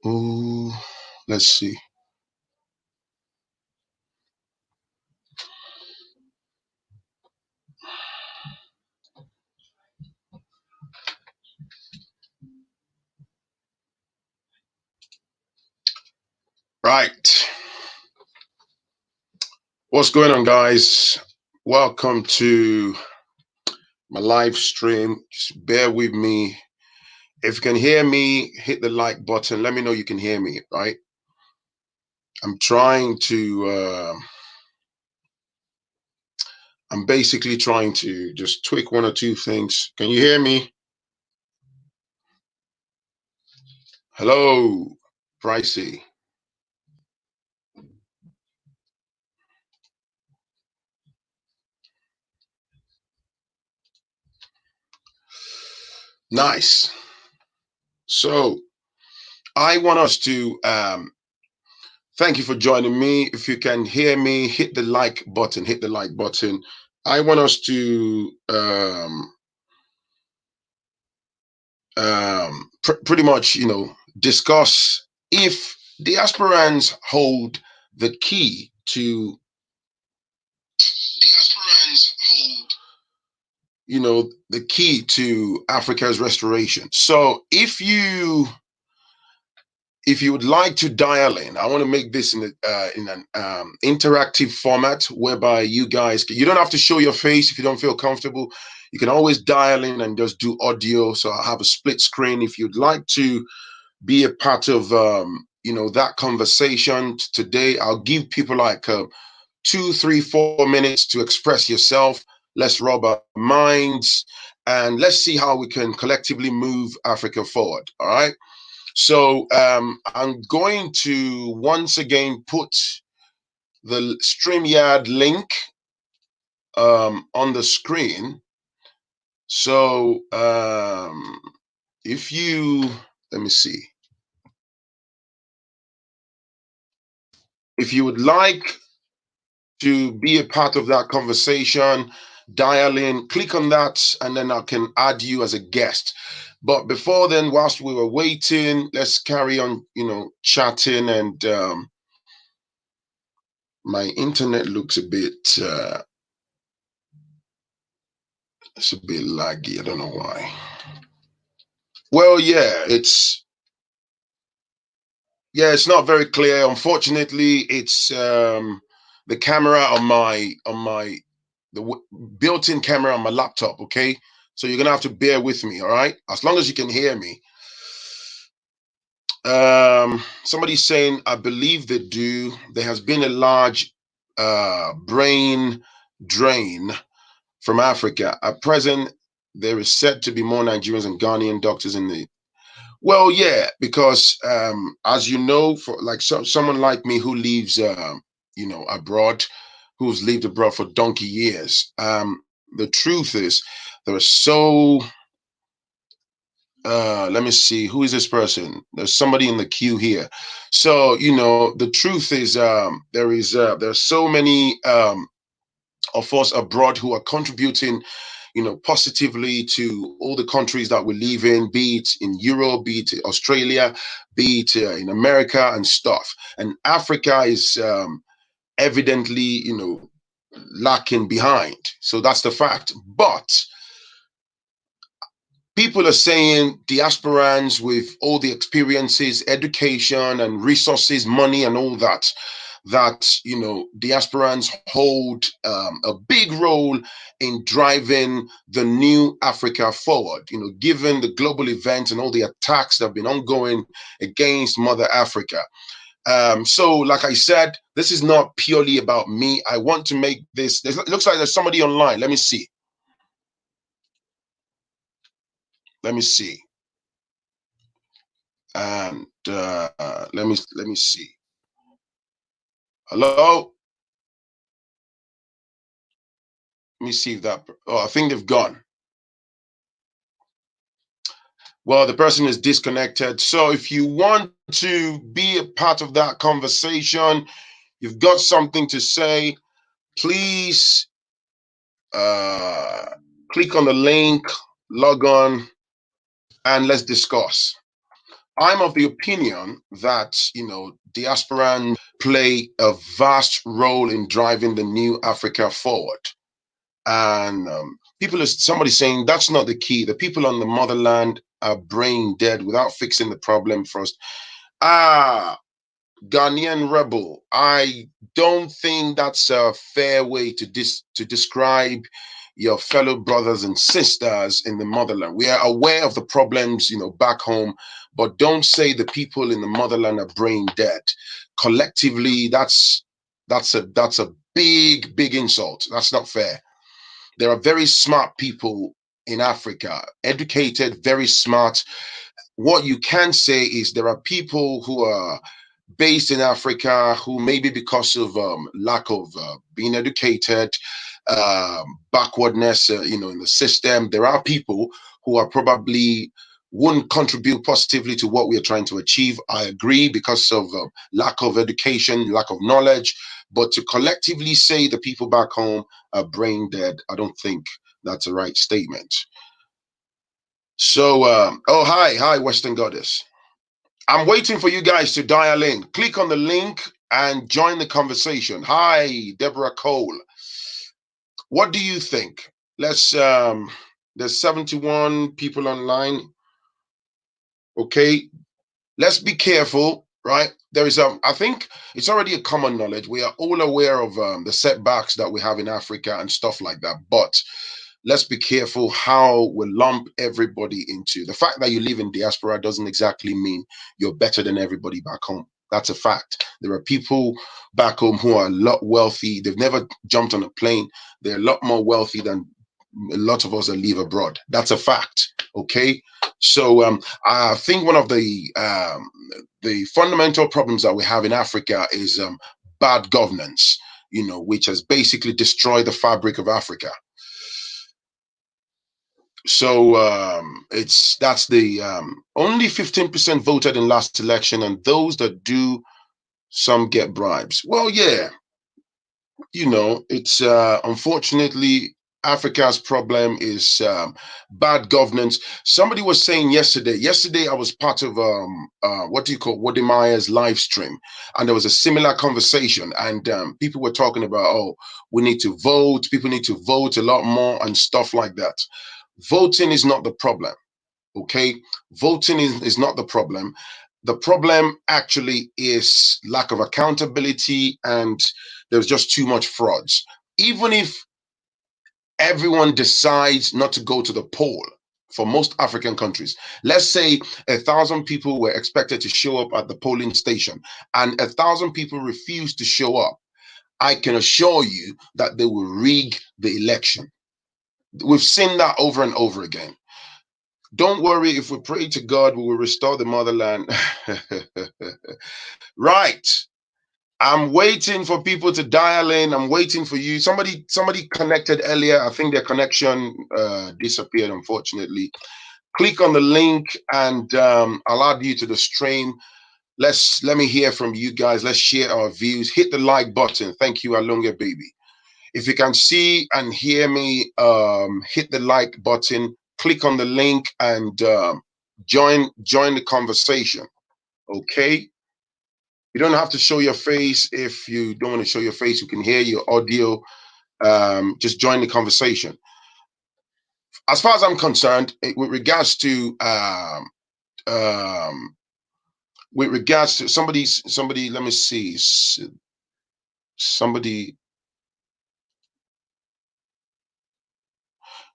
Oh, let's see. Right. What's going on, guys? Welcome to my live stream. Just bear with me. If you can hear me, hit the like button. Let me know you can hear me, right? I'm trying to, I'm basically trying to just tweak one or two things. Can you hear me? Hello, Pricey. Nice. So I want us to thank you for joining me. If you can hear me, hit the like button. Hit the like button. I want us to pretty much, discuss if diasporans hold the key to the key to Africa's restoration. So if you would like to dial in, I want to make this in an interactive format whereby you don't have to show your face if you don't feel comfortable. You can always dial in and just do audio. So I have a split screen. If you'd like to be a part of that conversation today, I'll give people like 2, 3, 4 minutes to express yourself. Let's rub our minds and let's see how we can collectively move Africa forward. All right. So I'm going to once again put the StreamYard link on the screen. So if you, let me see. If you would like to be a part of that conversation, dial in, click on that, and then I can add you as a guest. But before then, whilst we were waiting, let's carry on, chatting. And my internet looks a bit, it's a bit laggy. I don't know why. Well, it's not very clear. Unfortunately, it's the camera on my built-in camera on my laptop. Okay, so you're gonna have to bear with me. All right, as long as you can hear me. Somebody's saying, I believe they do. There has been a large brain drain from Africa. At present, there is said to be more Nigerians and Ghanaian doctors in the. Well, yeah, because as you know, for like someone like me who lives, abroad, who's lived abroad for donkey years, the truth is there are so. Let me see, who is this person? There's somebody in the queue here. So the truth is, there's so many of us abroad who are contributing positively to all the countries that we live in, be it in Europe, be it Australia, be it in America and stuff. And Africa is evidently, lacking behind. So that's the fact. But people are saying diasporans with all the experiences, education and resources, money and all that, diasporans hold a big role in driving the new Africa forward, given the global events and all the attacks that have been ongoing against Mother Africa. So, like I said, this is not purely about me. I want to make this, it looks like there's somebody online. Let me see. Let me see. And let me see. Hello? Let me see if that, oh, I think they've gone. Well, the person is disconnected. So if you want to be a part of that conversation, you've got something to say, please click on the link, log on, and let's discuss. I'm of the opinion that, diasporans play a vast role in driving the new Africa forward. And somebody saying that's not the key. The people on the motherland are brain dead without fixing the problem first. Ah, Ghanaian rebel. I don't think that's a fair way to describe your fellow brothers and sisters in the motherland. We are aware of the problems, back home, but don't say the people in the motherland are brain dead. Collectively, that's a big, big insult. That's not fair. There are very smart people in Africa, educated, very smart. What you can say is there are people who are based in Africa who maybe because of lack of being educated, backwardness, in the system, there are people who are probably wouldn't contribute positively to what we are trying to achieve. I agree because of lack of education, lack of knowledge. But to collectively say the people back home are brain dead, I don't think that's a right statement. So, oh, hi, Western Goddess. I'm waiting for you guys to dial in. Click on the link and join the conversation. Hi, Deborah Cole. What do you think? There's 71 people online. Okay, let's be careful, right? There is I think it's already a common knowledge. We are all aware of the setbacks that we have in Africa and stuff like that. But let's be careful how we lump everybody into the fact that you live in diaspora doesn't exactly mean you're better than everybody back home. That's a fact. There are people back home who are a lot wealthy. They've never jumped on a plane. They're a lot more wealthy than a lot of us that live abroad. That's a fact. Okay. So I think one of the fundamental problems that we have in Africa is bad governance, which has basically destroyed the fabric of Africa. So that's the only 15% voted in last election, and those that do, some get bribes. Well, yeah, it's unfortunately Africa's problem is bad governance. Somebody was saying yesterday I was part of what do you call Wodemeyer's live stream, and there was a similar conversation, and people were talking about, oh, we need to vote, people need to vote a lot more and stuff like that. Voting is not the problem. Okay, voting is not the problem. The problem actually is lack of accountability, and there's just too much frauds. Even if everyone decides not to go to the poll, for most African countries, let's say 1,000 people were expected to show up at the polling station and 1,000 people refused to show up, I can assure you that they will rig the election. We've seen that over and over again. Don't worry, if we pray to God, we will restore the motherland. Right. I'm waiting for people to dial in. I'm waiting for you. Somebody connected earlier. I think their connection disappeared, unfortunately. Click on the link and I'll add you to the stream. Let me hear from you guys. Let's share our views. Hit the like button. Thank you, Alonga baby. If you can see and hear me, hit the like button, click on the link, and join the conversation. Okay. You don't have to show your face. If you don't want to show your face, you can hear your audio. Just join the conversation. As far as I'm concerned, with regards to somebody, let me see, somebody.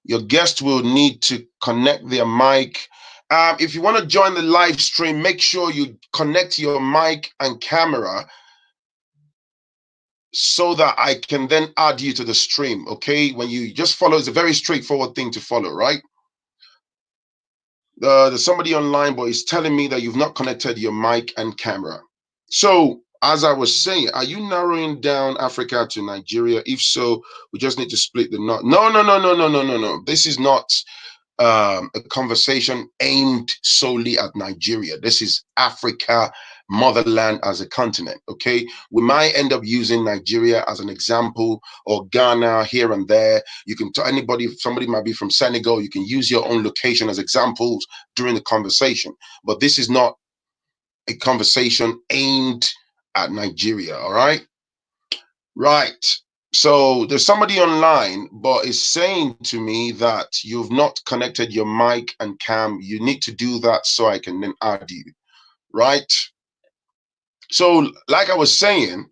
Your guest will need to connect their mic. If you want to join the live stream, make sure you connect your mic and camera so that I can then add you to the stream. Okay, when you just follow, it's a very straightforward thing to follow, right? There's somebody online, but it's telling me that you've not connected your mic and camera. So, as I was saying, are you narrowing down Africa to Nigeria? If so, we just need to split the knot. No. This is not a conversation aimed solely at Nigeria. This is Africa, motherland as a continent. Okay, we might end up using Nigeria as an example, or Ghana here and there. You can tell anybody, somebody might be from Senegal, you can use your own location as examples during the conversation. But this is not a conversation aimed at Nigeria. All right. Right. So there's somebody online, but it's saying to me that you've not connected your mic and cam. You need to do that so I can then add you. Right. So, like I was saying,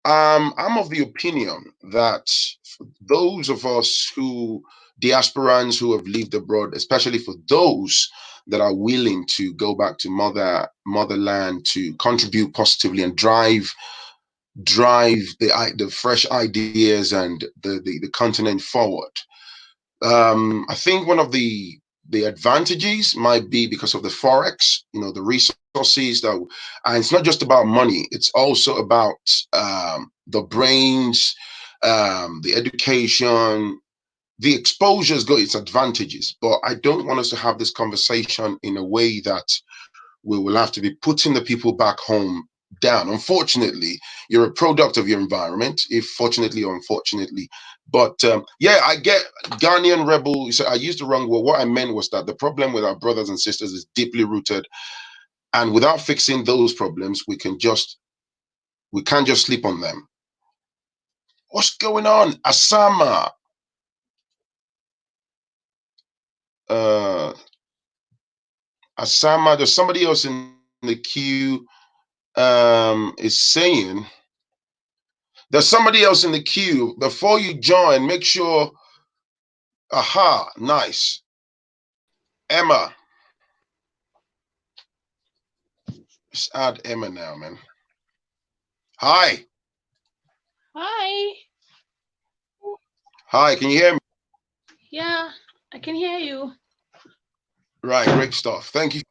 I'm of the opinion that those of us who, diasporans who have lived abroad, especially for those that are willing to go back to motherland to contribute positively and drive the fresh ideas and the continent forward. I think one of the advantages might be because of the forex, the resources that, and it's not just about money. It's also about the brains, the education, the exposure's got its advantages. But I don't want us to have this conversation in a way that we will have to be putting the people back home down. Unfortunately, you're a product of your environment, if fortunately or unfortunately. But yeah, I get Ghanaian rebel. So I used the wrong word. What I meant was that the problem with our brothers and sisters is deeply rooted, and without fixing those problems, we can't just sleep on them. What's going on, Asama? Uh, Asama, there's somebody else in the queue. Is saying there's somebody else in the queue. Before you join, make sure. Aha, nice. Emma. Let's add Emma now, man. Hi. Hi. Hi, can you hear me? Yeah, I can hear you. Right, great stuff. Thank you.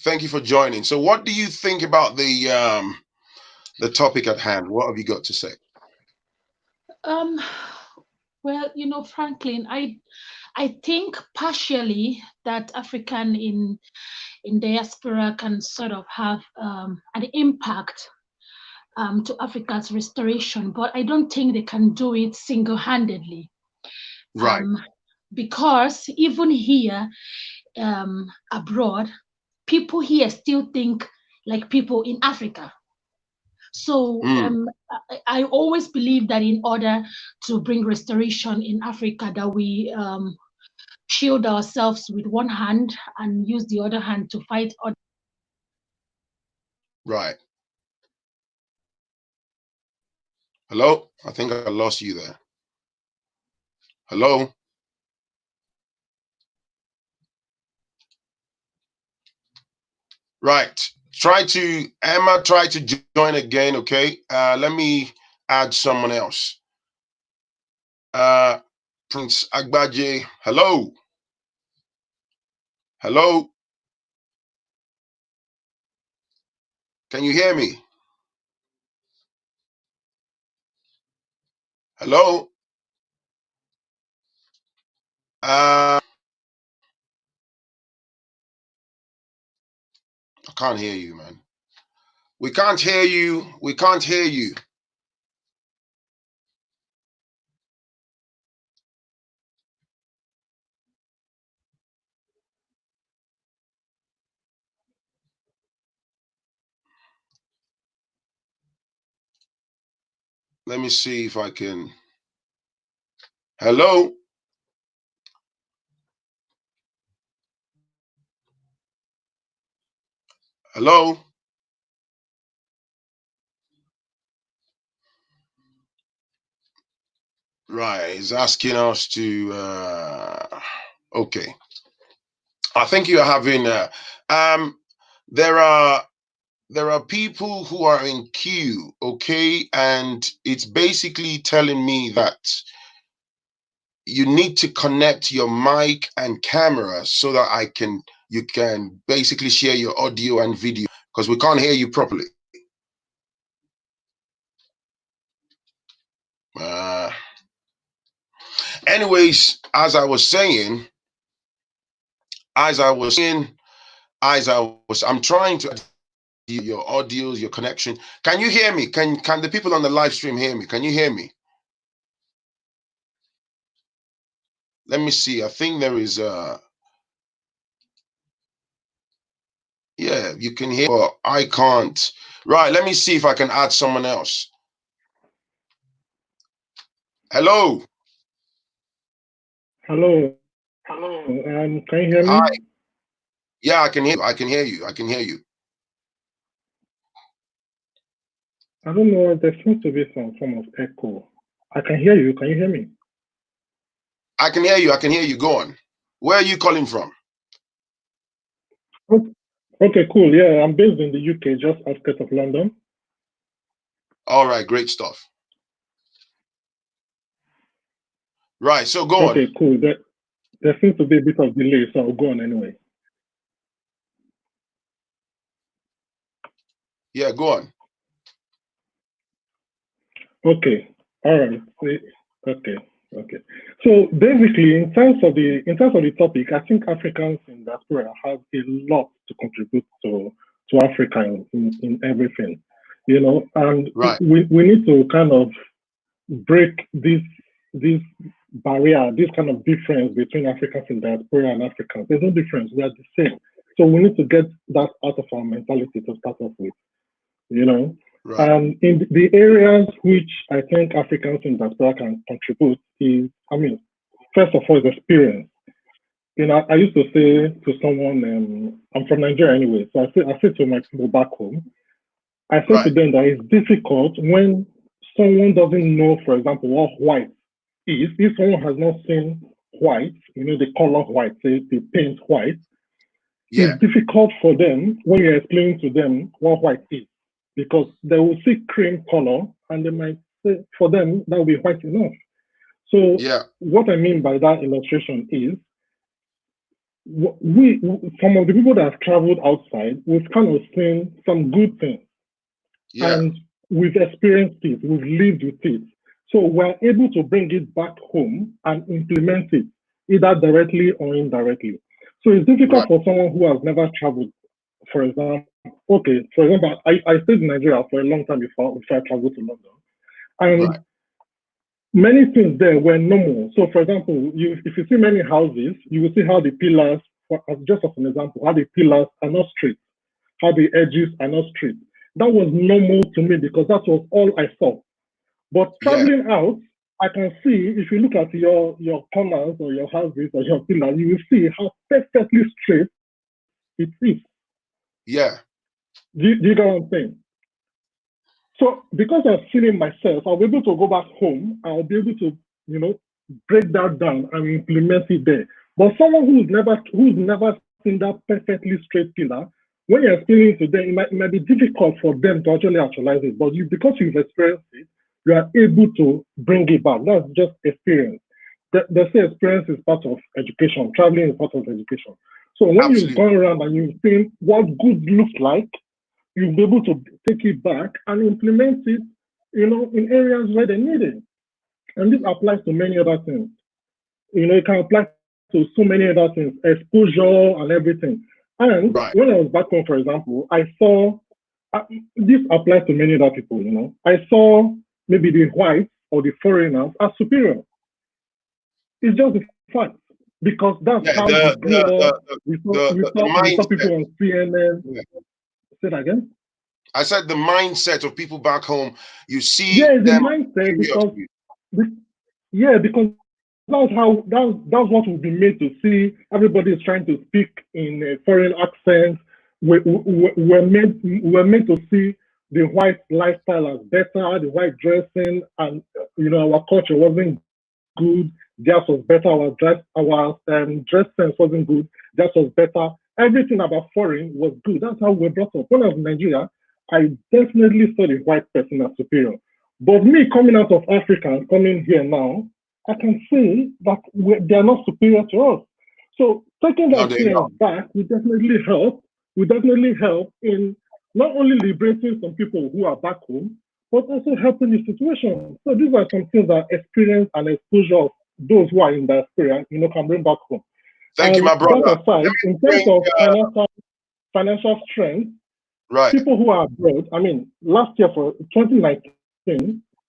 Thank you for joining. So what do you think about the topic at hand? What have you got to say? Um, well, Franklin, I think partially that African in diaspora can sort of have an impact to Africa's restoration, but I don't think they can do it single-handedly. Right. Um, because even here abroad, people here still think like people in Africa. So Mm, I always believe that in order to bring restoration in Africa, that we shield ourselves with one hand and use the other hand to fight. right. Hello? I think I lost you there. Hello? Right. Try to join again, okay? Let me add someone else. Uh, Prince Agbaje. Hello. Hello. Can you hear me? Hello. I can't hear you, man. We can't hear you. We can't hear you. Let me see if I can. Hello. Hello. Right. He's asking us to. Okay. I think you're having. Um. There are people who are in queue. Okay, and it's basically telling me that you need to connect your mic and camera so that you can basically share your audio and video because we can't hear you properly. Uh, anyways, as I was saying, I'm trying to your audios, your connection. Can you hear me? Can the people on the live stream hear me? Can you hear me? Let me see. I think there is Yeah, you can hear, but I can't. Right, let me see if I can add someone else. Hello. Hello. Can you hear Hi. me? Yeah, I can hear you. I can hear you. I can hear you. I don't know. There seems to be some form of echo. I can hear you. Can you hear me? I can hear you. I can hear you. Go on. Where are you calling from? Oh, okay, cool. Yeah, I'm based in the UK, just outskirts of London. All right, great stuff. Right, so go on. Okay, cool. There seems to be a bit of delay, so I'll go on anyway. Yeah, go on. Okay. All right. Okay. Okay. So basically, in terms of the topic, I think Africans in diaspora have a lot to contribute to Africa in everything, and Right, we need to kind of break this barrier, this kind of difference between Africans in diaspora and Africans. There's no difference. We are the same. So we need to get that out of our mentality to start off with, you know. right, And in the areas which I think Africans in diaspora can contribute is, first of all, is experience. I used to say to someone, I'm from Nigeria anyway, so I say to my people back home, I say to right. them that it's difficult when someone doesn't know, for example, what white is. If someone has not seen white, the color white, say the paint white, Yeah, it's difficult for them when you're explaining to them what white is because they will see cream color and they might say, for them, that will be white enough. So, yeah, what I mean by that illustration is some of the people that have traveled outside, we've kind of seen some good things yeah. and we've experienced it, we've lived with it. So we're able to bring it back home and implement it, either directly or indirectly. So it's difficult Right, for someone who has never traveled, for example. Okay, for example, I stayed in Nigeria for a long time before I traveled to London. right. And many things there were normal. So, for example, if you see many houses, you will see how the pillars, just as an example, how the pillars are not straight, how the edges are not straight. That was normal to me because that was all I saw. But Yeah, traveling out, I can see if you look at your corners or your houses or your pillars, you will see how perfectly straight it is. yeah. Do you get what I'm saying? So because I've seen it myself, I'll be able to go back home. I'll be able to, you know, break that down and implement it there. But someone who's never seen that perfectly straight pillar, when you're explaining to them, it might be difficult for them to actualize it. But because you've experienced it, you are able to bring it back. That's just experience. They say experience is part of education. Traveling is part of education. So when you've Absolutely. gone around and you've seen what good looks like, you'll be able to take it back and implement it, in areas where they need it. And this applies to many other things. It can apply to so many other things, exposure and everything. And Right. when I was back home, for example, I saw this applies to many other people. I saw maybe the whites or the foreigners as superior. It's just the fact because that's how Yeah, we grew up. We the saw people mindset. on CNN. Yeah. Say that again. I said the mindset of people back home, you see Yeah, the them mindset superior to because you. yeah, because that's what we've been made to see. Everybody is trying to speak in a foreign accent. We're meant to see the white lifestyle as better, the white dressing, and our culture wasn't good. Theirs was better. Our dress sense wasn't good. Theirs was better. Everything about foreign was good. That's how we're brought up. When I was in Nigeria, I definitely saw the white person as superior. But me coming out of Africa and coming here now, I can see that they are not superior to us. So taking that No, they're experience not. back will definitely help. Will definitely help in not only liberating some people who are back home, but also helping the situation. So these are some things that experience and exposure of those who are in diaspora, can bring back home. Thank you, And my that brother. aside, in terms Bring, of financial strength, right. people who are abroad, last year for 2019,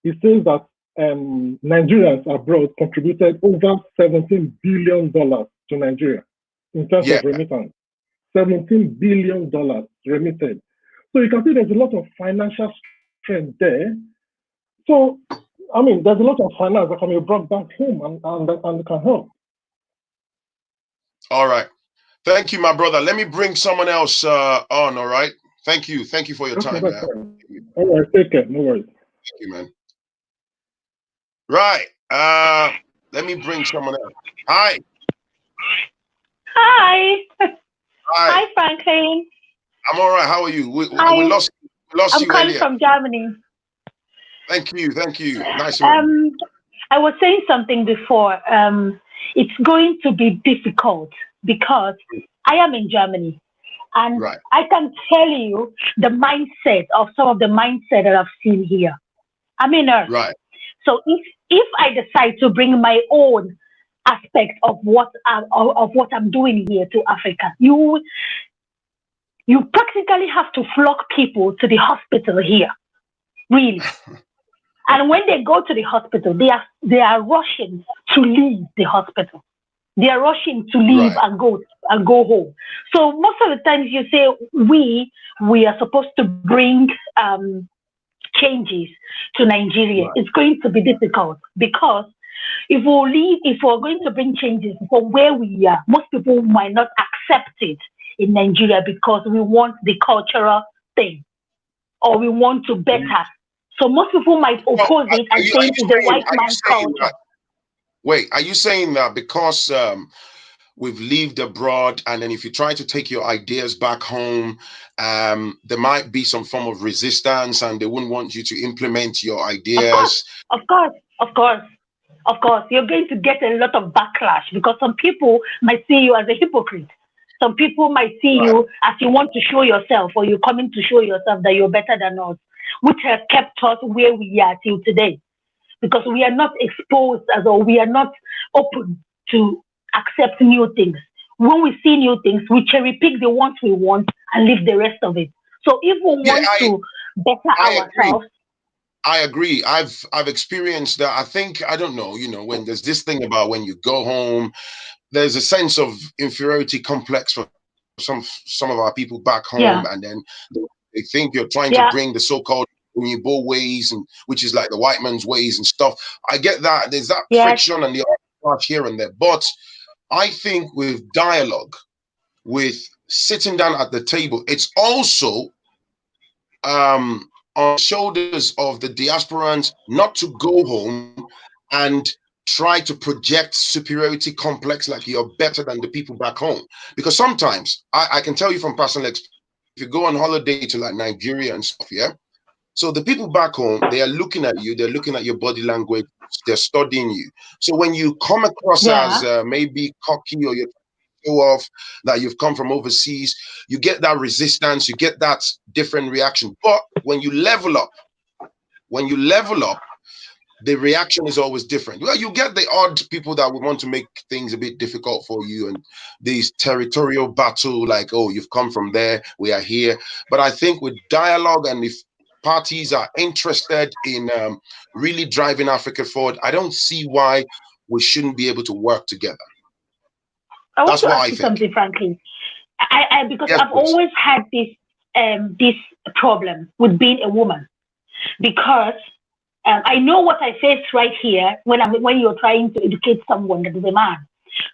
it says that Nigerians abroad contributed over $17 billion to Nigeria in terms of Yeah, remittance. $17 billion remitted. So you can see there's a lot of financial strength there. So, I mean, there's a lot of finance that can be brought back home and can help. All right. Thank you, my brother. Let me bring someone else on, all right? Thank you. Thank you for your time, man. All right, take care. No worries. Thank you, man. Right. Let me bring someone else. Hi. Hi. Hi. Hi, Phrankleen. I'm all right. How are you? We lost I'm you calling earlier. from Germany. Thank you. Thank you. Nice to meet you. I was saying something before. It's going to be difficult because I am in Germany. And Right. I can tell you the mindset of some of the mindset that I've seen here. I'm in Earth. Right. So if I decide to bring my own aspect of what I'm doing here to Africa, you practically have to flock people to the hospital here, really. And when they go to the hospital, they are rushing to leave the hospital. They are rushing to leave Right. and go home. So most of the times you say we are supposed to bring changes to Nigeria. Right. It's going to be difficult because if we're going to bring changes from where we are, most people might not accept it in Nigeria because we want the cultural thing or we want to better. So most people might oppose it and say it's the white man's culture. Wait, are you saying that because we've lived abroad, and then if you try to take your ideas back home, there might be some form of resistance, and they wouldn't want you to implement your ideas? Of course, you're going to get a lot of backlash because some people might see you as a hypocrite. Some people might see you as you want to show yourself, or you're coming to show yourself that you're better than us, which has kept us where we are till today. Because we are not exposed or we are not open to accept new things. When we see new things, we cherry pick the ones we want and leave the rest of it. So if we want to better ourselves. I agree. I've experienced that. I think, I don't know, when there's this thing about when you go home, there's a sense of inferiority complex for some of our people back home, and then they think you're trying to bring the so-called Igbo ways, and which is like the white man's ways and stuff. I get that. There's that friction and the clash here and there. But I think with dialogue, with sitting down at the table, it's also on the shoulders of the diasporans not to go home and try to project superiority complex like you're better than the people back home. Because sometimes, I can tell you from personal experience, if you go on holiday to like Nigeria and stuff, so the people back home, they are looking at you, they're looking at your body language, they're studying you. So when you come across as maybe cocky, or you show off that you've come from overseas, you get that resistance, you get that different reaction. But when you level up, the reaction is always different. Well, you get the odd people that would want to make things a bit difficult for you, and these territorial battle, like, oh, you've come from there, we are here. But I think with dialogue, and if parties are interested in really driving Africa forward, I don't see why we shouldn't be able to work together. I want to ask you something, Phrankleen. Because I've always had this problem with being a woman, because I know what I face right here when you're trying to educate someone that is a man.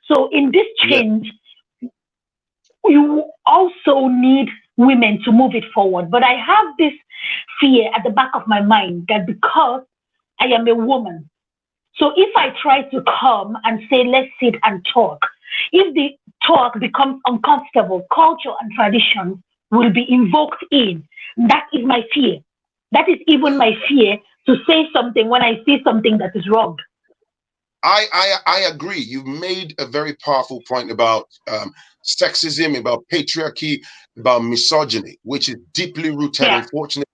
So in this change, you also need women to move it forward. But I have this fear at the back of my mind that because I am a woman, so if I try to come and say, let's sit and talk, if the talk becomes uncomfortable, culture and tradition will be invoked in. That is my fear. That is even my fear to say something when I see something that is wrong. I agree. You made a very powerful point about sexism, about patriarchy, about misogyny, which is deeply rooted, unfortunately,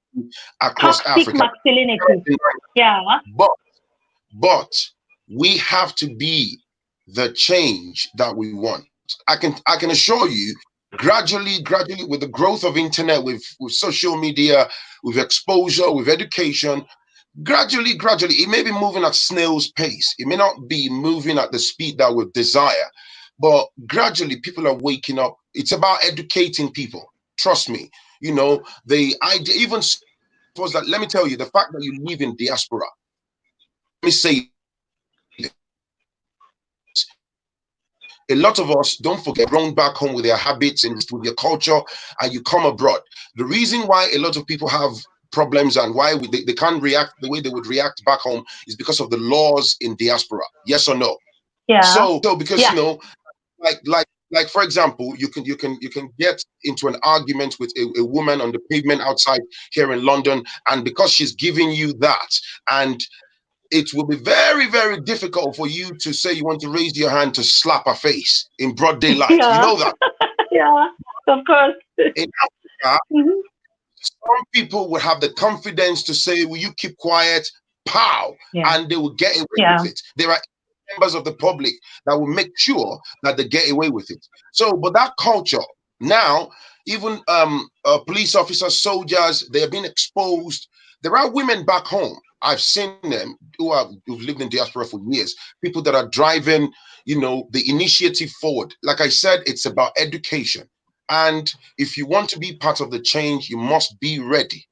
across Toxic Africa. Masculinity. But we have to be the change that we want. I can assure you, gradually, with the growth of internet, with social media, with exposure, with education, gradually, it may be moving at snail's pace. It may not be moving at the speed that we desire, but gradually people are waking up it's about educating people. Trust me. You know, the idea even was that, let me tell you, the fact that you live in diaspora, let me say this, a lot of us, don't forget, grown back home with their habits and with their culture, and you come abroad. The reason why a lot of people have problems and why they can't react the way they would react back home is because of the laws in diaspora. Yes or no? Yeah. So because you know, like for example, you can get into an argument with a woman on the pavement outside here in London, and because she's giving you that, and it will be very, very difficult for you to say you want to raise your hand to slap her face in broad daylight. Yeah. You know that? Yeah, of course. In Africa, some people would have the confidence to say, will you keep quiet? Pow! Yeah. And they will get away with it. There are members of the public that will make sure that they get away with it. So, but that culture now, even police officers, soldiers, they have been exposed. There are women back home. I've seen them who've lived in diaspora for years. People that are driving, you know, the initiative forward. Like I said, it's about education. And if you want to be part of the change, you must be ready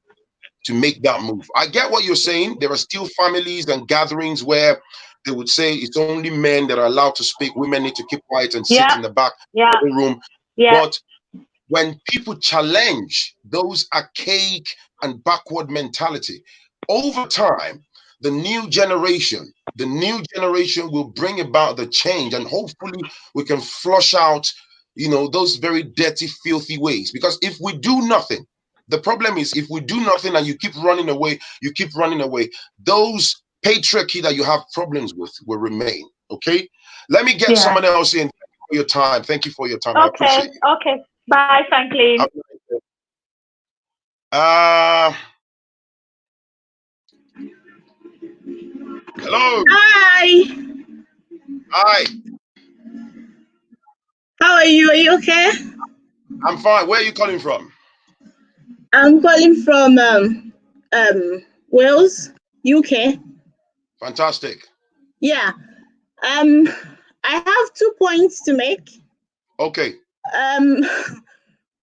to make that move. I get what you're saying. There are still families and gatherings where they would say it's only men that are allowed to speak. Women need to keep quiet and sit in the back of the room. But when people challenge those archaic and backward mentality, over time, the new generation will bring about the change, and hopefully we can flush out, you know, those very dirty, filthy ways. Because if we do nothing, the problem is if we do nothing and you keep running away, those patriarchy that you have problems with will remain. Okay, let me get someone else in. For your time, thank you for your time. I appreciate you. Okay, bye, Phrankleen. Hello. Hi. Hi. How are you? Are you okay? I'm fine. Where are you calling from? I'm calling from Wales, UK. Fantastic. Yeah. I have 2 points to make. Okay.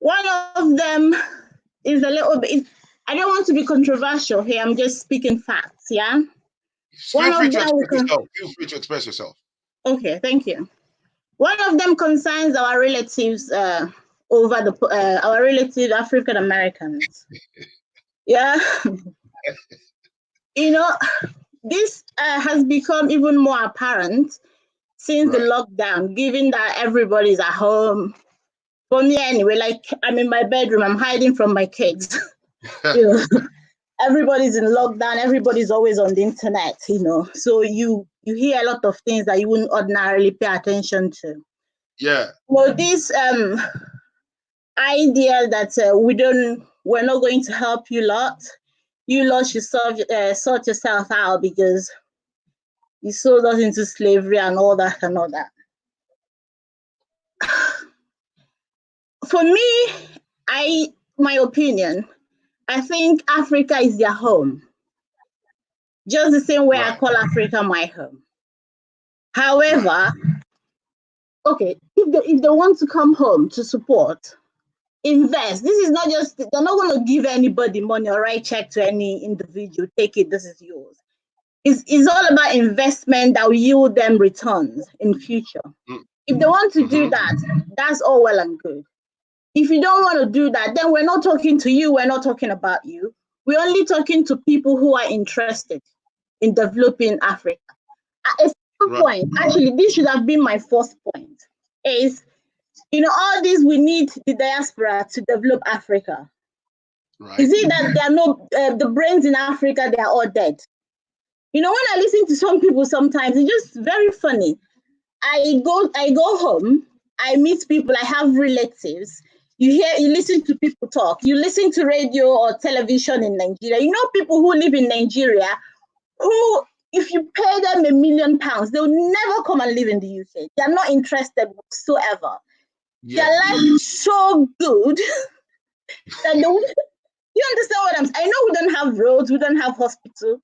One of them is a little bit, I don't want to be controversial here. I'm just speaking facts, yeah? Feel free to express yourself. Okay, thank you. One of them concerns our relatives our relative African Americans. Yeah. You know, this has become even more apparent since the lockdown, given that everybody's at home. For me anyway, like I'm in my bedroom, I'm hiding from my kids. You know, everybody's in lockdown, everybody's always on the internet, you know. So you hear a lot of things that you wouldn't ordinarily pay attention to. Yeah. Well, this idea that we're not going to help you lot. You lot should sort yourself out because you sold us into slavery and all that and all that. For me, my opinion, I think Africa is their home. Just the same way I call Africa my home. However, okay, if they want to come home to support, invest. This is not just, they're not going to give anybody money or write check to any individual, take it, this is yours. It's all about investment that will yield them returns in future. If they want to do that, that's all well and good. If you don't want to do that, then we're not talking to you, we're not talking about you. We're only talking to people who are interested in developing Africa. At some point, actually, this should have been my first point, is, you know, all this, we need the diaspora to develop Africa. Is it that there are no, the brains in Africa, they are all dead? You know, when I listen to some people sometimes, it's just very funny. I go home, I meet people, I have relatives. You listen to people talk. You listen to radio or television in Nigeria. You know people who live in Nigeria who, if you pay them £1 million, they'll never come and live in the UK. They're not interested whatsoever. Yeah. Their life is so good that you understand what I'm saying? I know we don't have roads, we don't have hospitals.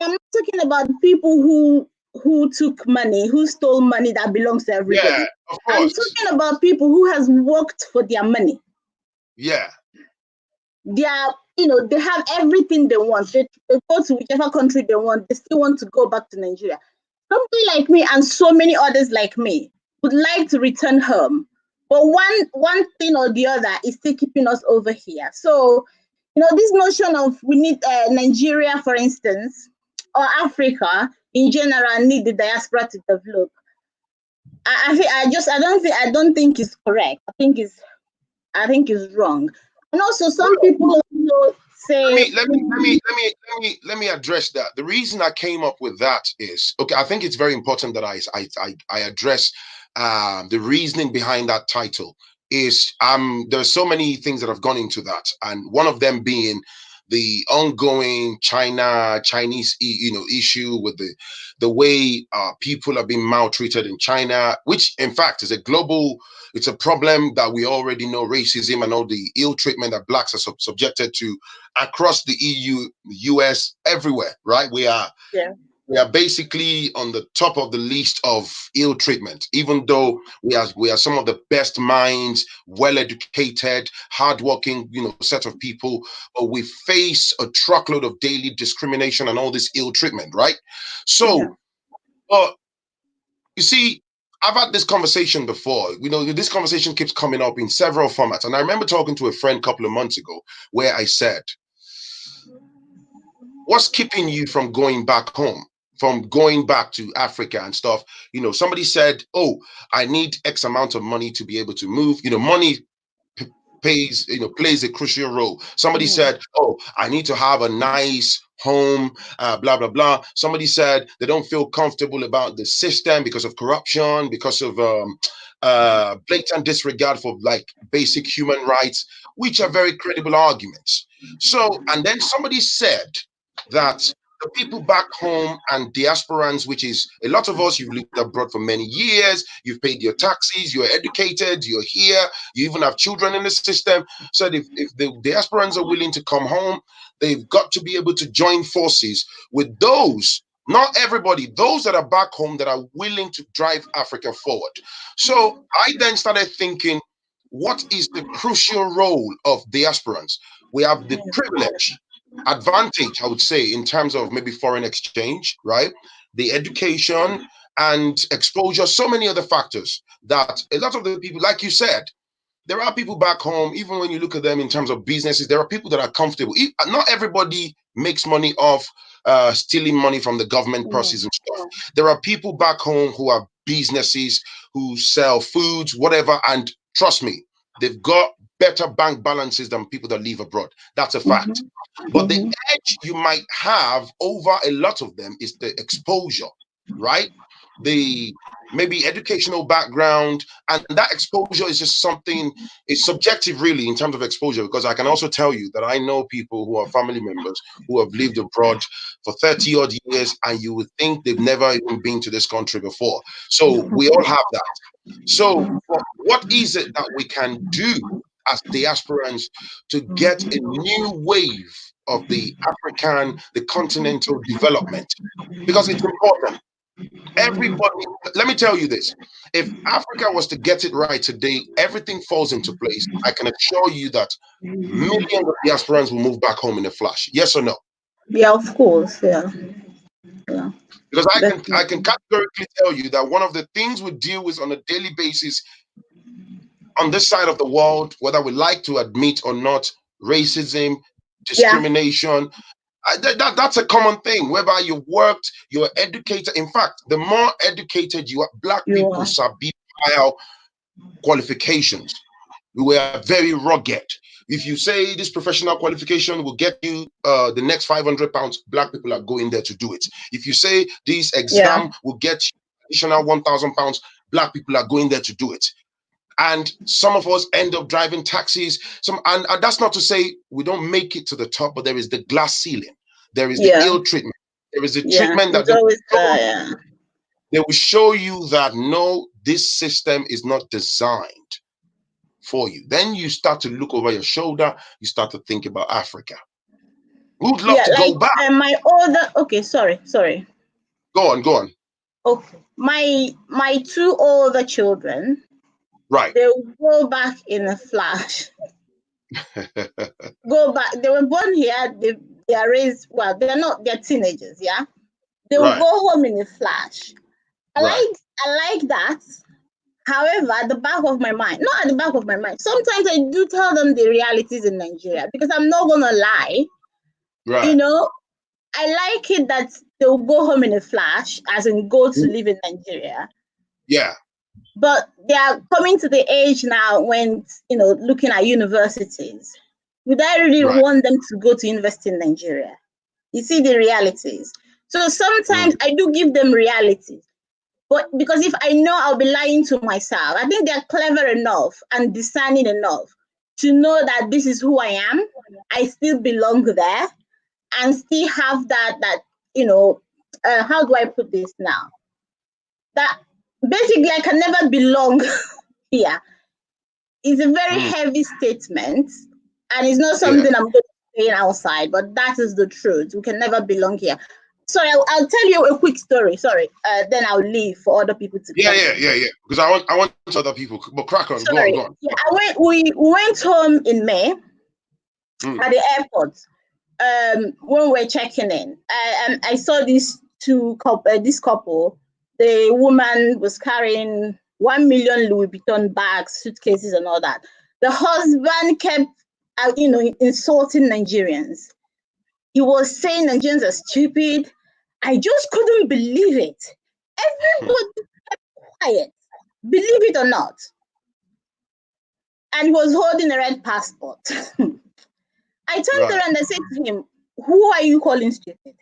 I'm not talking about people who who took money, who stole money that belongs to everybody. Yeah, of course. I'm talking about people who has worked for their money. Yeah. They are, they have everything they want. They go to whichever country they want. They still want to go back to Nigeria. Somebody like me and so many others like me would like to return home. But one thing or the other is still keeping us over here. So, this notion of we need Nigeria, for instance, or Africa in general need the diaspora to develop. I don't think it's correct. I think it's wrong. And also some people also say let me address that. The reason I came up with that is, okay, I think it's very important that I address the reasoning behind that title. Is there's so many things that have gone into that, and one of them being the ongoing Chinese issue with the way people are being maltreated in China, which in fact is it's a problem that we already know, racism and all the ill treatment that blacks are subjected to across the EU, US, everywhere, right? We are basically on the top of the list of ill treatment, even though we are some of the best minds, well-educated, hardworking, set of people, but we face a truckload of daily discrimination and all this ill treatment, right? So, you see, I've had this conversation before. This conversation keeps coming up in several formats. And I remember talking to a friend a couple of months ago where I said, what's keeping you from going back home, from going back to Africa and stuff? Somebody said, oh, I need X amount of money to be able to move. Money plays a crucial role. Somebody said, oh, I need to have a nice home, blah, blah, blah. Somebody said they don't feel comfortable about the system because of corruption, because of blatant disregard for like basic human rights, which are very credible arguments. So, and then somebody said that the people back home and diasporans, which is a lot of us, you've lived abroad for many years, you've paid your taxes, you're educated, you're here, you even have children in the system. So if the diasporans are willing to come home, they've got to be able to join forces with those, not everybody, those that are back home that are willing to drive Africa forward. So I then started thinking, what is the crucial role of diasporans? We have the privilege, advantage, I would say, in terms of maybe foreign exchange, right? The education and exposure, so many other factors that a lot of the people, like you said, there are people back home, even when you look at them in terms of businesses, there are people that are comfortable. Not everybody makes money off stealing money from the government process and stuff. There are people back home who have businesses, who sell foods, whatever, and trust me, they've got better bank balances than people that live abroad. That's a fact. But the edge you might have over a lot of them is the exposure, right? The maybe educational background, and that exposure is just something, it's subjective really in terms of exposure, because I can also tell you that I know people who are family members who have lived abroad for 30 odd years, and you would think they've never even been to this country before. So we all have that. So what is it that we can do as diasporans to get a new wave of the continental development? Because it's important. Everybody, let me tell you this. If Africa was to get it right today, everything falls into place. I can assure you that millions of diasporans will move back home in a flash. Yes or no? Yeah, of course. Yeah. Because I can categorically tell you that one of the things we deal with on a daily basis on this side of the world, whether we like to admit or not, racism, discrimination, that's a common thing, whereby you worked, you're educated. In fact, the more educated you are, black people sabi higher qualifications. We are very rugged. If you say this professional qualification will get you the next 500 pounds, black people are going there to do it. If you say this exam will get you additional 1,000 pounds, black people are going there to do it. And some of us end up driving taxis. And that's not to say we don't make it to the top, but there is the glass ceiling. There is the ill treatment. There is the treatment that they will show you that no, this system is not designed for you. Then you start to look over your shoulder. You start to think about Africa. Who'd love to go back? Sorry. Go on. Okay. My two older children, Right. they will go back in a flash. Go back. They were born here. They are raised. Well, they're teenagers. Yeah. They will go home in a flash. I like that. However, at the back of my mind, not at the back of my mind, sometimes I do tell them the realities in Nigeria, because I'm not gonna lie. You know, I like it that they'll go home in a flash, as in go to live in Nigeria. Yeah. But they are coming to the age now when, looking at universities. Would I really want them to go to university in Nigeria? You see the realities. So sometimes I do give them realities. But because if I know I'll be lying to myself, I think they're clever enough and discerning enough to know that this is who I am. I still belong there and still have that how do I put this now? That basically I can never belong here. It's a very heavy statement, and it's not something I'm going to say outside, but that is the truth. We can never belong here. Sorry, I'll tell you a quick story. Sorry, then I'll leave for other people to. Yeah. Because I want other people. But crack on. Sorry. Go on. Yeah, we went home in May at the airport. When we were checking in, I saw this couple. The woman was carrying 1 million Louis Vuitton bags, suitcases, and all that. The husband kept, insulting Nigerians. He was saying Nigerians are stupid. I just couldn't believe it. Everybody kept quiet, believe it or not. And he was holding a red passport. I turned around and I said to him, "Who are you calling stupid?"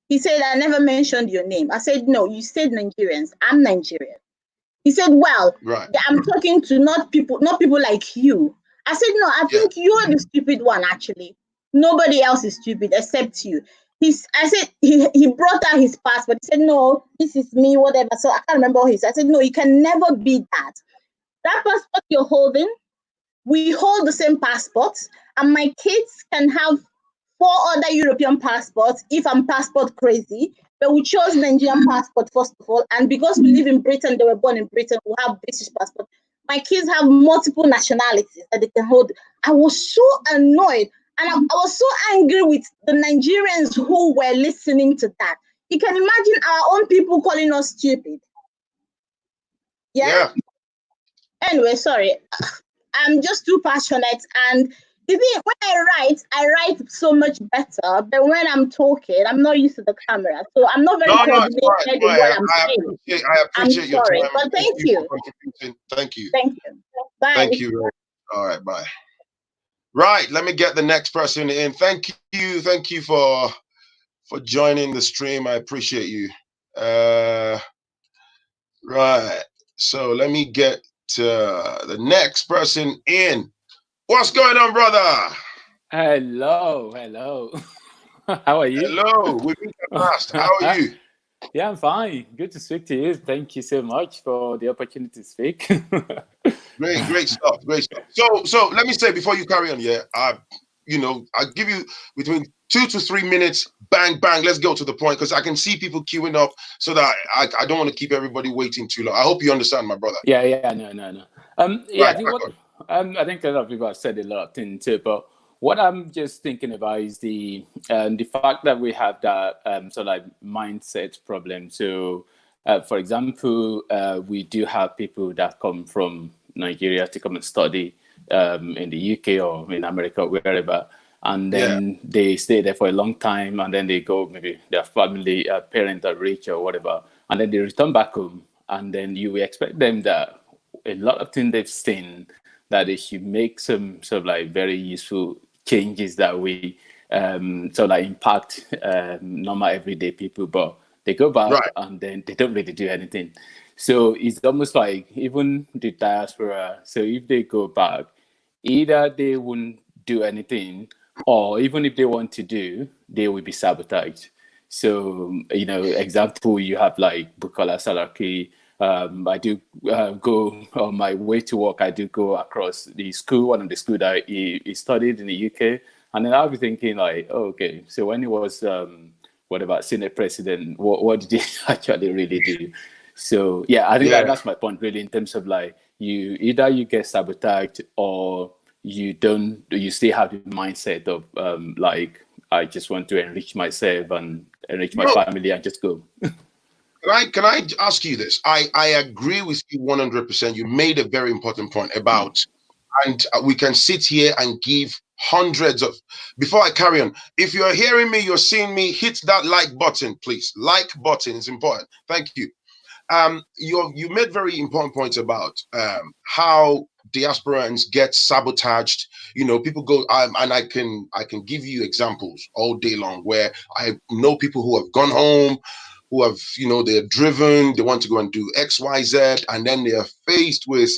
He said, "I never mentioned your name." I said, "No, you said Nigerians. I'm Nigerian." He said, "Well, I'm talking to not people like you." I said, "No, I think you're the stupid one, actually. Nobody else is stupid except you." I said, he brought out his passport. He said, "No, this is me, whatever." So I can't remember his. I said, "No, you can never be that. That passport you're holding, we hold the same passports, and my kids can have 4 other European passports if I'm passport crazy. But we chose Nigerian passport first of all, and because we live in Britain, they were born in Britain, we have British passport. My kids have multiple nationalities that they can hold." I was so annoyed, and I was so angry with the Nigerians who were listening to that. You can imagine our own people calling us stupid. Yeah. Anyway, sorry. I'm just too passionate, and the thing, when I write so much better, but when I'm talking, I'm not used to the camera, so I'm not very coordinated in what I'm saying. I appreciate your time. But thank you. Thank you. Thank you. Bye. Thank you. All right, bye. Right, let me get the next person in. Thank you for joining the stream. I appreciate you. Right, so let me get the next person in. What's going on, brother? Hello. How are you? Hello, we've been fast. How are you? Yeah, I'm fine. Good to speak to you. Thank you so much for the opportunity to speak. Great stuff. So let me say before you carry on, I'll give you between 2 to 3 minutes. Bang, let's go to the point, because I can see people queuing up, so that I don't want to keep everybody waiting too long. I hope you understand, my brother. No. I think a lot of people have said a lot of things too, but what I'm just thinking about is the fact that we have that sort of like mindset problem. So, for example, we do have people that come from Nigeria to come and study in the UK or in America or wherever, and then they stay there for a long time, and then they go, maybe their family, parents are rich or whatever, and then they return back home, and then you will expect them that a lot of things they've seen, that they should make some sort of like very useful changes that we sort of like impact normal everyday people, but they go back and then they don't really do anything. So it's almost like even the diaspora, so if they go back, either they won't do anything, or even if they want to do, they will be sabotaged. So, example, you have like Bukola Saraki. I do go on my way to work. I do go across the school, one of the school that he studied in the UK. And then I'll be thinking like, oh, okay, so when he was whatever Senate president, what did he actually really do? So yeah, I think that's my point really, in terms of like, either you get sabotaged or you still have the mindset of like, I just want to enrich myself and enrich my family and just go. Can I ask you this? I agree with you 100%. You made a very important point about, and we can sit here and give hundreds of, before I carry on, if you're hearing me, you're seeing me, hit that like button, please. Like button is important. Thank you. You made very important points about how diasporans get sabotaged. You know, people go, and I can give you examples all day long where I know people who have gone home, who have, you know, they're driven, they want to go and do X, Y, Z, and then they are faced with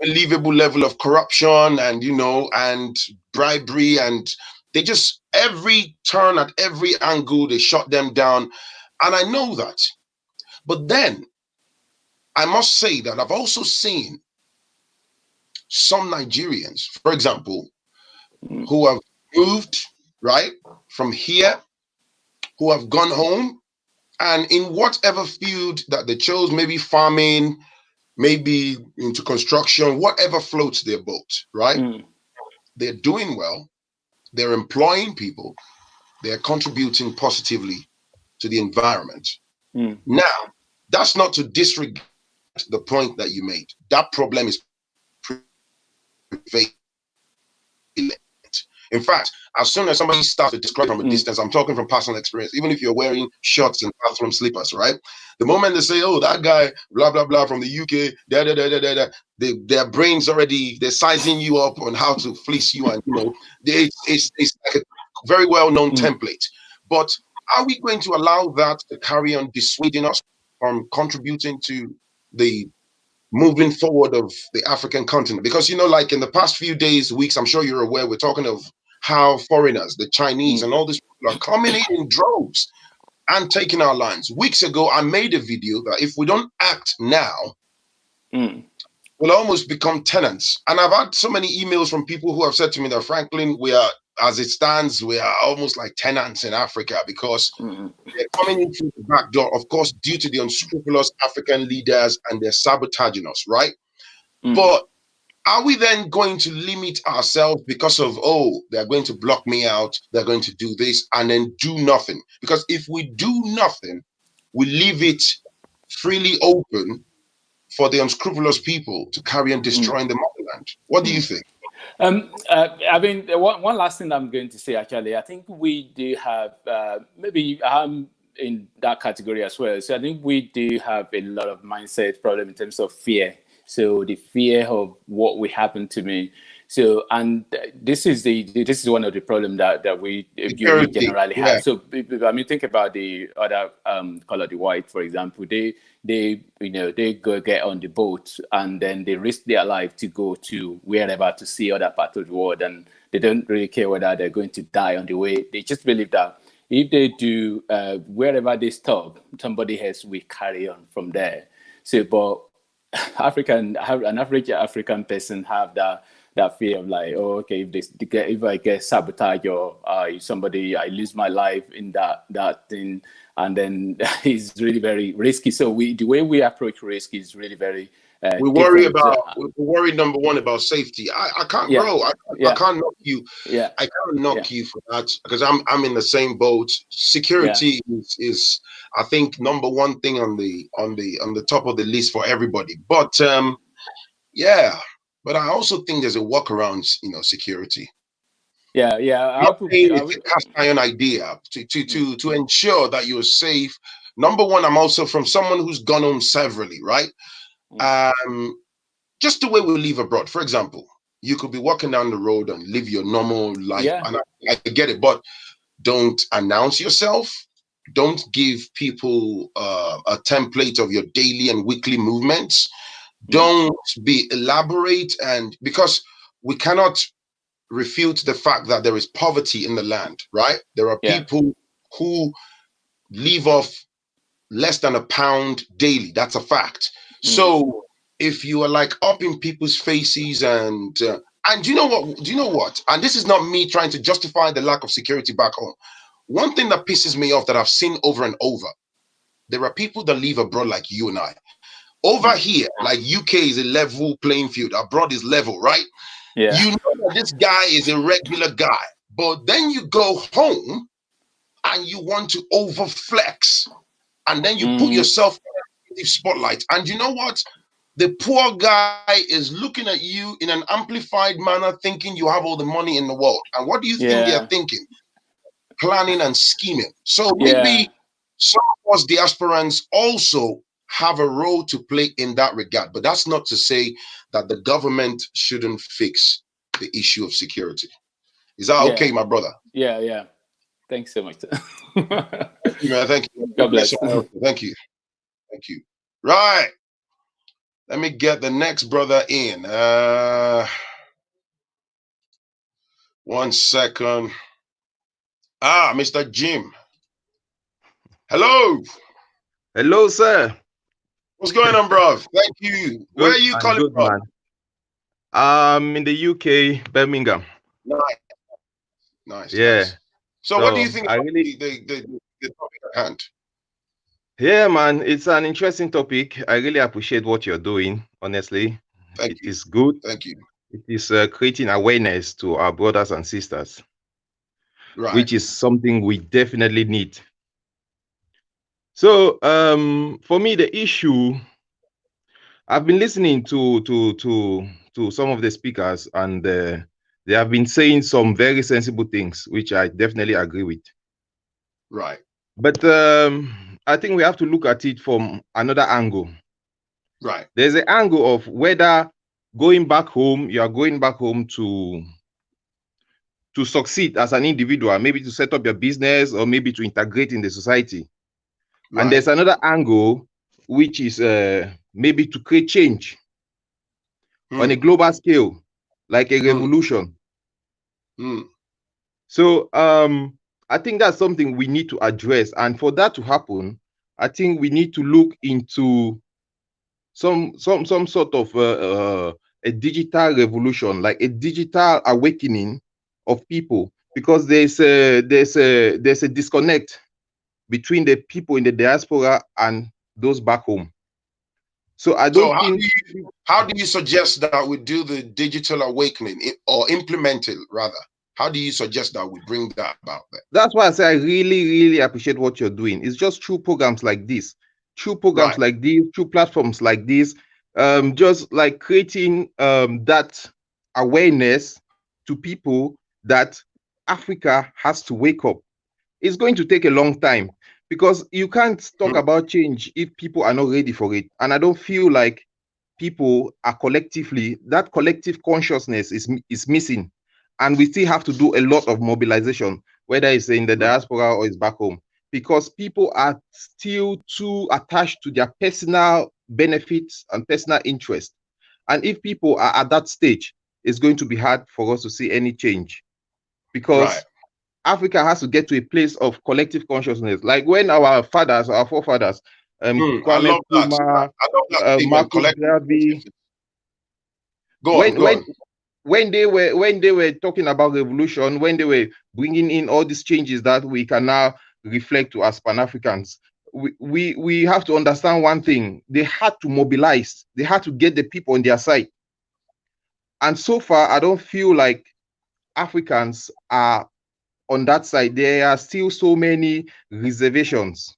unbelievable level of corruption and, you know, and bribery, and they just, every turn at every angle, they shut them down. And I know that. But then I must say that I've also seen some Nigerians, for example, who have moved, right, from here, who have gone home, and in whatever field that they chose, maybe farming, maybe into construction, whatever floats their boat, right? They're doing well, they're employing people, they're contributing positively to the environment. Now, that's not to disregard the point that you made. That problem is prevalent. In fact, as soon as somebody starts to describe from a distance, I'm talking from personal experience, even if you're wearing shorts and bathroom slippers, right? The moment they say, oh, that guy, blah, blah, blah, from the UK, their brains already, they're sizing you up on how to fleece you. And, you know, it's like a very well-known template. But are we going to allow that to carry on dissuading us from contributing to the moving forward of the African continent? Because, you know, like in the past few days, weeks, I'm sure you're aware, we're talking of how foreigners, the Chinese and all these people are coming in droves and taking our lands. Weeks ago, I made a video that if we don't act now, we'll almost become tenants. And I've had so many emails from people who have said to me that, Phrankleen, we are, as it stands, we are almost like tenants in Africa because they're coming in through the back door, of course, due to the unscrupulous African leaders, and they're sabotaging us, right? But are we then going to limit ourselves because of, oh, they're going to block me out, they're going to do this, and then do nothing? Because if we do nothing, we leave it freely open for the unscrupulous people to carry on destroying the motherland. What do you think? I mean, one last thing I'm going to say, actually, I think we do have, maybe I'm in that category as well. So I think we do have a lot of mindset problem in terms of fear. So the fear of what will happen to me. So, and this is one of the problems that we generally have. So, I mean, think about the other color, the white, for example. They go get on the boat and then they risk their life to go to wherever to see other parts of the world, and they don't really care whether they're going to die on the way. They just believe that if they do, wherever they stop, somebody else will carry on from there. So, but an average African person have that fear of like, oh, okay, if I get sabotaged or I lose my life in that thing, and then it's really very risky. So the way we approach risk is really very we worry number one about safety. I can't grow. I can't knock you. I can't knock you for that, because I'm in the same boat. Security is I think number one thing on the top of the list for everybody. But but I also think there's a workaround, security. It's a cast iron idea to ensure that you're safe. Number one, I'm also from someone who's gone home severally, right? Just the way we live abroad. For example, you could be walking down the road and live your normal life, and I get it, but don't announce yourself. Don't give people a template of your daily and weekly movements. Don't be elaborate, and because we cannot refute the fact that there is poverty in the land, right? There are people who live off less than £1 daily. That's a fact. So if you are like up in people's faces and do you know what? And this is not me trying to justify the lack of security back home. one thing that pisses me off that I've seen over and over, there are people that live abroad like you and I. Over here, like UK is a level playing field. Abroad is level, right? Yeah. You know that this guy is a regular guy, but then you go home and you want to overflex, and then you put yourself in the spotlight. And you know what? The poor guy is looking at you in an amplified manner, thinking you have all the money in the world. And what do you think they're thinking? Planning and scheming. So maybe some of us diasporans also have a role to play in that regard. But that's not to say that the government shouldn't fix the issue of security. Is that okay, my brother? Yeah, yeah. Thanks so much. Thank you, man. Thank you. God bless. Thank you. Thank you. Right. Let me get the next brother in. 1 second. Mr. Jim. Hello. Hello, sir. What's going on, bro? Thank you. Where are you calling from? Man. I'm in the UK, Birmingham. Nice. Yeah. Nice. So what do you think about the topic at hand? Yeah, man, it's an interesting topic. I really appreciate what you're doing, honestly. It is good. Thank you. It is creating awareness to our brothers and sisters, which is something we definitely need. So for me, the issue, I've been listening to some of the speakers, and they have been saying some very sensible things, which I definitely agree with. Right. But I think we have to look at it from another angle. Right. There's an angle of whether going back home, you are going back home to succeed as an individual, maybe to set up your business or maybe to integrate in the society. Right. And there's another angle, which is maybe to create change on a global scale, like a revolution. So I think that's something we need to address. And for that to happen, I think we need to look into some sort of a digital revolution, like a digital awakening of people, because there's a disconnect between the people in the diaspora and those back home. So I don't think. How do you suggest that we do the digital awakening, or implement it rather? How do you suggest that we bring that about? That's why I say I really, really appreciate what you're doing. It's just through programs like this, through programs like these, through platforms like this, just like creating that awareness to people that Africa has to wake up. It's going to take a long time, because you can't talk about change if people are not ready for it. And I don't feel like people are collectively, that collective consciousness is missing. And we still have to do a lot of mobilization, whether it's in the diaspora or it's back home, because people are still too attached to their personal benefits and personal interest. And if people are at that stage, it's going to be hard for us to see any change, because Africa has to get to a place of collective consciousness. Like when our fathers, our forefathers, Kwame Nkrumah, Marcus Garvey, when they were talking about revolution, when they were bringing in all these changes that we can now reflect to as Pan-Africans, we have to understand one thing: they had to mobilize, they had to get the people on their side. And so far, I don't feel like Africans are on that side. There are still so many reservations.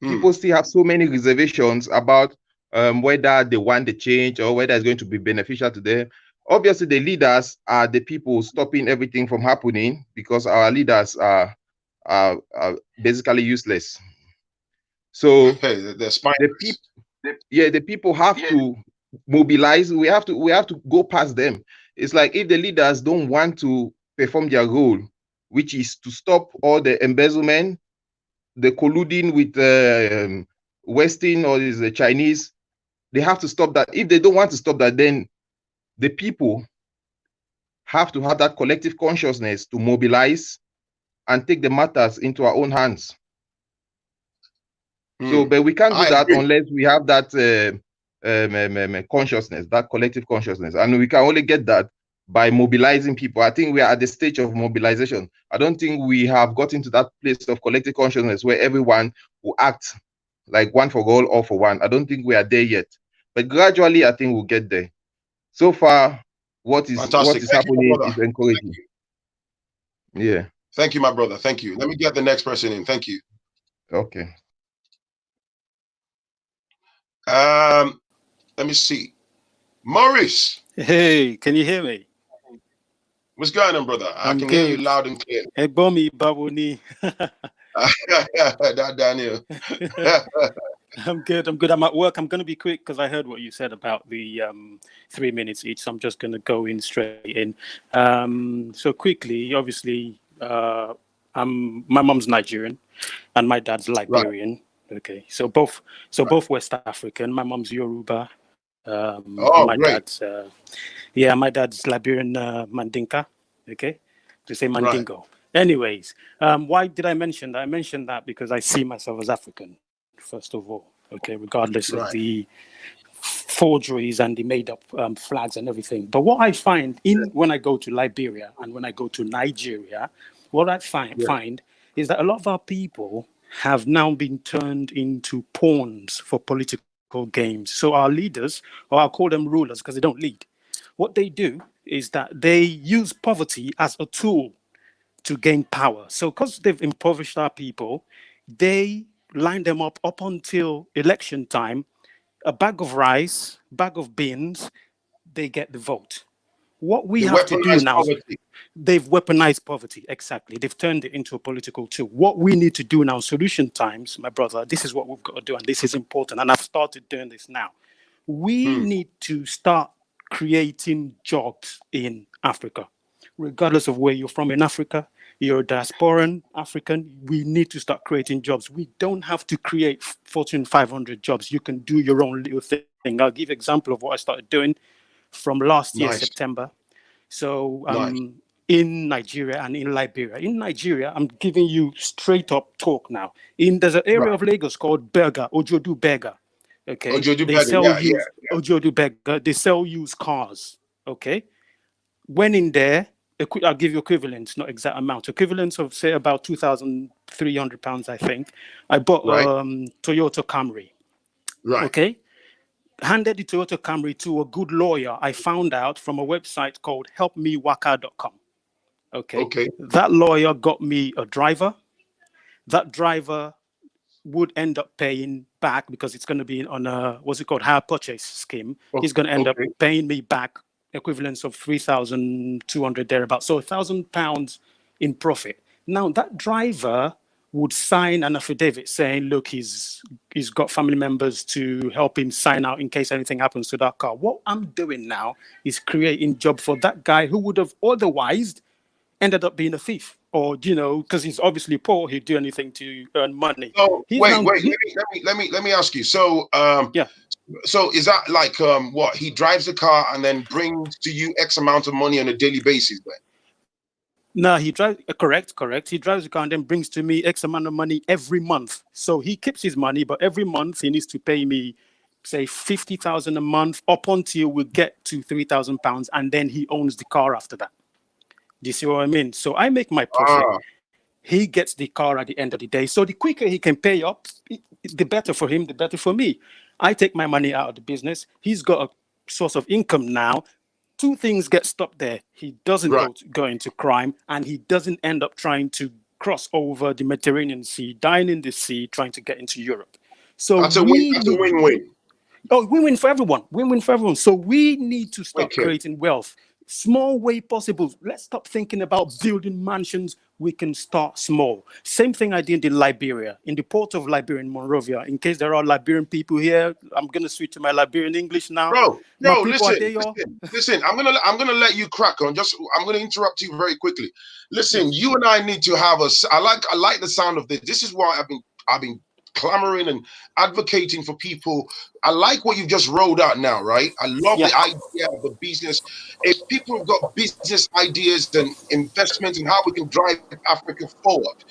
People still have so many reservations about whether they want the change or whether it's going to be beneficial to them. Obviously, the leaders are the people stopping everything from happening, because our leaders are basically useless. So the people have to mobilize. We have to go past them. It's like if the leaders don't want to perform their role, which is to stop all the embezzlement, the colluding with Western or the Chinese, they have to stop that. If they don't want to stop that, then the people have to have that collective consciousness to mobilize and take the matters into our own hands. So, but we can't do that unless we have that consciousness, that collective consciousness. And we can only get that by mobilizing people. I think we are at the stage of mobilization. I don't think we have gotten to that place of collective consciousness where everyone will act like one for all, all for one. I don't think we are there yet, but gradually I think we'll get there. So far, what is happening is encouraging. Yeah. Thank you, my brother. Thank you. Let me get the next person in. Thank you. Okay. Let me see. Maurice. Hey, can you hear me? What's going on, brother? I can hear you loud and clear. Hey, Bomi Babuni. Daniel. I'm good. I'm at work. I'm going to be quick because I heard what you said about the 3 minutes each. So I'm just going to go in straight in. So quickly, obviously, my mom's Nigerian and my dad's Liberian. Right. Okay, so both West African. My mom's Yoruba. My dad's my dad's Liberian Mandinka. Okay, to say Mandingo. Right. Anyways, why did I mention that? I mentioned that because I see myself as African, first of all. Okay, regardless of the forgeries and the made-up flags and everything. But what I find when I go to Liberia and when I go to Nigeria, what I find is that a lot of our people have now been turned into pawns for political games. So our leaders, or I'll call them rulers because they don't lead, what they do is that they use poverty as a tool to gain power. So because they've impoverished our people, they line them up until election time, a bag of rice, bag of beans, they get the vote. What we have to do now, they've weaponized poverty, exactly. They've turned it into a political tool. What we need to do now, solution times, my brother, this is what we've got to do, and this is important, and I've started doing this now. We need to start creating jobs in Africa. Regardless of where you're from in Africa, you're a diasporan African, we need to start creating jobs. We don't have to create Fortune 500 jobs. You can do your own little thing. I'll give an example of what I started doing from last year, September. So in Nigeria and in Liberia. In Nigeria, I'm giving you straight up talk now. There's an area of Lagos called Berger, Ojodu Berger. Okay, Ojodu Berger. They sell used cars. Okay, when in there, I'll give you equivalents, not exact amount. Equivalents of say about £2,300, I think. I bought Toyota Camry. Right. Okay. Handed the Toyota Camry to a good lawyer. I found out from a website called helpmewaka.com. Okay. That lawyer got me a driver. That driver would end up paying back because it's going to be on a hire purchase scheme. He's going to end up paying me back equivalents of 3,200 thereabouts. So £1,000 in profit. Now that driver would sign an affidavit saying, look, he's got family members to help him sign out in case anything happens to that car. What I'm doing now is creating job for that guy who would have otherwise ended up being a thief, or because he's obviously poor, he'd do anything to earn money. So let me ask you. So so is that like what he drives the car and then brings to you X amount of money on a daily basis then? No, he drives correct. He drives the car and then brings to me X amount of money every month. So he keeps his money, but every month he needs to pay me, say, 50,000 a month up until we get to £3,000, and then he owns the car after that. Do you see what I mean? So I make my profit. He gets the car at the end of the day. So the quicker he can pay up, the better for him, the better for me. I take my money out of the business. He's got a source of income now. Two things get stopped there. He doesn't go into crime, and he doesn't end up trying to cross over the Mediterranean Sea, dying in the sea, trying to get into Europe. So that's a win-win. Oh, win-win for everyone. Win-win for everyone. So we need to start creating wealth. Small way possible. Let's stop thinking about building mansions. We can start small. Same thing I did in Liberia, in the port of Liberia in Monrovia. In case there are Liberian people here, I'm gonna switch to my Liberian English now. Bro, listen. I'm gonna let you crack on. I'm gonna interrupt you very quickly. Listen, you and I need to have I like the sound of this. This is why I've been clamoring and advocating for people. I like what you've just rolled out now, right? I love the idea of the business. If people have got business ideas and investments and how we can drive Africa forward,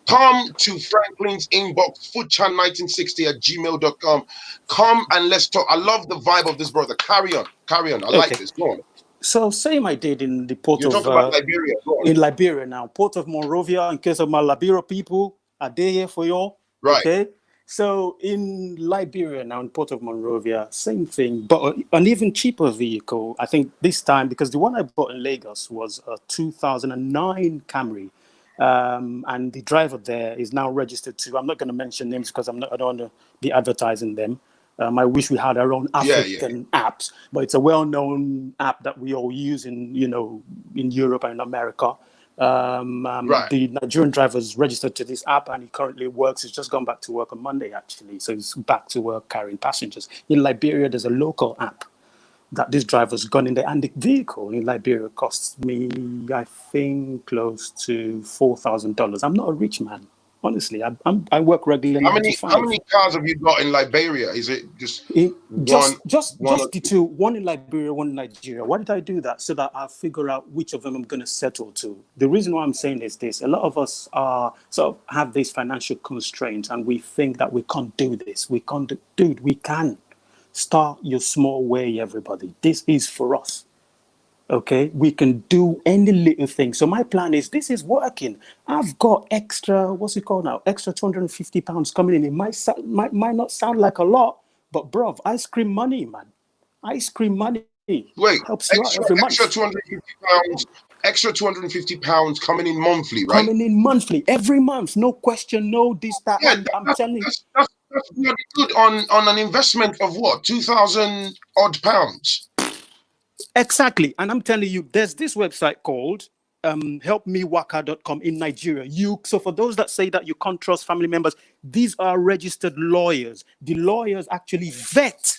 come to Frankleen's inbox, foodchan1960@gmail.com. Come and let's talk. I love the vibe of this brother. Carry on. I like this. Go on. So same I did in the port You're of talking about Liberia. in Liberia now, port of Monrovia. In case of my Liberia people, are they here for y'all? Right. Okay. So in Liberia now, in port of Monrovia, same thing, but an even cheaper vehicle. I think this time, because the one I bought in Lagos was a 2009 Camry. And the driver there is now registered to, I'm not going to mention names because I don't want to be advertising them. I wish we had our own African apps, but it's a well-known app that we all use in Europe and in America. The Nigerian driver is registered to this app and he currently works. He's just gone back to work on Monday, actually. So he's back to work carrying passengers. In Liberia, there's a local app that this driver's gone in there, and the vehicle in Liberia costs me, I think, close to $4,000. I'm not a rich man, honestly. I work regularly. How many cars have you got in Liberia? Is it just just the two? One in Liberia, one in Nigeria. Why did I do that? So that I figure out which of them I'm going to settle to. The reason why I'm saying is this: a lot of us have these financial constraints, and we think that we can't do this. We can't, dude. We can. Start your small way, everybody. This is for us. Okay, we can do any little thing. So my plan is, this is working. I've got extra, what's it called now? Extra £250 coming in. It might not sound like a lot, but bruv, ice cream money, man. Ice cream money. Wait, helps you out every month. Extra £250 coming in monthly, right? Coming in monthly, every month. No question, no this, that. Yeah, I'm telling you. That's really good on an investment of what, 2,000 odd pounds. Exactly. And I'm telling you, there's this website called helpmewaka.com in Nigeria. So for those that say that you can't trust family members, these are registered lawyers. The lawyers actually vet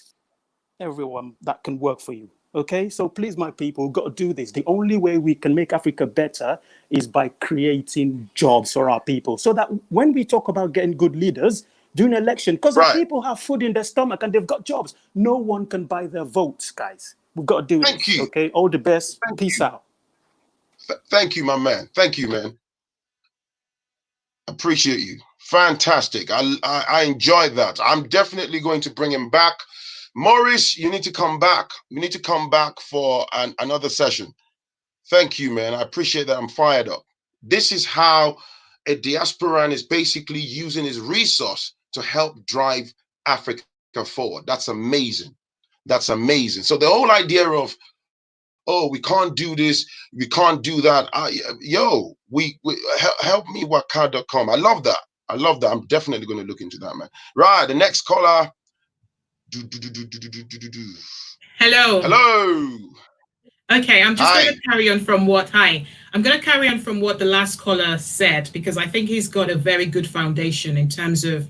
everyone that can work for you. Okay, so please, my people, we've got to do this. The only way we can make Africa better is by creating jobs for our people, so that when we talk about getting good leaders during election, because our people have food in their stomach and they've got jobs, no one can buy their votes, guys. We've got to do Thank this. You. Okay, all the best. Peace out. Thank you, my man. Thank you, man. Appreciate you. Fantastic. I enjoyed that. I'm definitely going to bring him back. Maurice, you need to come back. You need to come back for another session. Thank you, man. I appreciate that. I'm fired up. This is how a diasporan is basically using his resource to help drive Africa forward. That's amazing. That's amazing. So the whole idea of, oh, we can't do this, we can't do that. Helpmewaka.com. I love that. I love that. I'm definitely going to look into that, man. Right, the next caller. Hello. Hello. Okay, I'm just going to carry on from what I'm going to carry on from what the last caller said, because I think he's got a very good foundation in terms of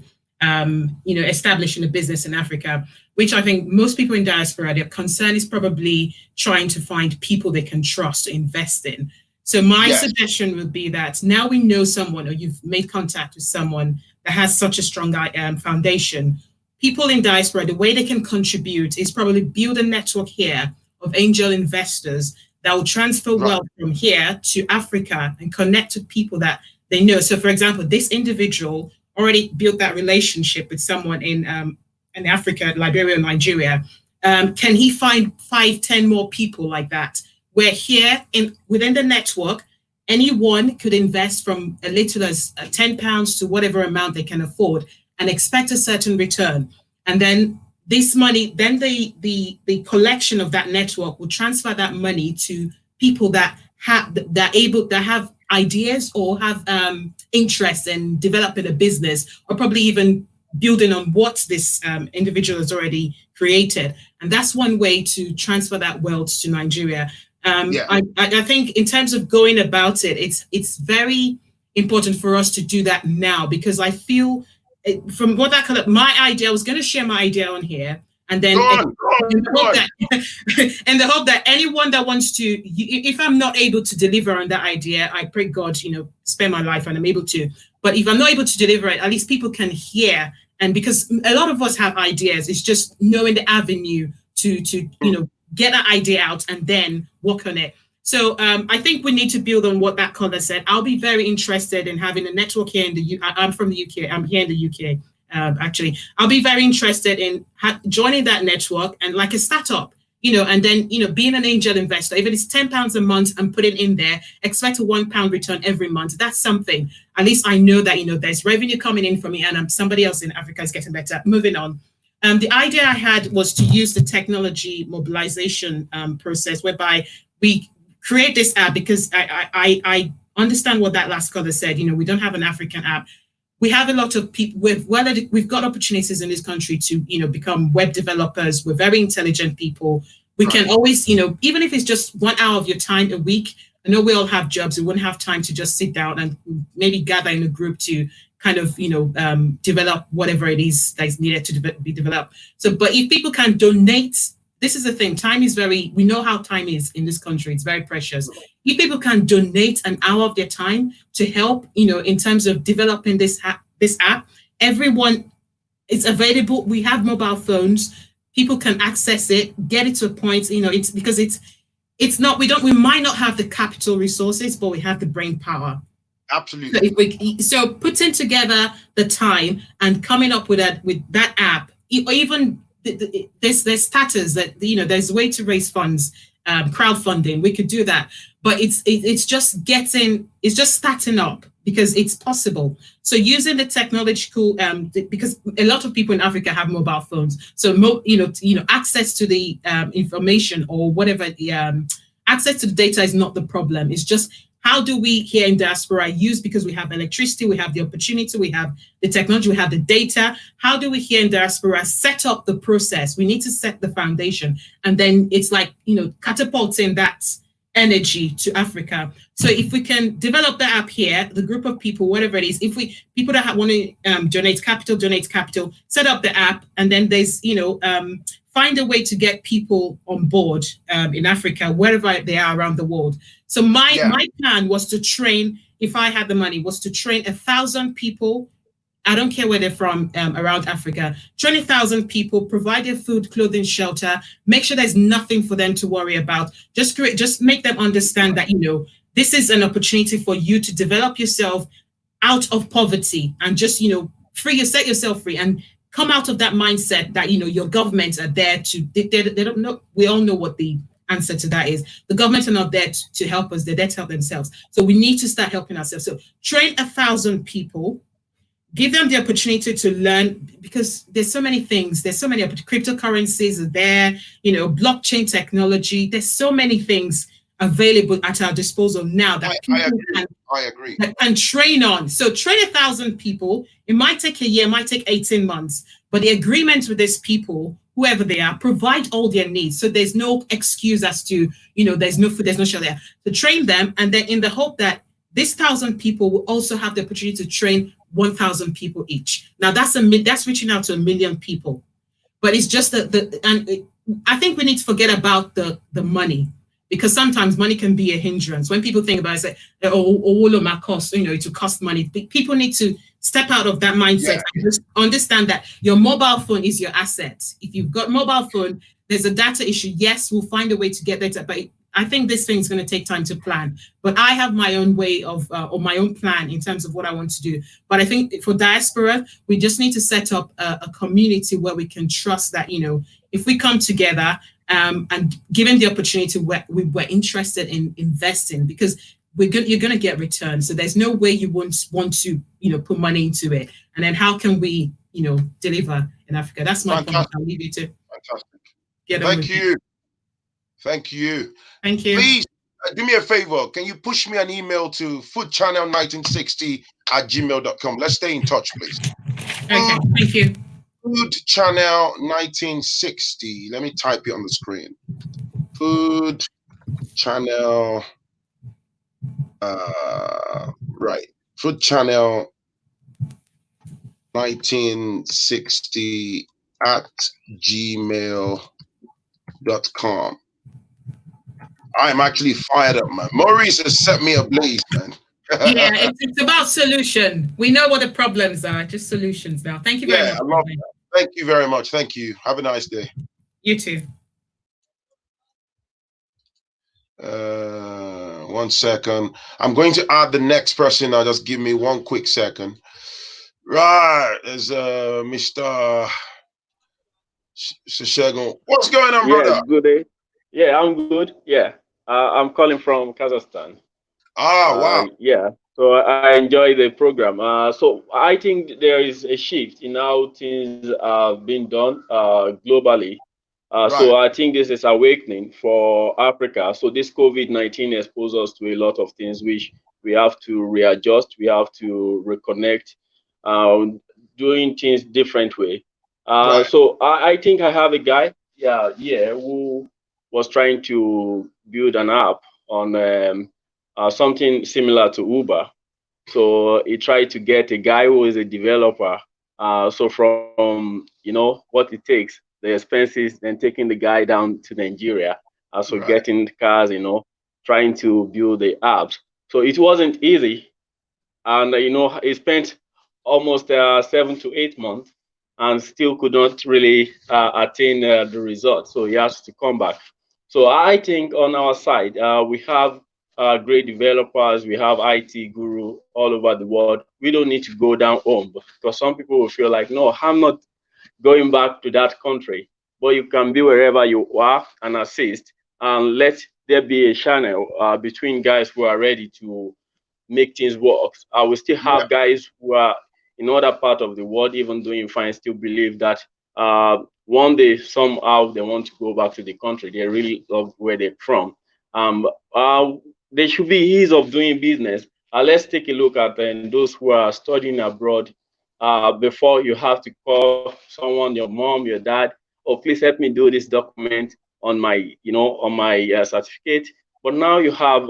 establishing a business in Africa, which I think most people in diaspora, their concern is probably trying to find people they can trust to invest in. So my suggestion would be that now we know someone, or you've made contact with someone that has such a strong foundation. People in diaspora, the way they can contribute is probably build a network here of angel investors that will transfer wealth from here to Africa and connect with people that they know. So for example, this individual already built that relationship with someone in Africa, Liberia, Nigeria. Can he find 5-10 more people like that? Where here within the network, anyone could invest from a little as £10 to whatever amount they can afford and expect a certain return. And then this money, then the collection of that network will transfer that money to people that have ideas or have interest in developing a business, or probably even building on what this individual has already created. And that's one way to transfer that wealth to Nigeria. I think in terms of going about it, it's very important for us to do that now, because I feel from what my idea, I was going to share my idea on here, and then in the hope that anyone that wants to, if I'm not able to deliver on that idea, I pray God, spare my life and I'm able to. But if I'm not able to deliver it, at least people can hear. And because a lot of us have ideas, it's just knowing the avenue to get that idea out and then work on it. So I think we need to build on what that caller said. I'll be very interested in having a network here in the UK. I'm from the UK. I'm here in the UK, actually. I'll be very interested in joining that network, and like a startup, you know, and then, you know, being an angel investor, if it is £10 a month and put it in there, expect a £1 return every month. That's something. At least I know that, you know, there's revenue coming in for me, and somebody else in Africa is getting better. Moving on. The idea I had was to use the technology mobilization process, whereby we create this app, because I understand what that last caller said. You know, we don't have an African app. We have a lot of people we've got opportunities in this country to, you know, become web developers. We're very intelligent people. We can always, you know, even if it's just 1 hour of your time a week, I know we all have jobs. We wouldn't have time to just sit down and maybe gather in a group to kind of, you know, develop whatever it is that is needed to be developed. So, but if people can donate, this is the thing, time is we know how time is in this country, it's very precious. If people can donate an hour of their time to help, you know, in terms of developing this app, everyone, it's available. We have mobile phones, people can access it, get it to a point, you know, it's because it's not, we might not have the capital resources, but we have the brain power. Absolutely. So putting together the time and coming up with that app, or even there's status that, you know, there's a way to raise funds, crowdfunding, we could do that, but it's just starting up, because it's possible. So using the technological, because a lot of people in Africa have mobile phones, so you know, access to the information or whatever, access to the data is not the problem. It's just, how do we here in diaspora use, because we have electricity, we have the opportunity, we have the technology, we have the data. How do we here in diaspora set up the process? We need to set the foundation, and then it's like, you know, catapulting that energy to Africa. So if we can develop the app here, the group of people, whatever it is, if people that want to donate capital, set up the app, and then there's, you know, find a way to get people on board in Africa, wherever they are around the world. So my plan was to train, if I had the money, was to train 1,000 people. I don't care where they're from, around Africa, 20,000 people, provide their food, clothing, shelter, make sure there's nothing for them to worry about. Just make them understand that, you know, this is an opportunity for you to develop yourself out of poverty, and just, you know, set yourself free, and come out of that mindset that, you know, your governments are there to, they don't know, we all know what the answer to that is. The government are not there to help us, they're there to help themselves. So we need to start helping ourselves. So train 1,000 people, give them the opportunity to learn, because there's so many things, there's so many cryptocurrencies are there, you know, blockchain technology, there's so many things available at our disposal now that I agree. That can train on. So train 1,000 people. It might take a year, it might take 18 months, but the agreement with these people, whoever they are, provide all their needs. So there's no excuse as to, you know, there's no food, there's no shelter. To train them, and then in the hope that this 1,000 people will also have the opportunity to train 1,000 people each. Now that's reaching out to 1 million people, but it's just I think we need to forget about the money, because sometimes money can be a hindrance. When people think about it, say, oh, all of my costs, you know, it will cost money. People need to step out of that mindset and just understand that your mobile phone is your asset. If you've got mobile phone, there's a data issue. Yes, we'll find a way to get data, but I think this thing is going to take time to plan. But I have my own way of, or my own plan in terms of what I want to do. But I think for diaspora, we just need to set up a community where we can trust that, you know, if we come together and given the opportunity, we're interested in investing, because you're going to get returns. So there's no way you won't want to, you know, put money into it. And then how can we, you know, deliver in Africa? That's my point. I'll leave you to. Fantastic. Thank you. Thank you. Thank you. Please do me a favor. Can you push me an email to foodchannel1960@gmail.com? Let's stay in touch, please. Okay. Thank you. Foodchannel1960. Let me type it on the screen. Food Channel. Right. Food Channel 1960@gmail.com. I'm actually fired up, man. Maurice has set me ablaze, man. Yeah, it's about solution. We know what the problems are, just solutions now. Thank you very much. I love that. Thank you very much. Thank you. Have a nice day. You too. 1 second. I'm going to add the next person now. Just give me 1 quick second. Right. There's Mr. Shegun. What's going on, brother? Good day. Yeah, I'm good. Yeah, I'm calling from Kazakhstan. Wow. Yeah, so I enjoy the program. So I think there is a shift in how things are being done globally. So I think this is awakening for Africa. So this COVID-19 exposed us to a lot of things which we have to readjust. We have to reconnect, doing things different way. So I think I have a guy, who was trying to build an app on something similar to Uber. So he tried to get a guy who is a developer. So from what it takes, the expenses, then taking the guy down to Nigeria. So getting cars, trying to build the apps. So it wasn't easy, and he spent almost 7 to 8 months and still could not really attain the result. So he has to come back. So I think on our side, we have great developers, we have IT guru all over the world. We don't need to go down home, because some people will feel like, no, I'm not going back to that country. But you can be wherever you are and assist, and let there be a channel between guys who are ready to make things work. I will still have guys who are in other part of the world, even doing fine, still believe that one day somehow they want to go back to the country. They really love where they're from. There should be ease of doing business. Let's take a look at those who are studying abroad. Before, you have to call someone, your mom, your dad, oh, please help me do this document on my, certificate. But now you have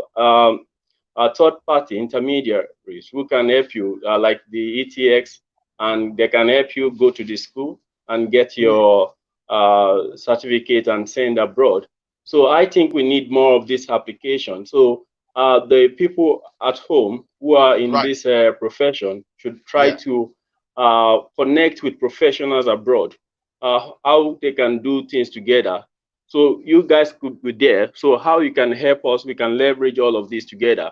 third-party intermediaries who can help you, like the ETX, and they can help you go to the school and get your certificate and send abroad. So I think we need more of this application. So the people at home who are in this profession should try to connect with professionals abroad, how they can do things together. So you guys could be there. So how you can help us, we can leverage all of this together.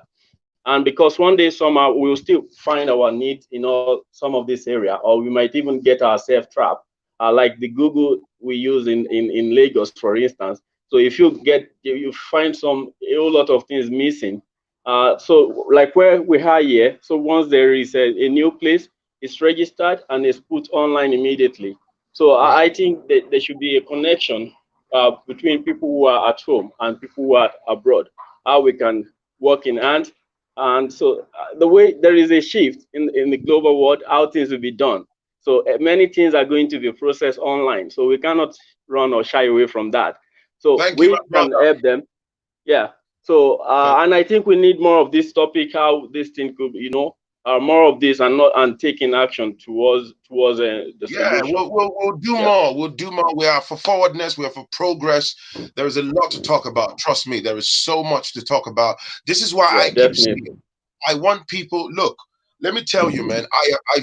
And because one day somehow we'll still find our needs in some of this area, or we might even get ourselves trapped, like the Google we use in Lagos, for instance. So if you find a whole lot of things missing. So like where we are here, so once there is a new place, it's registered and it's put online immediately. So I think that there should be a connection between people who are at home and people who are abroad, how we can work in hand. And so the way there is a shift in the global world, how things will be done. So many things are going to be processed online. So we cannot run or shy away from that. So we can help them. Yeah. So and I think we need more of this topic, how this thing could, more of this, and taking action towards the solution. We'll do more. We'll do more. We are for forwardness. We are for progress. There is a lot to talk about. Trust me, there is so much to talk about. This is why I keep saying, I want people. Look, let me tell you, man.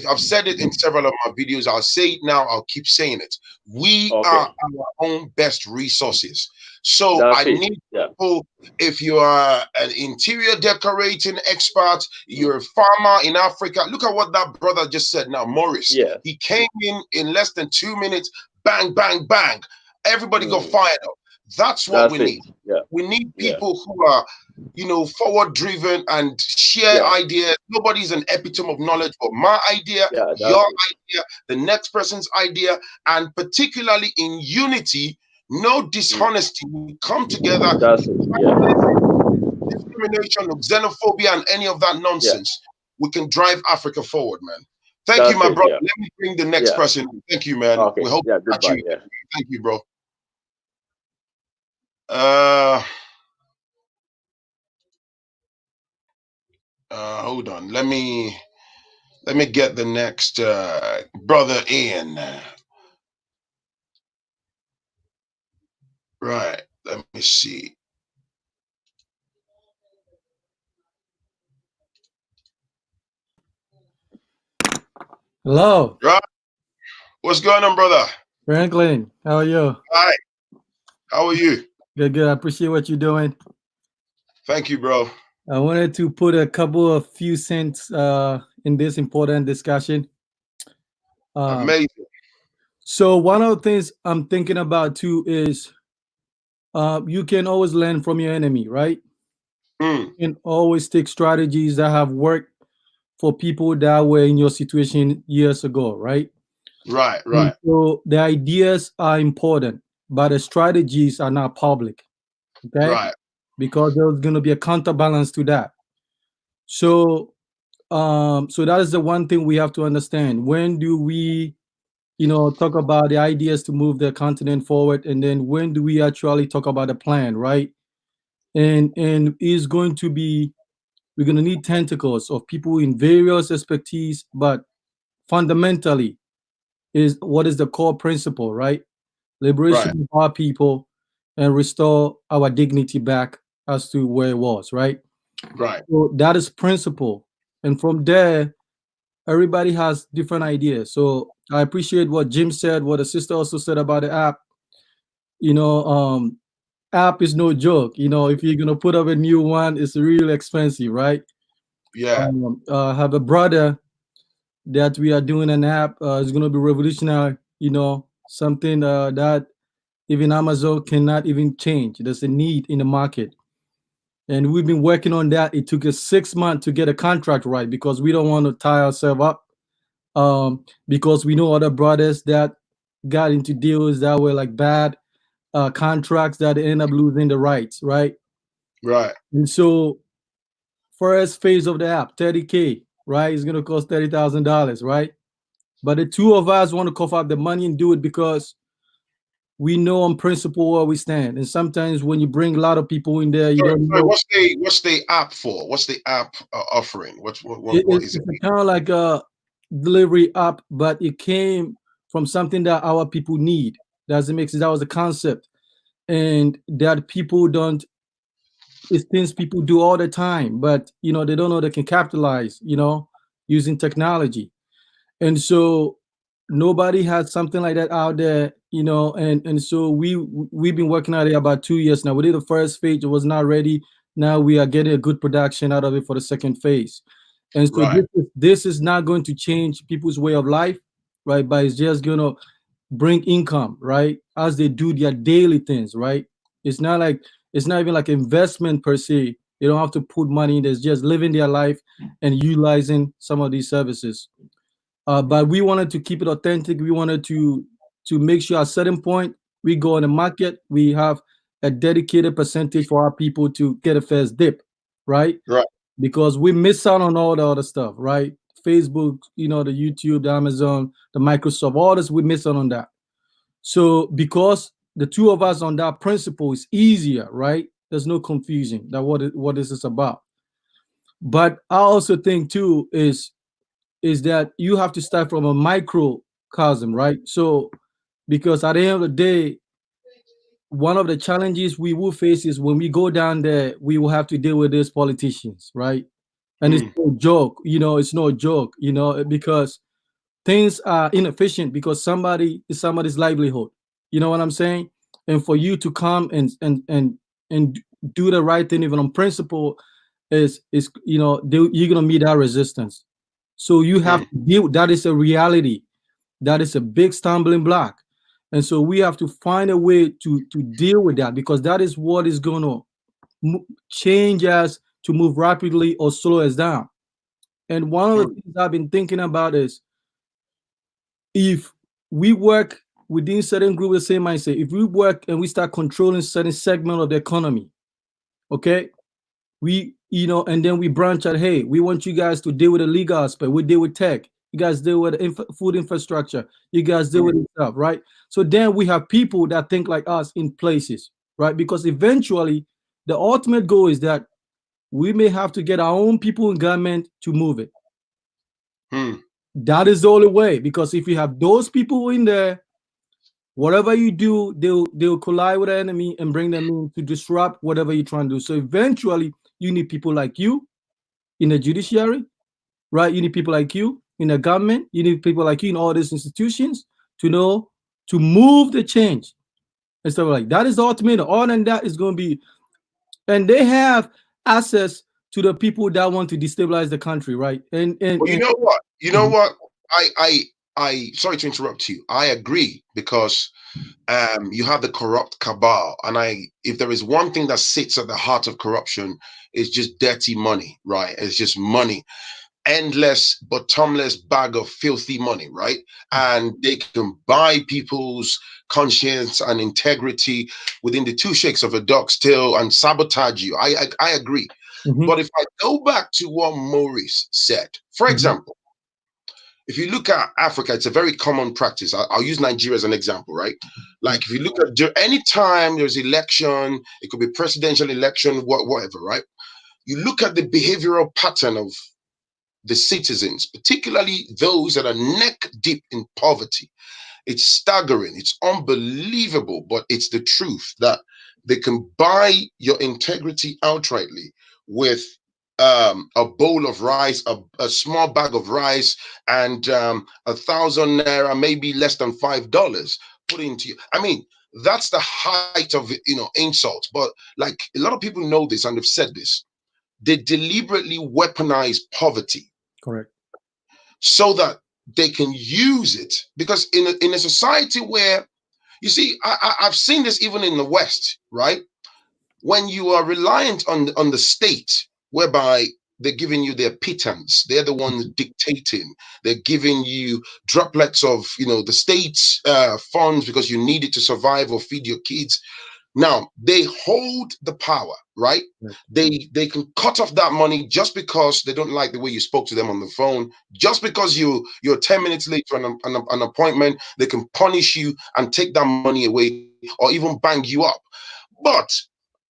I've said it in several of my videos. I'll say it now. I'll keep saying it. We are our own best resources. So I need people. If you are an interior decorating expert, you're a farmer in Africa. Look at what that brother just said now, Morris. He came in less than 2 minutes. Bang, bang, bang. Everybody got fired up. That's what we need. We need people who are, forward driven and share ideas. Nobody's an epitome of knowledge, but my idea, your idea, the next person's idea, and particularly in unity, no dishonesty. We come together. Discrimination, xenophobia, and any of that nonsense. We can drive Africa forward, man. Thank you, my brother. Let me bring the next person. Thank you, man. We hope to catch you. Thank you, bro. Hold on. Let me get the next brother in. Right. Let me see. Hello. Right. What's going on, brother? Phrankleen, how are you? Hi. How are you? Good, good. I appreciate what you're doing. Thank you, bro. I wanted to put a few cents in this important discussion. Amazing. So one of the things I'm thinking about too is you can always learn from your enemy, right? You can always take strategies that have worked for people that were in your situation years ago, right? Right. And so the ideas are important, but the strategies are not public, okay? Right. Because there's going to be a counterbalance to that. So, so that is the one thing we have to understand. When do we, talk about the ideas to move the continent forward, and then when do we actually talk about the plan, right? And is going to be, we're going to need tentacles of people in various expertise, but fundamentally is what is the core principle, right? Liberation of our people and restore our dignity back as to where it was, right? Right. So that is principle. And from there, everybody has different ideas. So I appreciate what Jim said, what the sister also said about the app. App is no joke. If you're gonna put up a new one, it's really expensive, right? Yeah. I have a brother that we are doing an app. It's gonna be revolutionary. Something that even Amazon cannot even change. There's a need in the market. And we've been working on that. It took us 6 months to get a contract right because we don't want to tie ourselves up. Because we know other brothers that got into deals that were like bad contracts that end up losing the rights, right? Right. And so, first phase of the app, 30K, right? It's gonna cost $30,000, right? But the two of us want to cough up the money and do it because we know on principle where we stand. And sometimes when you bring a lot of people in there, you don't know. What's the app for? What's the app offering? What is it? It's kind of like a delivery app, but it came from something that our people need. Does it make sense? That was the concept. And that people don't, it's things people do all the time, but they don't know they can capitalize, using technology. And so nobody has something like that out there, and so we've been working on it about 2 years now. We did the first phase, it was not ready. Now we are getting a good production out of it for the second phase. And so this is not going to change people's way of life, right? But it's just gonna bring income, right? As they do their daily things, right? It's not even like investment per se. They don't have to put money in. It's just living their life and utilizing some of these services. But we wanted to keep it authentic. We wanted to make sure at a certain point we go on the market, we have a dedicated percentage for our people to get a first dip, right? Right. Because we miss out on all the other stuff, right? Facebook, the YouTube, the Amazon, the Microsoft, all this, we miss out on that. So because the two of us on that principle is easier, right? There's no confusion that what this is about. But I also think too is that you have to start from a microcosm, right? So because at the end of the day, one of the challenges we will face is when we go down there, we will have to deal with these politicians, right? And it's no joke, it's no joke, because things are inefficient because somebody's livelihood. You know what I'm saying? And for you to come and do the right thing, even on principle, is you're gonna meet that resistance. So you have to deal. That is a reality. That is a big stumbling block. And so we have to find a way to deal with that, because that is what is going to change us to move rapidly or slow us down. And one of the things I've been thinking about is, if we work within certain group with the same mindset, if we work and we start controlling certain segment of the economy, okay, we, and then we branch out, hey, we want you guys to deal with the legal aspect, we deal with tech, you guys deal with food infrastructure, you guys deal with stuff, right? So then we have people that think like us in places, right? Because eventually the ultimate goal is that we may have to get our own people in government to move it. That is the only way, because if you have those people in there, whatever you do, they'll collide with the enemy and bring them in to disrupt whatever you're trying to do. So eventually you need people like you in the judiciary, right? You need people like you in the government. You need people like you in all these institutions to move the change and stuff like that. That is the ultimate. All than that is going to be, and they have access to the people that want to destabilize the country, right? And well, you know what? sorry to interrupt you. I agree, because you have the corrupt cabal, and if there is one thing that sits at the heart of corruption, it's just dirty money, right? It's just money, endless, bottomless bag of filthy money, right? And they can buy people's conscience and integrity within the two shakes of a dog's tail and sabotage you. I agree. But if I go back to what Maurice said, for example, if you look at Africa, it's a very common practice. I'll use Nigeria as an example, right? Like, if you look at any time there's election, it could be presidential election, whatever, right? You look at the behavioral pattern of the citizens, particularly those that are neck deep in poverty. It's staggering. It's unbelievable, but it's the truth that they can buy your integrity outrightly with a bowl of rice, a small bag of rice, and 1,000 naira, maybe less than $5 put into you. I mean, that's the height of, insult. But like, a lot of people know this and they've said this. They deliberately weaponize poverty. Correct. So that they can use it, because in a society where, you see, I've seen this even in the West, right? When you are reliant on the state, whereby they're giving you their pittance, they're the ones dictating, they're giving you droplets of, the state's funds because you need it to survive or feed your kids. Now they hold the power, right? They can cut off that money just because they don't like the way you spoke to them on the phone. Just because you're 10 minutes late for an appointment, they can punish you and take that money away, or even bang you up. But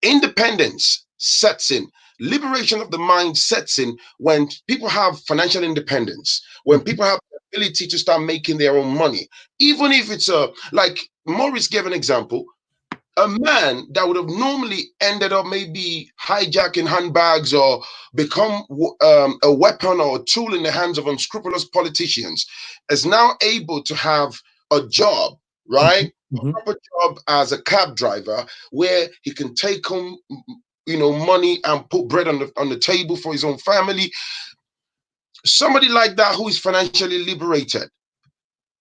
independence sets in. Liberation of the mind sets in when people have financial independence, when people have the ability to start making their own money. Even if it's like Maurice gave an example, a man that would have normally ended up maybe hijacking handbags or become a weapon or a tool in the hands of unscrupulous politicians is now able to have a job, right? A proper job as a cab driver, where he can take home, money and put bread on the table for his own family. Somebody like that who is financially liberated,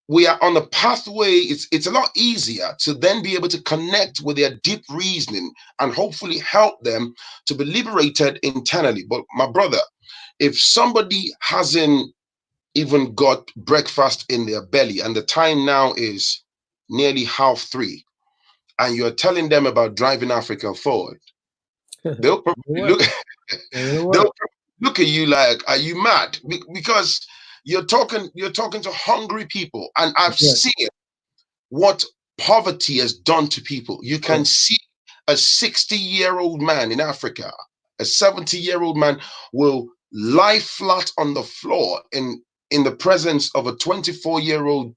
we are on a pathway. It's a lot easier to then be able to connect with their deep reasoning and hopefully help them to be liberated internally. But my brother, if somebody hasn't even got breakfast in their belly and the time now is nearly 2:30, and you're telling them about driving Africa forward, they'll probably they'll look at you like, are you mad? Because you're talking to hungry people, and I've seen what poverty has done to people. You can see a 60-year-old man in Africa, a 70-year-old man will lie flat on the floor in the presence of a 24-year-old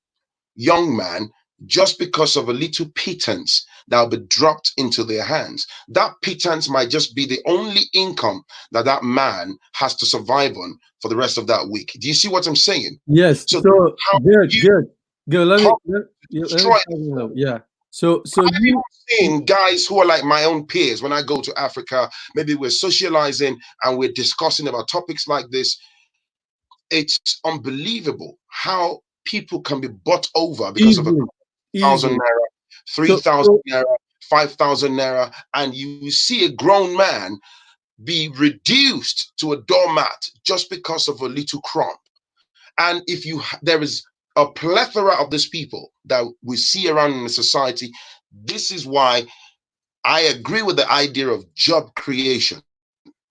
young man, just because of a little pittance that will be dropped into their hands. That pittance might just be the only income that man has to survive on for the rest of that week. Do you see what I'm saying? Yes. So good. Let me yeah. So you've seen guys who are like my own peers. When I go to Africa, maybe we're socializing and we're discussing about topics like this. It's unbelievable how people can be bought over because of 1,000 naira, 3,000 naira, 5,000 naira, and you see a grown man be reduced to a doormat just because of a little crumb. And there is a plethora of these people that we see around in the society. This is why I agree with the idea of job creation,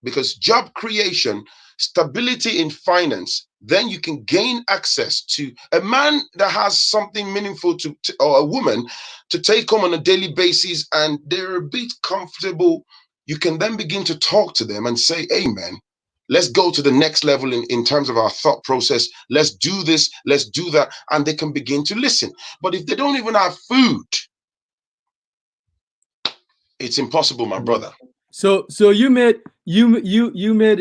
because job creation, stability in finance, then you can gain access to a man that has something meaningful or a woman to take home on a daily basis, and they're a bit comfortable. You can then begin to talk to them and say, hey man, let's go to the next level in terms of our thought process. Let's do this, let's do that. And they can begin to listen. But if they don't even have food, it's impossible, my brother. So you made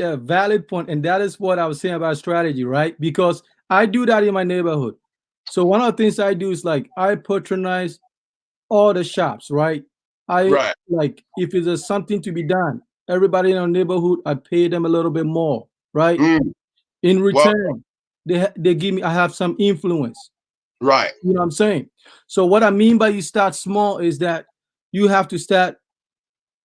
a valid point, and that is what I was saying about strategy, right? Because I do that in my neighborhood. So one of the things I do is like I patronize all the shops, right? Like if there's something to be done, everybody in our neighborhood, I pay them a little bit more, right? In return, they give me, I have some influence. Right. You know what I'm saying? So what I mean by you start small is that you have to start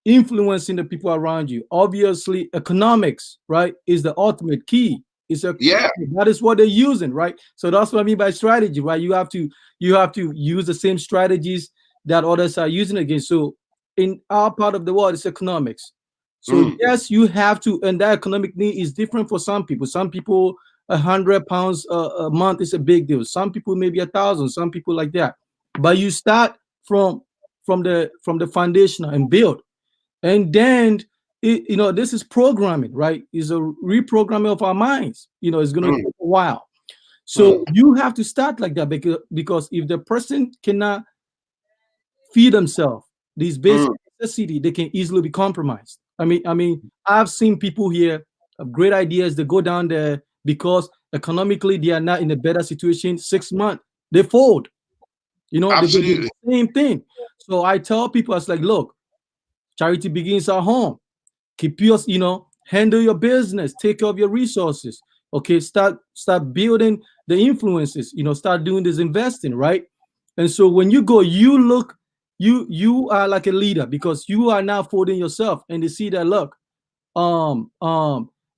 influencing the people around you. Obviously, economics, right, is the ultimate key. That is what they're using, right? So that's what I mean by strategy, right? You have to use the same strategies that others are using against. So in our part of the world, it's economics. So yes, you have to, and that economic need is different for some people. Some people, £100 a month is a big deal. Some people maybe 1,000. Some people like that. But you start from the foundation and build. And then, this is programming, right? It's a reprogramming of our minds. It's going to take a while. So you have to start like that because if the person cannot feed themselves these basic necessities, they can easily be compromised. I mean, I've seen people here have great ideas. They go down there because economically they are not in a better situation. 6 months, they fold. Absolutely. They do the same thing. So I tell people, I was like, look, charity begins at home. Keep your, handle your business, take care of your resources. Okay, start building the influences, start doing this investing, right? And so when you go, you are like a leader because you are now folding yourself and they see that, look,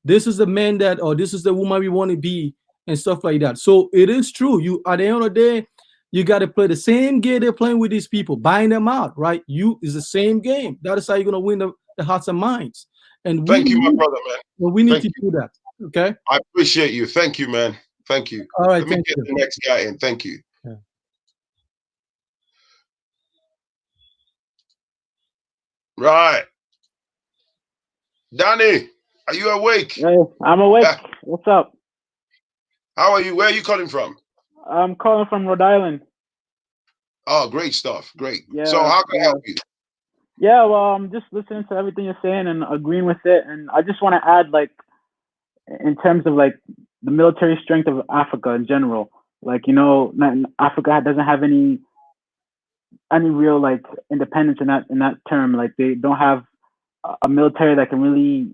this is the man that, or this is the woman we want to be and stuff like that. So it is true. You, at the end of the day, you got to play the same game they're playing with these people, buying them out, right? Is the same game. That is how you're going to win the hearts and minds. And thank you, my brother, man. Well, we need to do that. Okay. I appreciate you. Thank you, man. Thank you. All right. Let me get the next guy in. Thank you. Yeah. Right. Danny, are you awake? Hey, I'm awake. What's up? How are you? Where are you calling from? I'm calling from Rhode Island. Oh, great stuff. Great. Yeah, so how can I help you? Yeah, well, I'm just listening to everything you're saying and agreeing with it. And I just want to add, like, in terms of like the military strength of Africa in general, like, Africa doesn't have any real like independence in that term. Like, they don't have a military that can really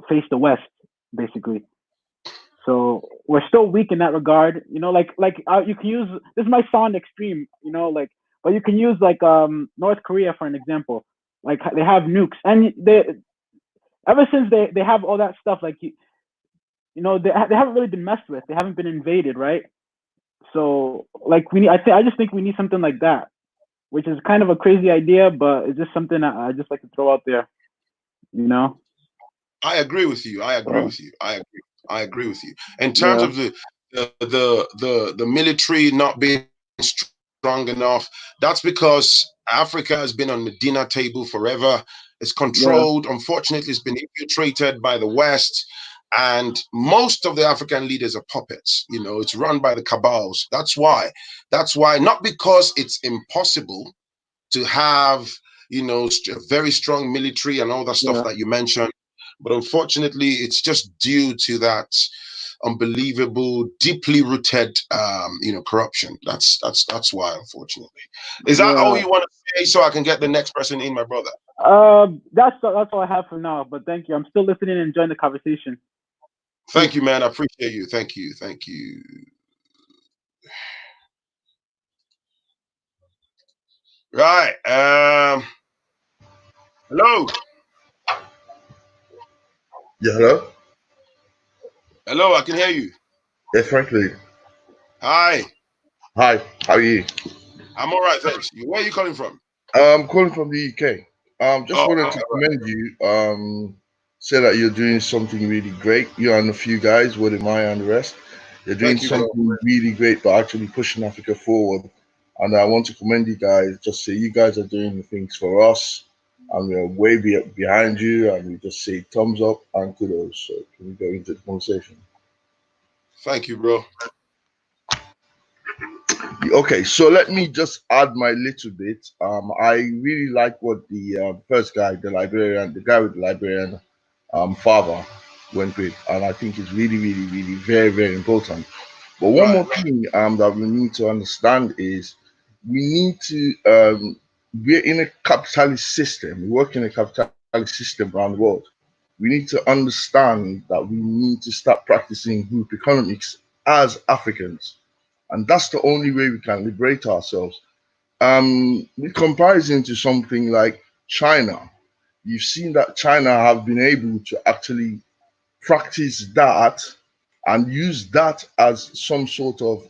face the West, basically. So we're still weak in that regard. You can use, this might sound extreme, but you can use like North Korea for an example. Like, they have nukes, and ever since they have all that stuff, like they haven't really been messed with. They haven't been invaded, right? So like I just think we need something like that, which is kind of a crazy idea, but it's just something I just like to throw out there. I agree with you. I agree with you. In terms of the military not being strong enough, that's because Africa has been on the dinner table forever. It's controlled. Unfortunately, it's been infiltrated by the West. And most of the African leaders are puppets. It's run by the cabals. That's why, not because it's impossible to have, a very strong military and all that stuff that you mentioned. But unfortunately, it's just due to that unbelievable, deeply rooted, corruption. That's why, unfortunately. Is that all you want to say so I can get the next person in, my brother? That's all I have for now, but thank you. I'm still listening and enjoying the conversation. Thank you, man. I appreciate you. Thank you. Right. Hello. Yeah, hello? Hello, I can hear you. Yeah, Phrankleen. Hi. Hi, how are you? I'm all right, thanks. Where are you calling from? I'm calling from the UK. Just wanted to commend you. Say that you're doing something really great. You and a few guys, Woody Maya and the rest. You're doing something really great, but actually pushing Africa forward. And I want to commend you guys. Just say you guys are doing the things for us, and we're way behind you. And we just say thumbs up and kudos. So can we go into the conversation? Thank you, bro. Okay, so let me just add my little bit. I really like what the first guy, the guy with the librarian father went with, and I think it's really, really, really very, very important. But one more thing that we need to understand is we need to we're in a capitalist system. We work in a capitalist system around the world. We need to understand that we need to start practicing group economics as Africans. And that's the only way we can liberate ourselves. With comparison to something like China, you've seen that China have been able to actually practice that and use that as some sort of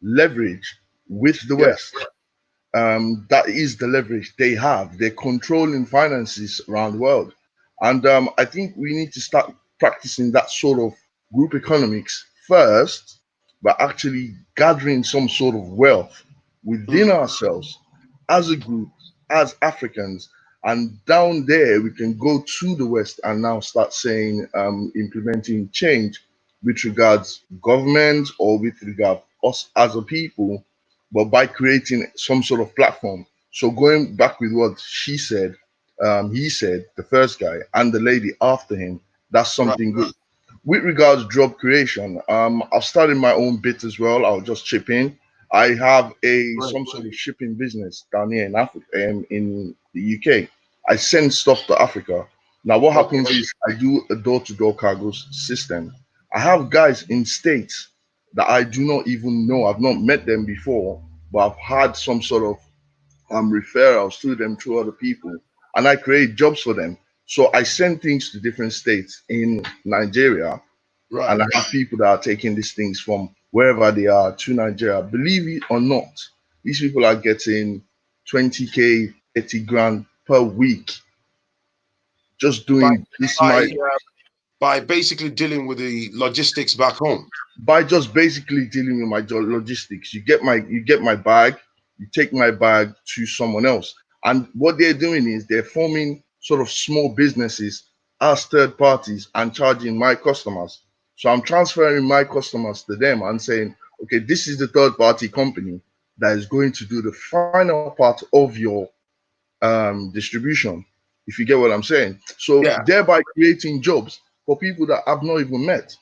leverage with the West. That is the leverage they have. They're controlling finances around the world. And I think we need to start practicing that sort of group economics first, by actually gathering some sort of wealth within ourselves as a group, as Africans. And down there, we can go to the West and now start saying, implementing change with regards government or with regard us as a people, but by creating some sort of platform. So going back with what he said, the first guy, and the lady after him, that's something good. With regards to job creation, I've started my own bit as well. I'll just chip in. I have some sort of shipping business down here in Africa, in the UK. I send stuff to Africa. Now, what happens is I do a door-to-door cargo system. I have guys in states that I do not even know. I've not met them before, but I've had some sort of referrals to them through other people, and I create jobs for them. So I send things to different states in Nigeria, and I have people that are taking these things from wherever they are to Nigeria. Believe it or not, these people are getting 20K, 30 grand per week just doing this. By basically dealing with the logistics back home. By just basically dealing with my logistics. You get my bag, you take my bag to someone else. And what they're doing is they're forming sort of small businesses as third parties and charging my customers. So I'm transferring my customers to them and saying, okay, this is the third party company that is going to do the final part of your distribution, if you get what I'm saying. So thereby creating jobs for people that I've not even met.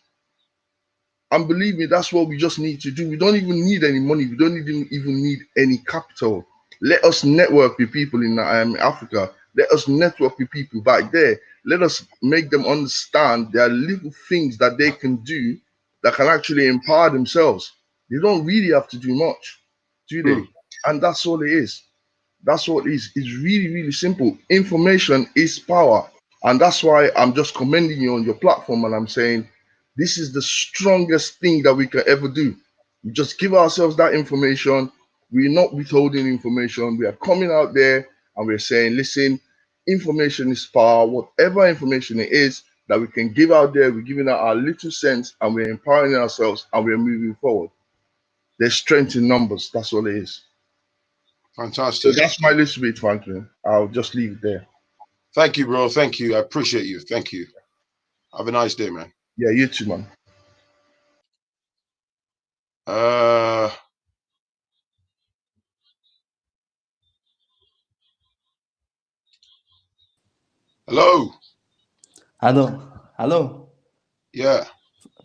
And believe me, that's what we just need to do. We don't even need any money. We don't even need any capital. Let us network with people in Africa. Let us network with people back there. Let us make them understand there are little things that they can do that can actually empower themselves. They don't really have to do much, do they? And that's all it is. That's what it is. It's really, really simple. Information is power. And that's why I'm just commending you on your platform, and I'm saying this is the strongest thing that we can ever do. We just give ourselves that information. We're not withholding information. We are coming out there and we're saying, listen, information is power. Whatever information it is that we can give out there, we're giving out our little sense, and we're empowering ourselves, and we're moving forward. There's strength in numbers. That's all it is. Fantastic. So that's my little bit, Phrankleen. I'll just leave it there. Thank you, bro. Thank you. I appreciate you. Thank you. Have a nice day, man. Yeah, you too, man. Hello. Hello. Yeah.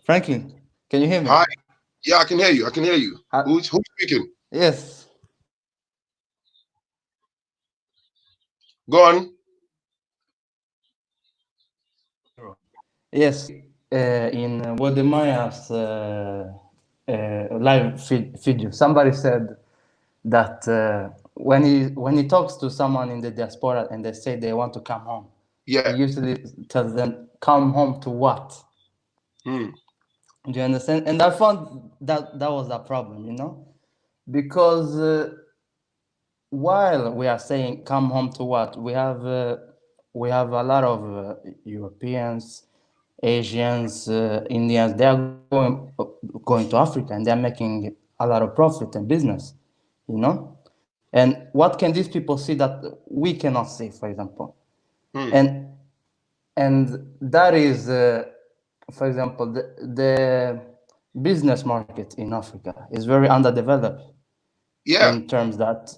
Phrankleen, can you hear me? Hi. Yeah, I can hear you. I can hear you. Who's speaking? Yes. Go on. Yes. In Wodemaya's live video, somebody said that when he talks to someone in the diaspora and they say they want to come home, he usually tells them, "Come home to what?" Do you understand? And I found that was a problem, because while we are saying "come home to what," we have a lot of Europeans, Asians, Indians. They are going to Africa and they are making a lot of profit and business, And what can these people see that we cannot see, for example? And that is, for example, the business market in Africa is very underdeveloped. In terms that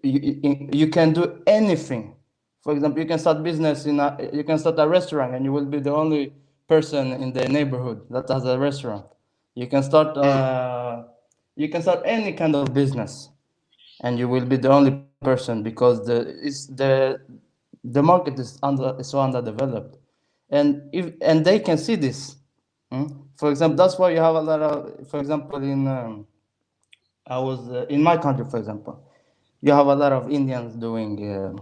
you can do anything. For example, you can start business you can start a restaurant and you will be the only person in the neighborhood that has a restaurant. You can start any kind of business and you will be the only person, because the market is so underdeveloped, and they can see this. For example, that's why you have a lot of, for example, I was in my country, for example, you have a lot of Indians doing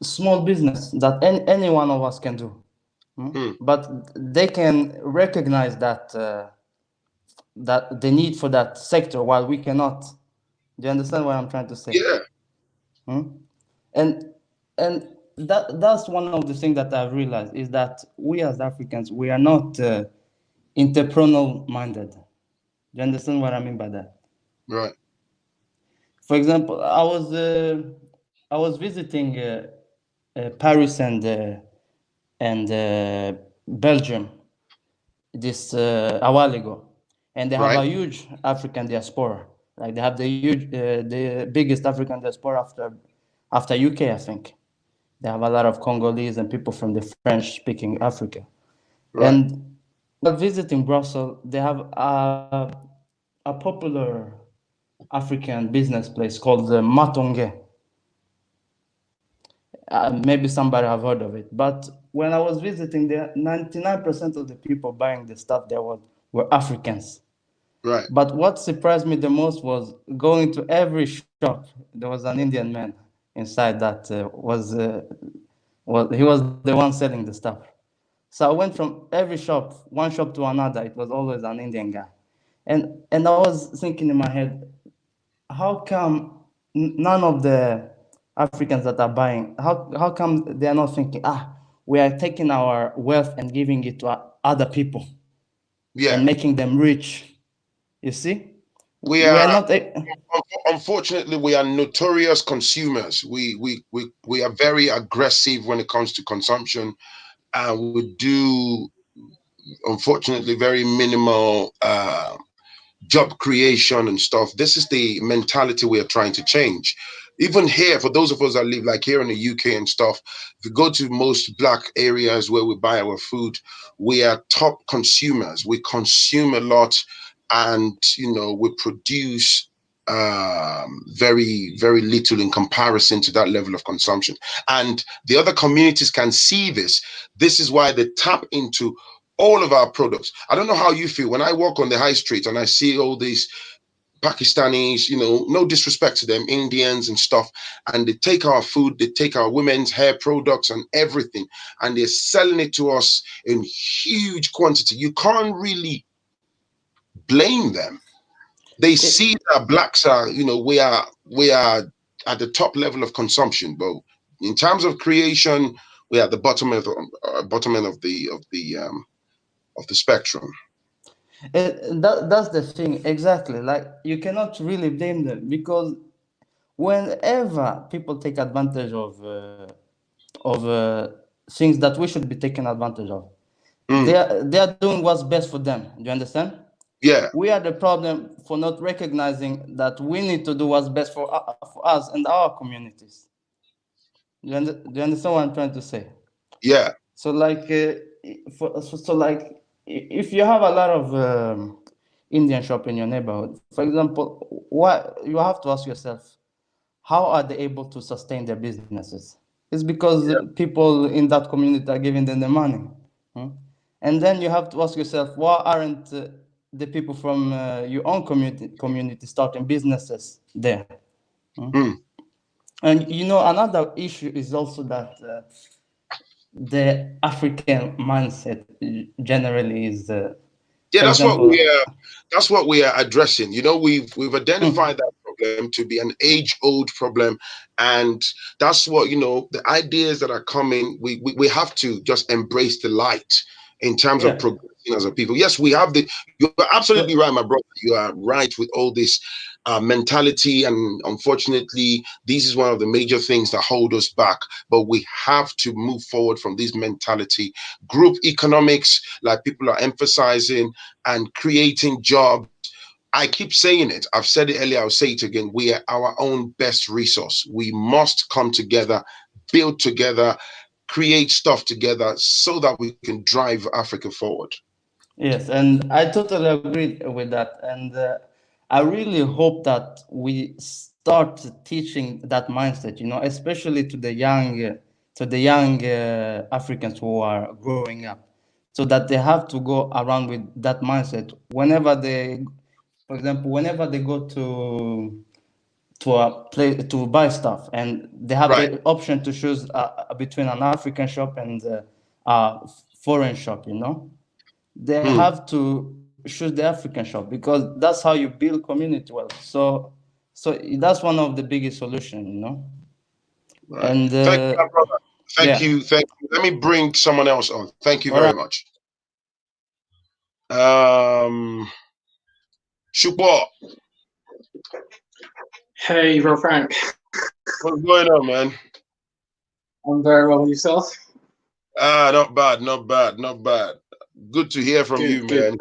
small business that any one of us can do. But they can recognize that that the need for that sector while we cannot. Do you understand what I'm trying to say? Yeah. And that's one of the things that I've realized is that we as Africans, we are not entrepreneurial minded. Do you understand what I mean by that? Right. For example, I was visiting Paris and Belgium this a while ago, and they have a huge African diaspora. Like they have the biggest African diaspora after UK, I think. They have a lot of Congolese and people from the French-speaking Africa. Right. And while visiting Brussels, they have a popular African business place called the Matonge. Maybe somebody have heard of it. But when I was visiting there, 99% of the people buying the stuff there were Africans. Right. But what surprised me the most was going to every shop. There was an Indian man inside that was the one selling the stuff. So I went from every shop, one shop to another. It was always an Indian guy. And I was thinking in my head, how come none of the Africans that are buying, how come they are not thinking, we are taking our wealth and giving it to other people and making them rich? You see? We are not. Unfortunately, we are notorious consumers. We are very aggressive when it comes to consumption, and we do, unfortunately, very minimal job creation and stuff. This is the mentality we are trying to change. Even here, for those of us that live like here in the UK and stuff, if you go to most black areas where we buy our food, we are top consumers. We consume a lot, and we produce very, very little in comparison to that level of consumption. And the other communities can see this. This is why they tap into all of our products. I don't know how you feel when I walk on the high street and I see all these Pakistanis, no disrespect to them, Indians and stuff, and they take our food, they take our women's hair products and everything, and they're selling it to us in huge quantity. You can't really blame them. They see that blacks are, we are at the top level of consumption, but in terms of creation, we are at the bottom end of the spectrum. That's the thing, exactly. Like, you cannot really blame them, because whenever people take advantage of things that we should be taking advantage of, they are doing what's best for them. Do you understand? Yeah. We are the problem for not recognizing that we need to do what's best for us and our communities. Do you understand what I'm trying to say? Yeah. So like, if you have a lot of Indian shop in your neighborhood, for example, what you have to ask yourself, how are they able to sustain their businesses? It's because people in that community are giving them the money. And then you have to ask yourself, why aren't the people from your own community starting businesses there? And another issue is also that the African mindset generally is that's what we are addressing. We've identified that problem to be an age-old problem, and that's what the ideas that are coming. We have to just embrace the light in terms of progressing as a people. Yes, we have you're absolutely right, my brother. You are right with all this mentality, and unfortunately, this is one of the major things that hold us back. But we have to move forward from this mentality. Group economics, like people are emphasizing, and creating jobs. I keep saying it. I've said it earlier. I'll say it again. We are our own best resource. We must come together, build together, create stuff together, so that we can drive Africa forward. Yes, and I totally agree with that. And I really hope that we start teaching that mindset, especially to the young Africans who are growing up, so that they have to go around with that mindset whenever they For example, whenever they go to a place to buy stuff, and they have the option to choose between an African shop and a foreign shop, they have to choose the African shop because that's how you build community wealth. So that's one of the biggest solutions, Right. And thank you, my brother. Thank you. Let me bring someone else on. Thank you very much. Shukwa. Hey, bro, Frank. What's going on, man? I'm very well. Yourself? Not bad. Good to hear from you, man.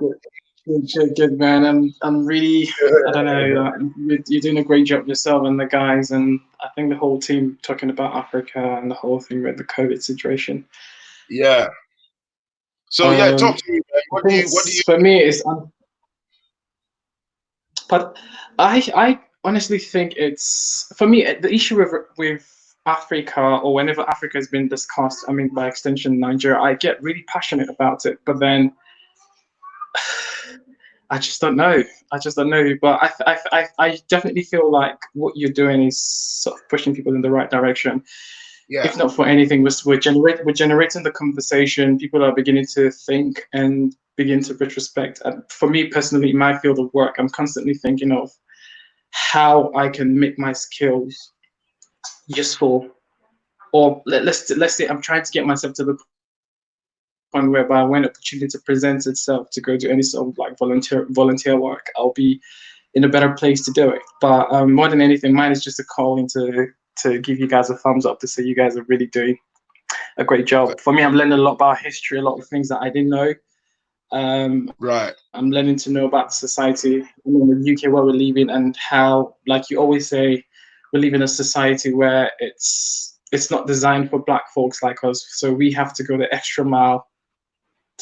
Good, man. I'm really, I don't know, you're doing a great job yourself and the guys, and I think the whole team talking about Africa and the whole thing with the COVID situation. Yeah. So talk to me, man. What do you? For me, it's but I honestly think it's, for me, the issue with Africa, or whenever Africa has been discussed, I mean, by extension, Nigeria, I get really passionate about it, but then I just don't know. But I definitely feel like what you're doing is sort of pushing people in the right direction. Yeah. If not for anything, we're generating the conversation. People are beginning to think and begin to retrospect. And for me personally, in my field of work, I'm constantly thinking of how I can make my skills useful. Or let's say I'm trying to get myself to the point whereby when opportunity presents itself to go do any sort of like volunteer work, I'll be in a better place to do it. But more than anything, mine is just a calling to give you guys a thumbs up to say you guys are really doing a great job. For me, I'm learning a lot about history, a lot of things that I didn't know. I'm learning to know about society in the UK where we're living, and how, like you always say, we live in a society where it's not designed for Black folks like us. So we have to go the extra mile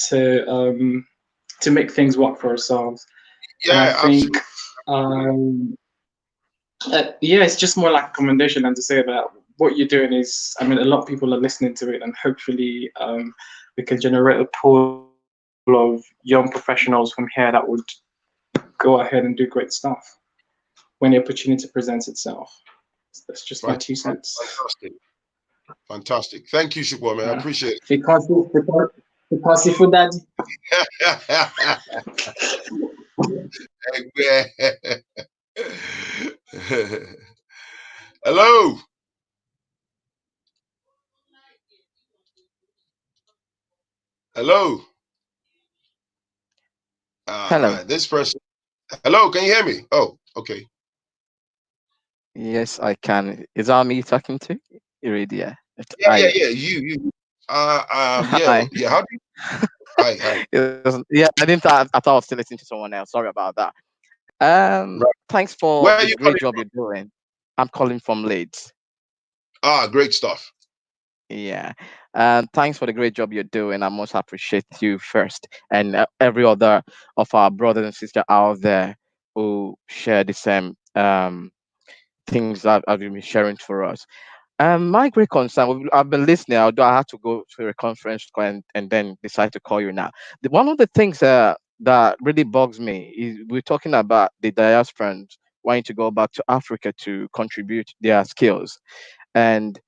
to make things work for ourselves. Yeah, and I think it's just more like a commendation, and to say that what you're doing is, I mean, a lot of people are listening to it, and hopefully we can generate a pool of young professionals from here that would go ahead and do great stuff when the opportunity presents itself. That's just my 2 cents. Fantastic. Thank you, Shukwa, man. I appreciate it. Because for that. Hello. Hello. Hello. This person. Hello, can you hear me? Oh, okay. Yes, I can. Is that me talking to? Iridia. Yeah. You. Hi. Yeah. How do you? Hi. Yeah, I didn't. I thought I was still listening to someone else. Sorry about that. Thanks for the great job you're doing. I'm calling from Leeds. Great stuff. Yeah. Thanks for the great job you're doing. I must appreciate you first, and every other of our brothers and sisters out there who share the same things that I've been sharing for us. My great concern, I've been listening, although I had to go to a conference and then decide to call you now. One of the things that really bugs me is we're talking about the diasporans wanting to go back to Africa to contribute their skills. And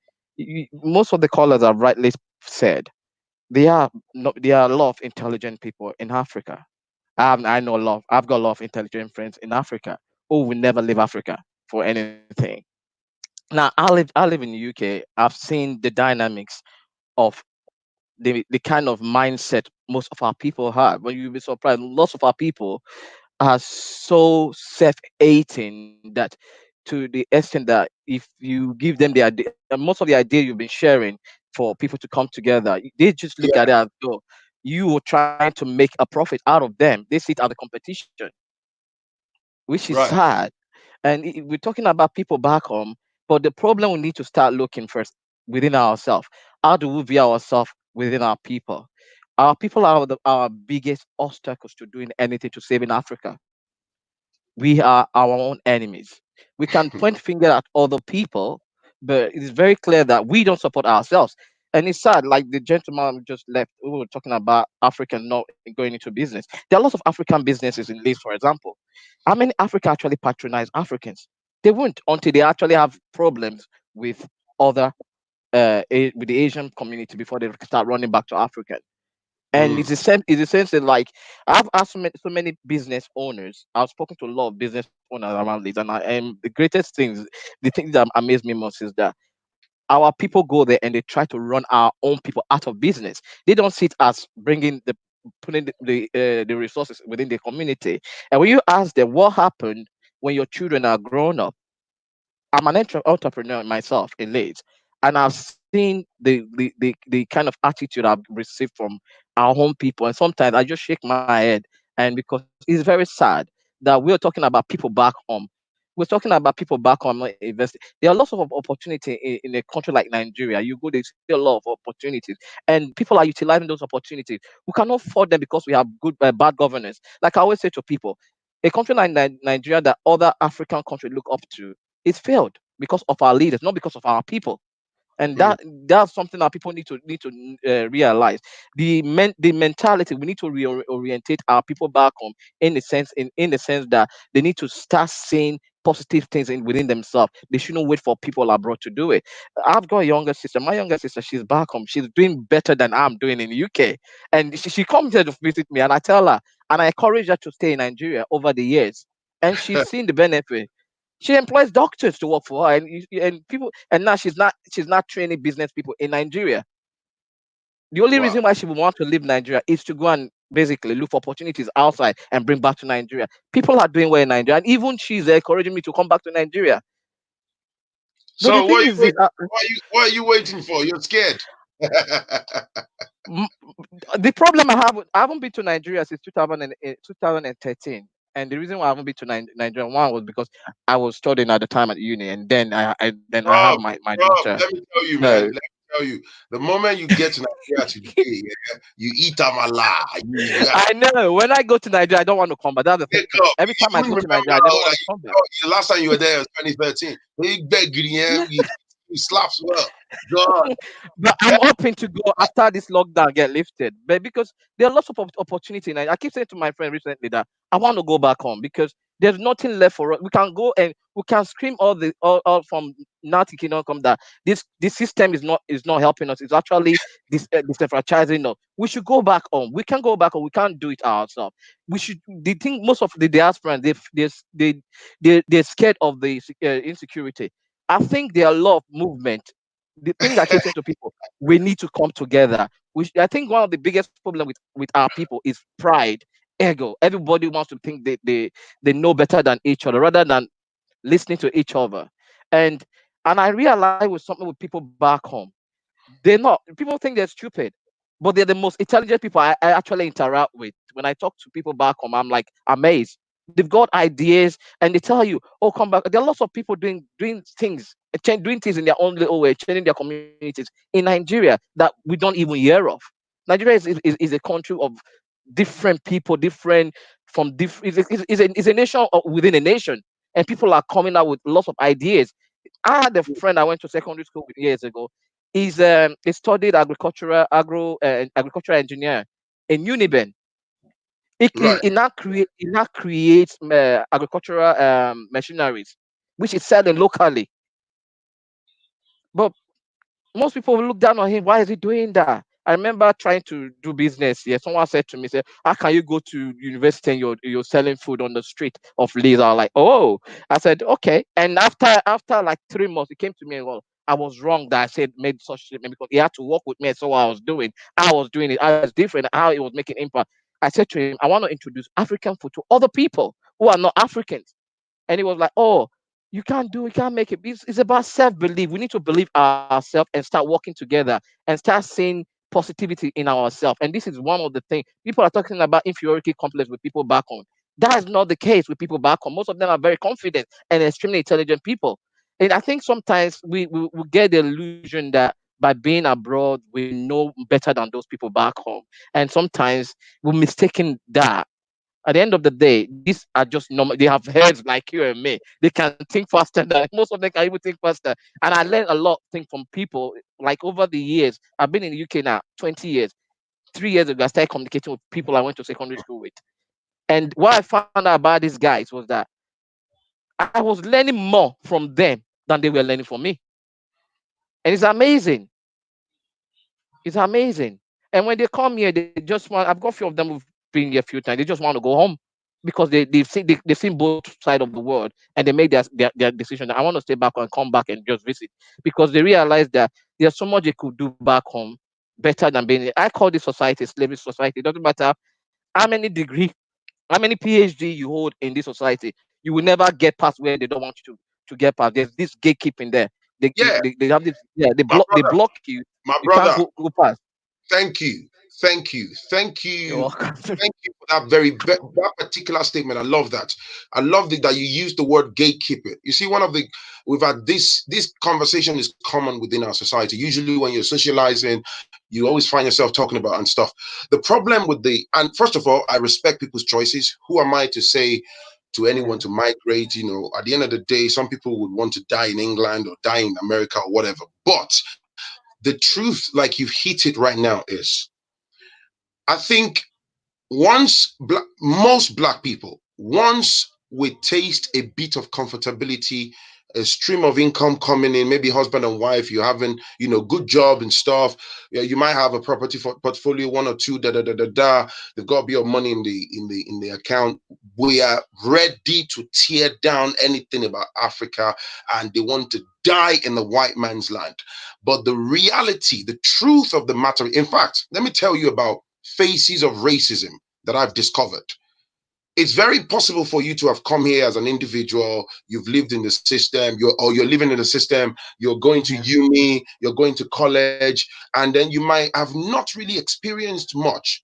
most of the callers have rightly said there are a lot of intelligent people in Africa. I've got a lot of intelligent friends in Africa who will never leave Africa for anything. Now I live in the UK. I've seen the dynamics of the kind of mindset most of our people have. When you'll be surprised, lots of our people are so self-hating that to the extent that if you give them the idea, most of the idea you've been sharing for people to come together, they just look at it as though you are trying to make a profit out of them. They see it as a competition, which is sad. And we're talking about people back home, but the problem we need to start looking first within ourselves. How do we view ourselves within our people? Our people are our biggest obstacles to doing anything to saving Africa. We are our own enemies. We can point finger at other people, but it's very clear that we don't support ourselves. And it's sad, like the gentleman just left, we were talking about African not going into business. There are lots of African businesses in Leeds, for example. How many Africa actually patronize Africans? They won't until they actually have problems with other with the Asian community before they start running back to African. And it's the same. It's the same thing. Like I've asked so many business owners. I've spoken to a lot of business owners around this, and the greatest things, the thing that amazed me most is that our people go there and they try to run our own people out of business. They don't see it as bringing the putting the resources within the community. And when you ask them what happened when your children are grown up, I'm an entrepreneur myself in Leeds, and I've seen the kind of attitude I've received from our home people. And sometimes I just shake my head, and because it's very sad that we're talking about people back home. We're talking about people back home not investing. There are lots of opportunity in a country like Nigeria. You go, there see a lot of opportunities, and people are utilizing those opportunities. We cannot afford them because we have good bad governance. Like I always say to people, a country like Nigeria that other African countries look up to, it failed because of our leaders, not because of our people. And that's something that people need to realize. The mentality, we need to reorientate our people back home in the sense that they need to start seeing positive things within themselves. They shouldn't wait for people abroad to do it. I've got a younger sister. My younger sister, she's back home. She's doing better than I'm doing in the UK. And she comes here to visit me, and I tell her, and I encourage her to stay in Nigeria over the years. And she's seen the benefit. She employs doctors to work for her, and people. And now she's not training business people in Nigeria. The only reason why she would want to leave Nigeria is to go and basically look for opportunities outside and bring back to Nigeria. People are doing well in Nigeria, and even she's encouraging me to come back to Nigeria. But so what are you waiting for? You're scared. The problem I haven't been to Nigeria since 2013. And the reason why I haven't been to Nigeria, one was because I was studying at the time at uni, and then I had my daughter. Let me tell you, man. Let me tell you, the moment you get to Nigeria today, you eat amala. I know. When I go to Nigeria, I don't want to come back. That's the thing. Every time I go to Nigeria, I never want to come back. The last time you were there was 2013. Big beg, you slaps well. God. But I'm hoping to go after this lockdown get lifted. But because there are lots of opportunity, and I keep saying to my friend recently that I want to go back home because there's nothing left for us. We can go and we can scream all from now to kingdom come that this system is not helping us. It's actually disenfranchising us. We should go back home. We can go back home. We can't do it ourselves. We should. They think most of the diasporans they're scared of the insecurity. I think there are a lot of movement. The thing I keep saying to people, we need to come together. I think one of the biggest problem with our people is pride, ego. Everybody wants to think they know better than each other rather than listening to each other. And I realize with something with people back home, they're not. People think they're stupid, but they're the most intelligent people I actually interact with. When I talk to people back home, I'm like amazed. They've got ideas, and they tell you, "Oh, come back." There are lots of people doing things, doing things in their own little way, changing their communities in Nigeria that we don't even hear of. Nigeria is a country of different people, different from different. Is a nation within a nation, and people are coming out with lots of ideas. I had a friend I went to secondary school with years ago. He studied agricultural engineer in Uniben. He now creates agricultural machineries, which is selling locally. But most people will look down on him. Why is he doing that? I remember trying to do business here. Someone said to me, "Say, how can you go to university and you're selling food on the street of Leeds?" I was like, "Oh," I said, "Okay." And after like 3 months, he came to me and well, I was wrong that I said made such statement because he had to work with me and so what I was doing. I was doing it. I was different. How it was making impact. I said to him, "I want to introduce African food to other people who are not Africans." And he was like, "Oh, you can't make it." It's about self-belief. We need to believe ourselves and start working together and start seeing positivity in ourselves. And this is one of the things people are talking about inferiority complex with people back home. That is not the case with people back home. Most of them are very confident and extremely intelligent people. And I think sometimes we get the illusion that by being abroad, we know better than those people back home. And sometimes we're mistaking that at the end of the day, these are just normal. They have heads like you and me. They can think faster than most of them can even think faster. And I learned a lot thing from people like over the years. I've been in the UK now 20 years. 3 years ago, I started communicating with people I went to secondary school with. And what I found out about these guys was that I was learning more from them than they were learning from me. And it's amazing. It's amazing. And when they come here, they just want, I've got a few of them who've been here a few times, they just want to go home because they've seen both sides of the world, and they make their decision. I want to stay back and come back and just visit, because they realize that there's so much they could do back home better than being. I call this society slavery society. It doesn't matter how many degree, how many PhD you hold in this society, you will never get past where they don't want you to get past. There's this gatekeeping there. They have this, they block you. You can't go past. Thank you. Thank you. Thank You're you. welcome. Thank you for that particular statement. I love that. I love that you use the word gatekeeper. You see, we've had this conversation is common within our society. Usually when you're socializing, you always find yourself talking about and stuff. The problem with and first of all, I respect people's choices. Who am I to say to anyone to migrate? You know, at the end of the day, some people would want to die in England or die in America or whatever. But the truth, like you've hit it right now, is I think most black people, once we taste a bit of comfortability, a stream of income coming in, maybe husband and wife, you're having, good job and stuff. Yeah, you might have a property portfolio, one or two, They've got a bit of money in the account. We are ready to tear down anything about Africa, and they want to die in the white man's land. But the reality, the truth of the matter, in fact, let me tell you about faces of racism that I've discovered. It's very possible for you to have come here as an individual. You've lived in the system, you're living in the system, you're going to uni, you're going to college, and then you might have not really experienced much.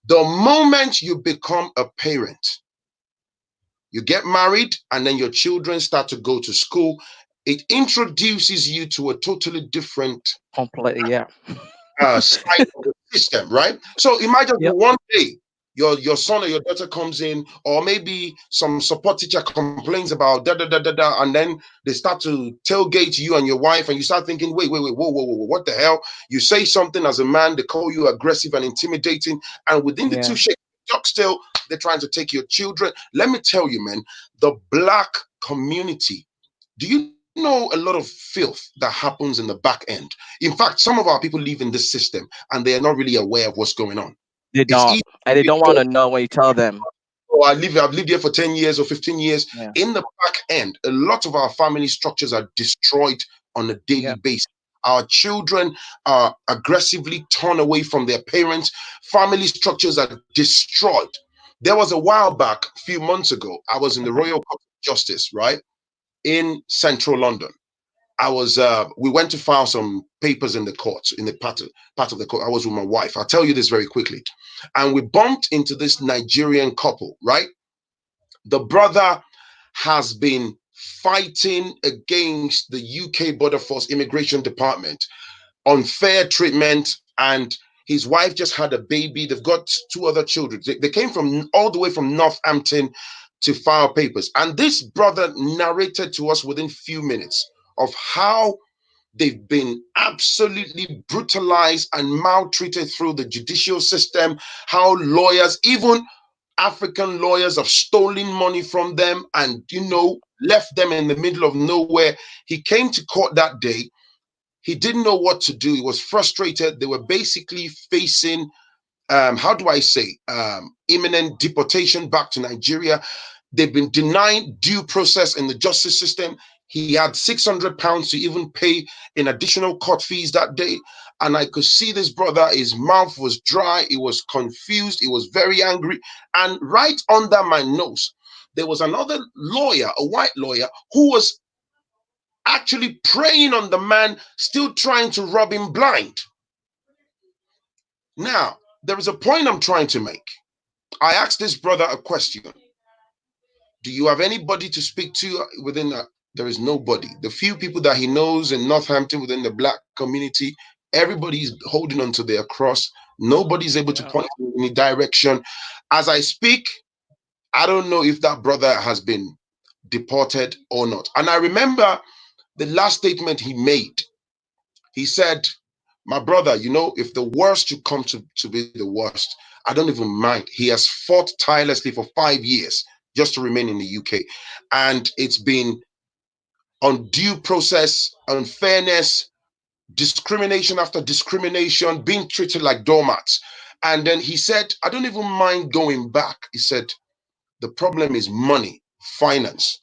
The moment you become a parent, you get married, and then your children start to go to school, it introduces you to a totally different side of the system, right? So imagine one day your son or your daughter comes in, or maybe some support teacher complains about and then they start to tailgate you and your wife, and you start thinking, wait, whoa, what the hell? You say something as a man, they call you aggressive and intimidating, and within the two shakes still, they're trying to take your children. Let me tell you, man, the black community, do you know a lot of filth that happens in the back end? In fact, some of our people live in this system and they are not really aware of what's going on. They don't, and they don't want to know when you tell them. Oh, I've lived here for 10 years or 15 years. Yeah. In the back end, a lot of our family structures are destroyed on a daily basis. Our children are aggressively torn away from their parents. Family structures are destroyed. There was a while back, a few months ago, I was in the Royal Court of Justice, right, in central London. We went to file some papers in the courts, in the part of the court. I was with my wife. I'll tell you this very quickly. And we bumped into this Nigerian couple, right? The brother has been fighting against the UK Border Force Immigration Department, unfair treatment, and his wife just had a baby. They've got two other children. They came from all the way from Northampton to file papers. And this brother narrated to us within few minutes of how they've been absolutely brutalized and maltreated through the judicial system, how lawyers, even African lawyers, have stolen money from them and, left them in the middle of nowhere. He came to court that day. He didn't know what to do. He was frustrated. They were basically facing, imminent deportation back to Nigeria. They've been denied due process in the justice system. He had £600 to even pay in additional court fees that day. And I could see this brother, his mouth was dry. He was confused. He was very angry. And right under my nose, there was another lawyer, a white lawyer, who was actually preying on the man, still trying to rob him blind. Now, there is a point I'm trying to make. I asked this brother a question. Do you have anybody to speak to within that? There is nobody. The few people that he knows in Northampton within the black community, everybody's holding onto their cross. Nobody's able to point in any direction. As I speak, I don't know if that brother has been deported or not. And I remember the last statement he made. He said, my brother, if the worst should come to be the worst, I don't even mind. He has fought tirelessly for 5 years just to remain in the UK. And it's been undue process, unfairness, discrimination after discrimination, being treated like doormats. And then he said, I don't even mind going back. He said, the problem is money, finance.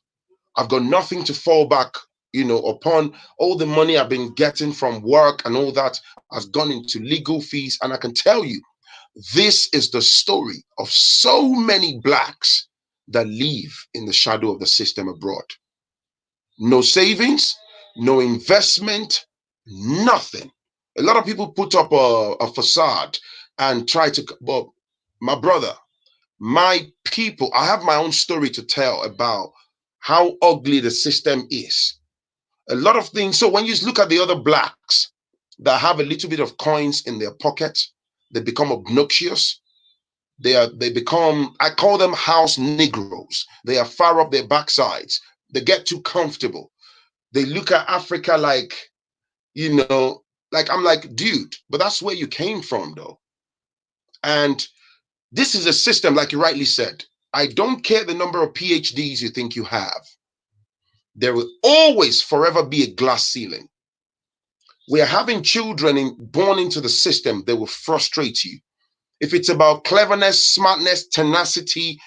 I've got nothing to fall back, upon. All the money I've been getting from work and all that has gone into legal fees. And I can tell you, this is the story of so many Blacks that live in the shadow of the system abroad. No savings, no investment, nothing. A lot of people put up a facade and try to, but my brother, my people, I have my own story to tell about how ugly the system is. A lot of things. So when you look at the other Blacks that have a little bit of coins in their pockets, they become obnoxious. They become, I call them house Negroes. They are far up their backsides. They get too comfortable. They look at Africa like, like I'm like, dude, but that's where you came from though. And this is a system, like you rightly said. I don't care the number of PhDs you think you have. There will always forever be a glass ceiling. We are having children born into the system that will frustrate you. If it's about cleverness, smartness, tenacity,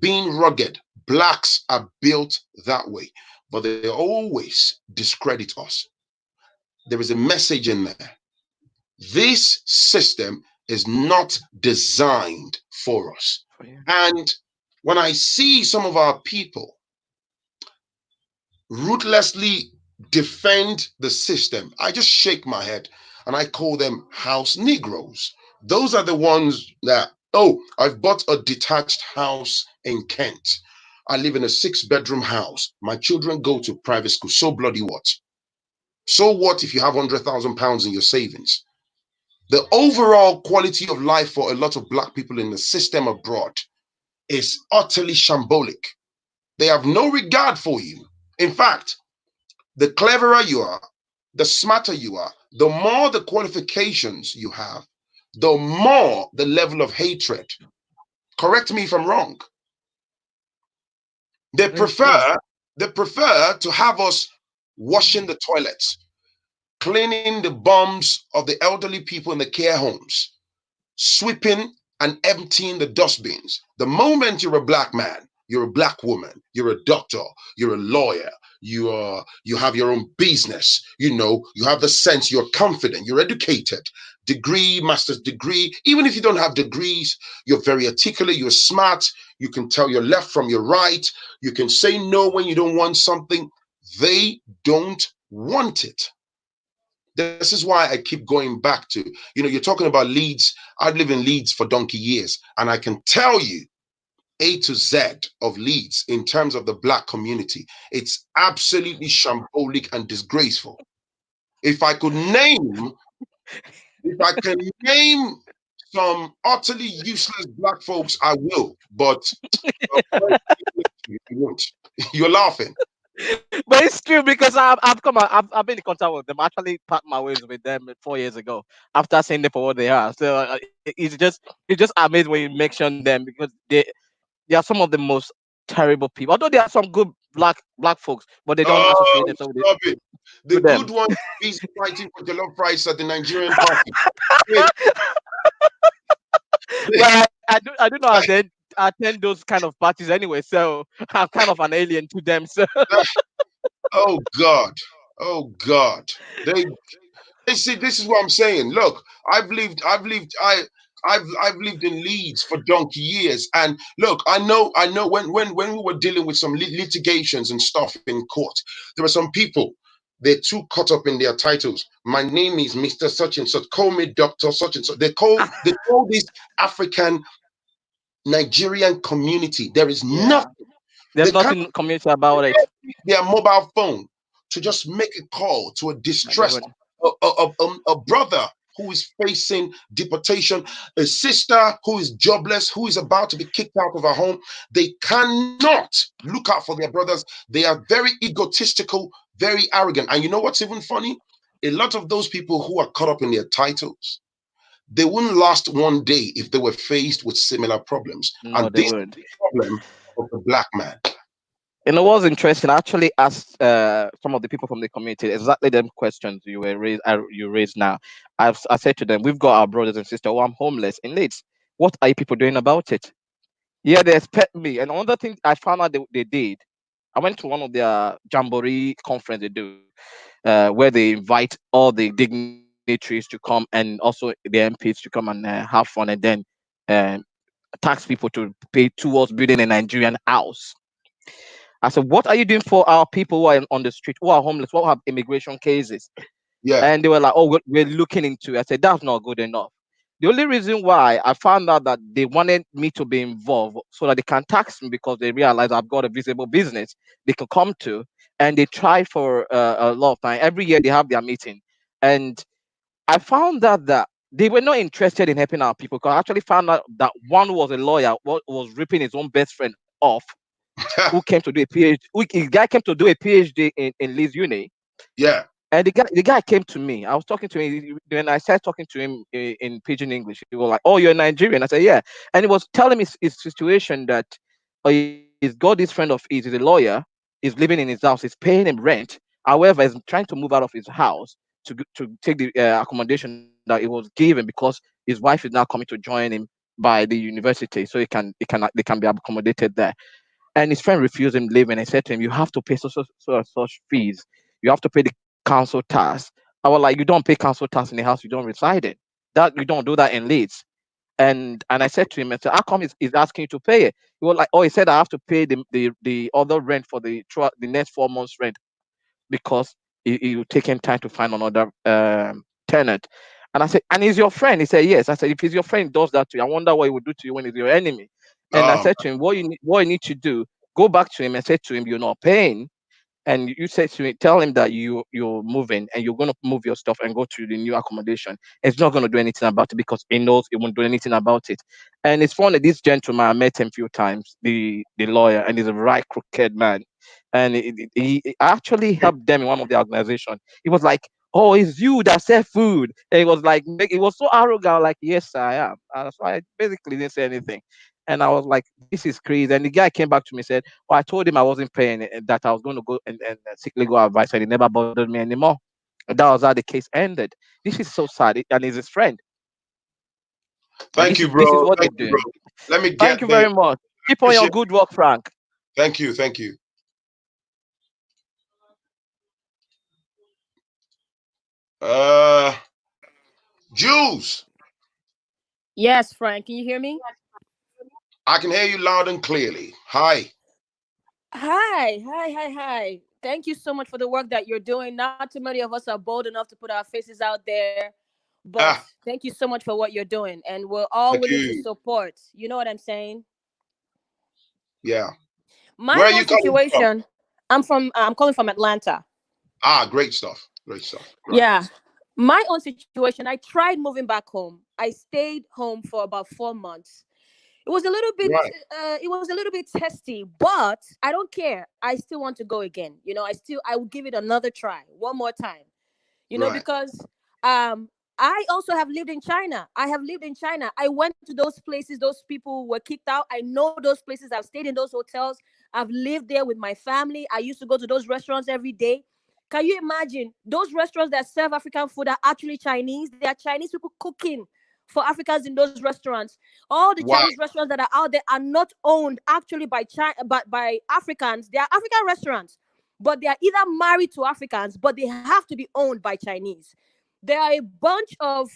being rugged, Blacks are built that way, but they always discredit us. There is a message in there. This system is not designed for us. And when I see some of our people ruthlessly defend the system, I just shake my head and I call them house Negroes. Those are the ones that, oh, I've bought a detached house in Kent. I live in a 6-bedroom house. My children go to private school. So bloody what? So what if you have £100,000 in your savings? The overall quality of life for a lot of Black people in the system abroad is utterly shambolic. They have no regard for you. In fact, the cleverer you are, the smarter you are, the more the qualifications you have, the more the level of hatred. Correct me if I'm wrong. They prefer to have us washing the toilets, cleaning the bums of the elderly people in the care homes, sweeping and emptying the dustbins. The moment you're a Black man, you're a Black woman, you're a doctor, you're a lawyer, you have your own business, you have the sense, you're confident, you're educated, degree, master's degree. Even if you don't have degrees, you're very articulate, you're smart, you can tell your left from your right, you can say no when you don't want something. They don't want it. This is why I keep going back to, you're talking about Leeds. I've lived in Leeds for donkey years, and I can tell you A to Z of Leeds in terms of the Black community. It's absolutely shambolic and disgraceful. If I can name some utterly useless Black folks, I will, but you won't. You're laughing. But it's true because I've been in contact with them. I actually parted my ways with them 4 years ago after seeing them for what they are. So it's just amazing when you mention them because they are some of the most terrible people. Although there are some good black folks, but they don't associate themselves with it. The good ones busy fighting for jollof rice at the Nigerian party. Well, I do not attend those kind of parties anyway, so I'm kind of an alien to them. So oh God. They see, this is what I'm saying. Look, I've lived in Leeds for donkey years, and look, I know when we were dealing with some litigations and stuff in court, there were some people, they're too caught up in their titles. My name is Mr. Such and Such. Call me Dr. Such and Such. They call this African Nigerian community. There is nothing. There's nothing community about it. Their mobile phone to just make a call to a distressed a brother who is facing deportation, a sister who is jobless, who is about to be kicked out of her home. They cannot look out for their brothers. They are very egotistical, very arrogant. And you know what's even funny? A lot of those people who are caught up in their titles, they wouldn't last one day if they were faced with similar problems. No, And they this is would. the problem of the black man. You know what's interesting? I actually asked some of the people from the community exactly them questions you raised now. I said to them, we've got our brothers and sisters who are homeless in Leeds. What are you people doing about it? Yeah, they expect me. And another thing I found out they did, I went to one of their jamboree conference they do, where they invite all the dignitaries to come and also the MPs to come and have fun, and then uh, tax people to pay towards building a Nigerian house. I said, what are you doing for our people who are on the street, who are homeless, who have immigration cases? Yeah. And they were like, oh, we're looking into it. I said, that's not good enough. The only reason why I found out that they wanted me to be involved so that they can tax me, because they realize I've got a visible business they can come to, and they try for a lot of time. Every year they have their meeting. And I found out that they were not interested in helping our people, because I actually found out that one was a lawyer, was ripping his own best friend off, who came to do a PhD. The guy came to do a PhD in Leeds Uni. Yeah. And the guy came to me. I was talking to him. When I started talking to him in pidgin English, he was like, "Oh, you're Nigerian." I said, "Yeah." And he was telling me his situation that he's got this friend of his, he's a lawyer, he's living in his house, he's paying him rent. However, he's trying to move out of his house to take the accommodation that he was given, because his wife is now coming to join him by the university, so they can be accommodated there. And his friend refused him leaving. I said to him, "You have to pay such fees. You have to pay the council tax." I was like, "You don't pay council tax in the house you don't reside in. That you don't do that in Leeds." And I said to him, I said, "How come he's asking you to pay it?" He was like, "Oh, he said I have to pay the other rent for throughout the next 4 months rent, because it will take him time to find another tenant." And I said, "And he's your friend?" He said, "Yes." I said, "If he's your friend, he does that to you. I wonder what he would do to you when he's your enemy." And I said to him, what you need to do, go back to him and say to him, "You're not paying." And you say to him, tell him that you're moving and you're going to move your stuff and go to the new accommodation. It's not going to do anything about it, because he knows he won't do anything about it. And it's funny, this gentleman, I met him a few times, the lawyer, and he's a right crooked man. And he actually helped them in one of the organization. He was like, "Oh, it's you that sell food." And he was like, he was so arrogant, like, "Yes, I am." So I basically didn't say anything. And I was like, "This is crazy." And the guy came back to me and said, "Oh, I told him I wasn't paying it, and that I was going to go and seek legal advice, and he never bothered me anymore." And that was how the case ended. This is so sad. And he's his friend. Thank you, This is bro. what Thank they're you, bro. doing. Let me Thank get you there. very much. Keep on your good work, Frank. Thank you. Thank you. Jules. Yes, Frank. Can you hear me? I can hear you loud and clearly. Hi. Hi. Thank you so much for the work that you're doing. Not too many of us are bold enough to put our faces out there, but thank you so much for what you're doing. And we're all willing to support. You know what I'm saying? Yeah. My own situation, I'm calling from Atlanta. Great stuff. Great stuff. Right. Yeah. My own situation, I tried moving back home. I stayed home for about 4 months. It was a little bit it was a little bit testy, but I don't care. I still want to go again. You know, I will give it another try, one more time. You know, because I also have lived in China. I went to those places, those people were kicked out. I know those places. I've stayed in those hotels. I've lived there with my family. I used to go to those restaurants every day. Can you imagine those restaurants that serve African food are actually Chinese? They are Chinese people cooking for Africans in those restaurants. All the Chinese restaurants that are out there are not owned actually by by Africans. They are African restaurants, but they are either married to Africans, but they have to be owned by Chinese. There are a bunch of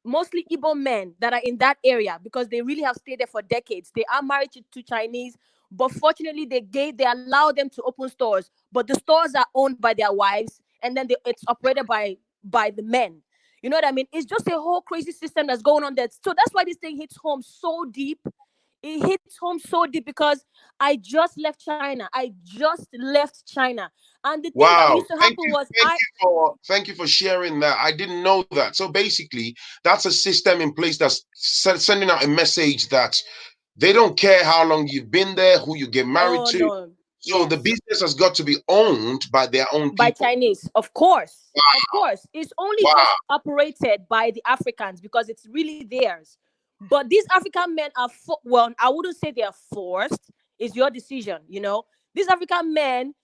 mostly Igbo men that are in that area because they really have stayed there for decades. They are married to Chinese, but fortunately they allow them to open stores, but the stores are owned by their wives, and then it's operated by the men. You know what I mean? It's just a whole crazy system that's going on there. So that's why this thing hits home so deep. It hits home so deep because I just left China. And the thing that used to happen was thank you for sharing that. I didn't know that. So basically, that's a system in place that's sending out a message that they don't care how long you've been there, who you get married to. No. So the business has got to be owned by their own people. By Chinese, of course. Wow. Of course. It's only just operated by the Africans because it's really theirs. But these African men are, well, I wouldn't say they are forced. It's your decision, you know. These African men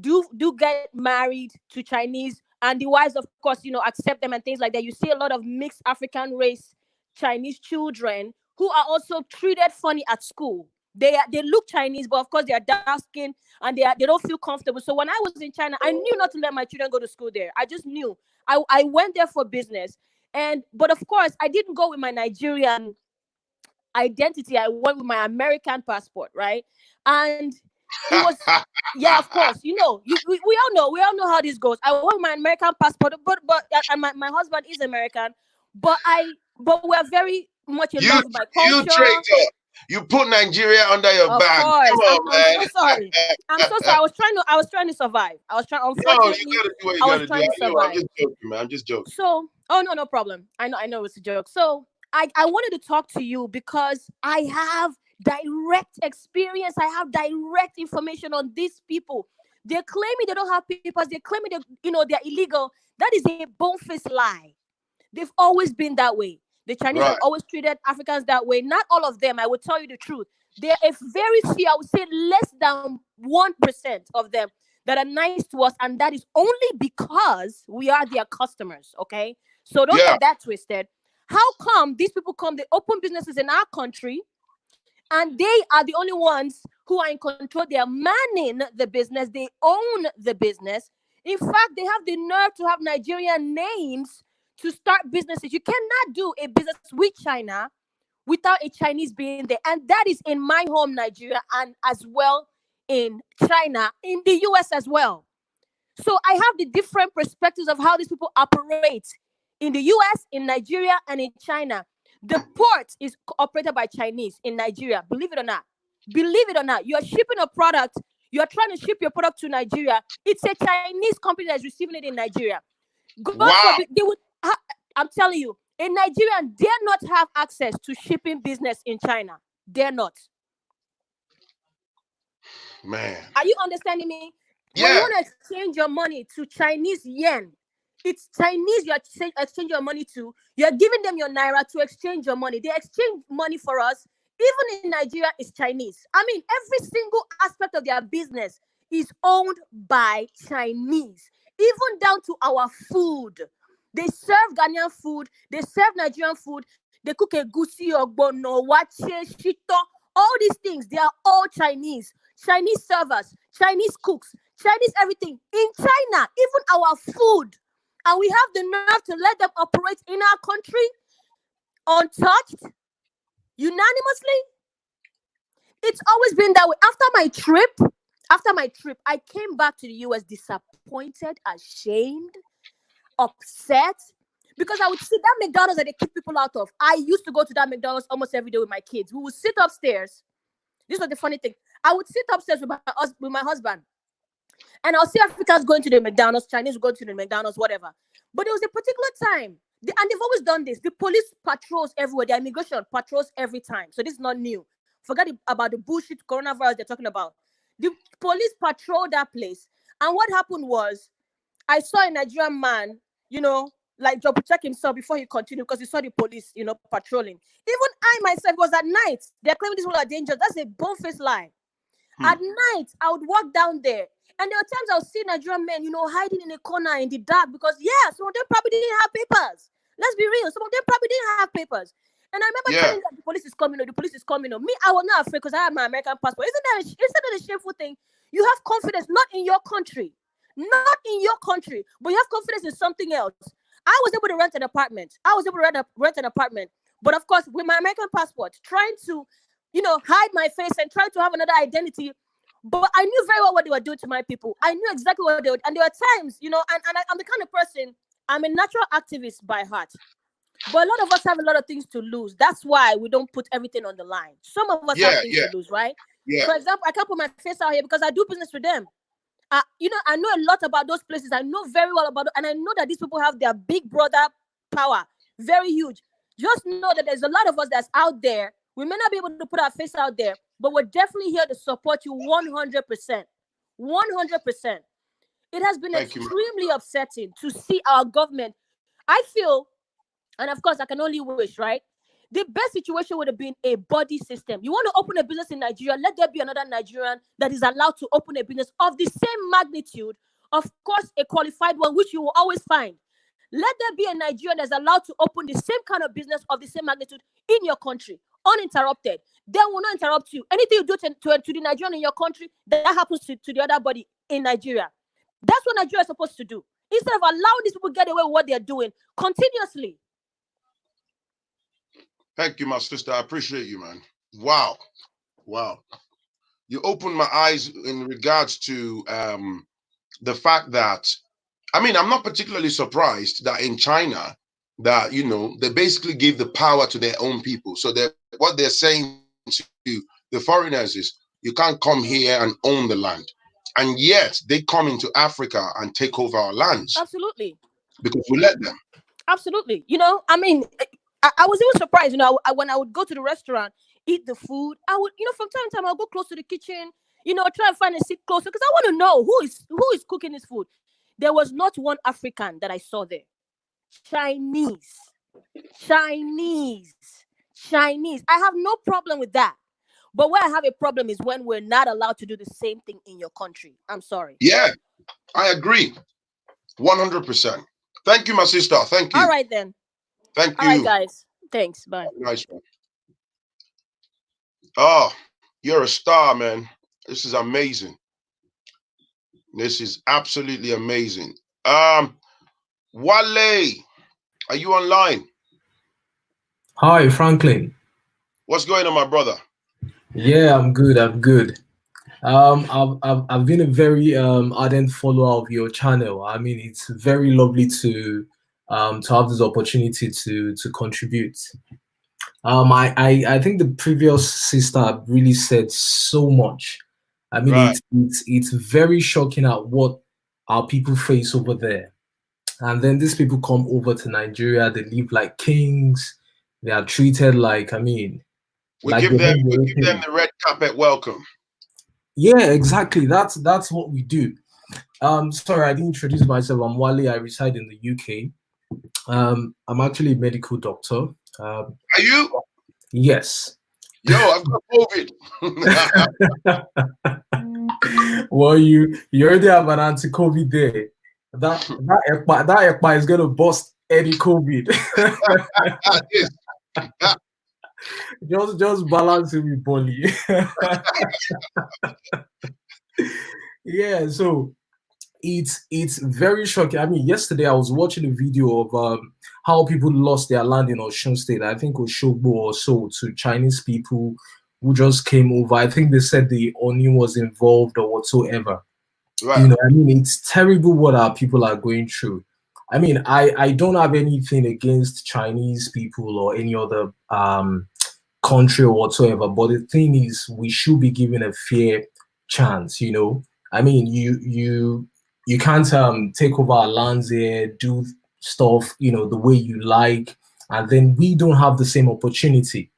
do get married to Chinese, and the wives, of course, you know, accept them and things like that. You see a lot of mixed African race Chinese children who are also treated funny at school. They look Chinese, but of course they are dark skinned and they don't feel comfortable. So when I was in China, I knew not to let my children go to school there. I just knew. I went there for business, but of course I didn't go with my Nigerian identity. I went with my American passport, right? And it was yeah, of course. You know, we all know how this goes. I went with my American passport, but and my husband is American, but we're very much in love with my culture. You traitor. You put Nigeria under your bag. Come on, man. I'm so sorry. I'm so sorry. I was trying to survive. Unfortunately, no, you gotta do what you gotta do. I'm just joking, man. I'm just joking. So, no problem. I know it's a joke. So I wanted to talk to you because I have direct experience. I have direct information on these people. They're claiming they don't have papers. They're claiming they're illegal. That is a bone-faced lie. They've always been that way. The Chinese have always treated Africans that way. Not all of them. I will tell you the truth. There are very few, I would say less than 1% of them that are nice to us. And that is only because we are their customers. Okay. So don't get that twisted. How come these people they open businesses in our country and they are the only ones who are in control? They are manning the business. They own the business. In fact, they have the nerve to have Nigerian names to start businesses. You cannot do a business with China without a Chinese being there. And that is in my home, Nigeria, and as well in China, in the US as well. So I have the different perspectives of how these people operate in the US, in Nigeria, and in China. The port is operated by Chinese in Nigeria, believe it or not. Believe it or not, you're shipping a product, you're trying to ship your product to Nigeria. It's a Chinese company that's receiving it in Nigeria. They would, I'm telling you, a Nigerian dare not have access to shipping business in China. Dare not. Man. Are you understanding me? Yeah. When you want to exchange your money to Chinese yen, it's Chinese you exchange your money to. You're giving them your naira to exchange your money. They exchange money for us. Even in Nigeria, it's Chinese. I mean, every single aspect of their business is owned by Chinese. Even down to our food. They serve Ghanaian food. They serve Nigerian food. They cook egusi, ogbono, wache, shito. All these things, they are all Chinese. Chinese servers, Chinese cooks, Chinese everything. In China, even our food. And we have the nerve to let them operate in our country untouched, unanimously. It's always been that way. After my trip, I came back to the US disappointed, ashamed, upset, because I would see that McDonald's that they kick people out of. I used to go to that McDonald's almost every day with my kids. We would sit upstairs. This was the funny thing. I would sit upstairs with my husband, and I'll see Africans going to the McDonald's, Chinese going to the McDonald's, whatever. But there was a particular time, and they've always done this. The police patrols everywhere. The immigration patrols every time. So this is not new. Forget about the bullshit coronavirus they're talking about. The police patrolled that place. And what happened was, I saw a Nigerian man, like double check himself before he continued because he saw the police, patrolling. Even I myself, was at night. They're claiming these people are dangerous. That's a bone-faced lie. At night, I would walk down there. And there were times I would see Nigerian men, hiding in a corner in the dark because, some of them probably didn't have papers. Let's be real. Some of them probably didn't have papers. And I remember telling them the police is coming. The police is coming. Me, I was not afraid because I had my American passport. Isn't that a shameful thing? You have confidence not in your country. Not in your country, but you have confidence in something else. I was able to rent an apartment. But of course, with my American passport, trying to, hide my face and trying to have another identity. But I knew very well what they were doing to my people. I knew exactly what they were. And there were times, and I'm the kind of person, I'm a natural activist by heart. But a lot of us have a lot of things to lose. That's why we don't put everything on the line. Some of us have things to lose, right? Yeah. For example, I can't put my face out here because I do business with them. I know a lot about those places. I know very well about it. And I know that these people have their big brother power. Very huge. Just know that there's a lot of us that's out there. We may not be able to put our face out there, but we're definitely here to support you 100%. 100%. It has been extremely upsetting to see our government. I feel, and of course, I can only wish, right? The best situation would have been a body system. You want to open a business in Nigeria, let there be another Nigerian that is allowed to open a business of the same magnitude. Of course, a qualified one, which you will always find. Let there be a Nigerian that's allowed to open the same kind of business of the same magnitude in your country, uninterrupted. They will not interrupt you. Anything you do to the Nigerian in your country, that happens to the other body in Nigeria. That's what Nigeria is supposed to do. Instead of allowing these people to get away with what they're doing continuously. Thank you, my sister. I appreciate you, man. Wow. Wow. You opened my eyes in regards to the fact that, I mean, I'm not particularly surprised that in China, that, you know, they basically give the power to their own people. So what they're saying to the foreigners is, you can't come here and own the land. And yet they come into Africa and take over our lands. Absolutely. Because we let them. Absolutely. You know, I mean, I was even surprised, you know, when I would go to the restaurant, eat the food, I would, you know, from time to time, I'll go close to the kitchen, you know, try and find a seat closer, because I want to know who is cooking this food. There was not one African that I saw there. Chinese. I have no problem with that. But where I have a problem is when we're not allowed to do the same thing in your country. I'm sorry. Yeah, I agree. 100%. Thank you, my sister. Thank you. All right, then. Thank you. All right, guys. Thanks. Bye. Nice one. Oh, you're a star, man. This is amazing. This is absolutely amazing. Wale, are you online? Hi, Phrankleen. What's going on, my brother? Yeah, I'm good. I've been a very ardent follower of your channel. I mean, it's very lovely to have this opportunity to contribute. I think the previous sister really said so much. I mean, right. it's very shocking at what our people face over there. And then these people come over to Nigeria, they live like kings, they are treated like, I mean, we give them the red carpet welcome. Yeah, exactly. That's what we do. Sorry, I didn't introduce myself. I'm Wale. I reside in the UK. I'm actually a medical doctor. Are you? Yes. Yo, I've got COVID. Well, you already have an anti-COVID there. That ECPA is gonna bust any COVID. just balance it with Bolly. Yeah, so it's very shocking. I mean, yesterday I was watching a video of how people lost their land in Osun State. I think Oshogbo or so, to Chinese people who just came over. I think they said the Oni was involved or whatsoever. Right. You know, I mean, it's terrible what our people are going through. I mean, I don't have anything against Chinese people or any other country or whatsoever, but the thing is, we should be given a fair chance. You know, I mean, you can't take over our lands here, do stuff, you know, the way you like, and then we don't have the same opportunity.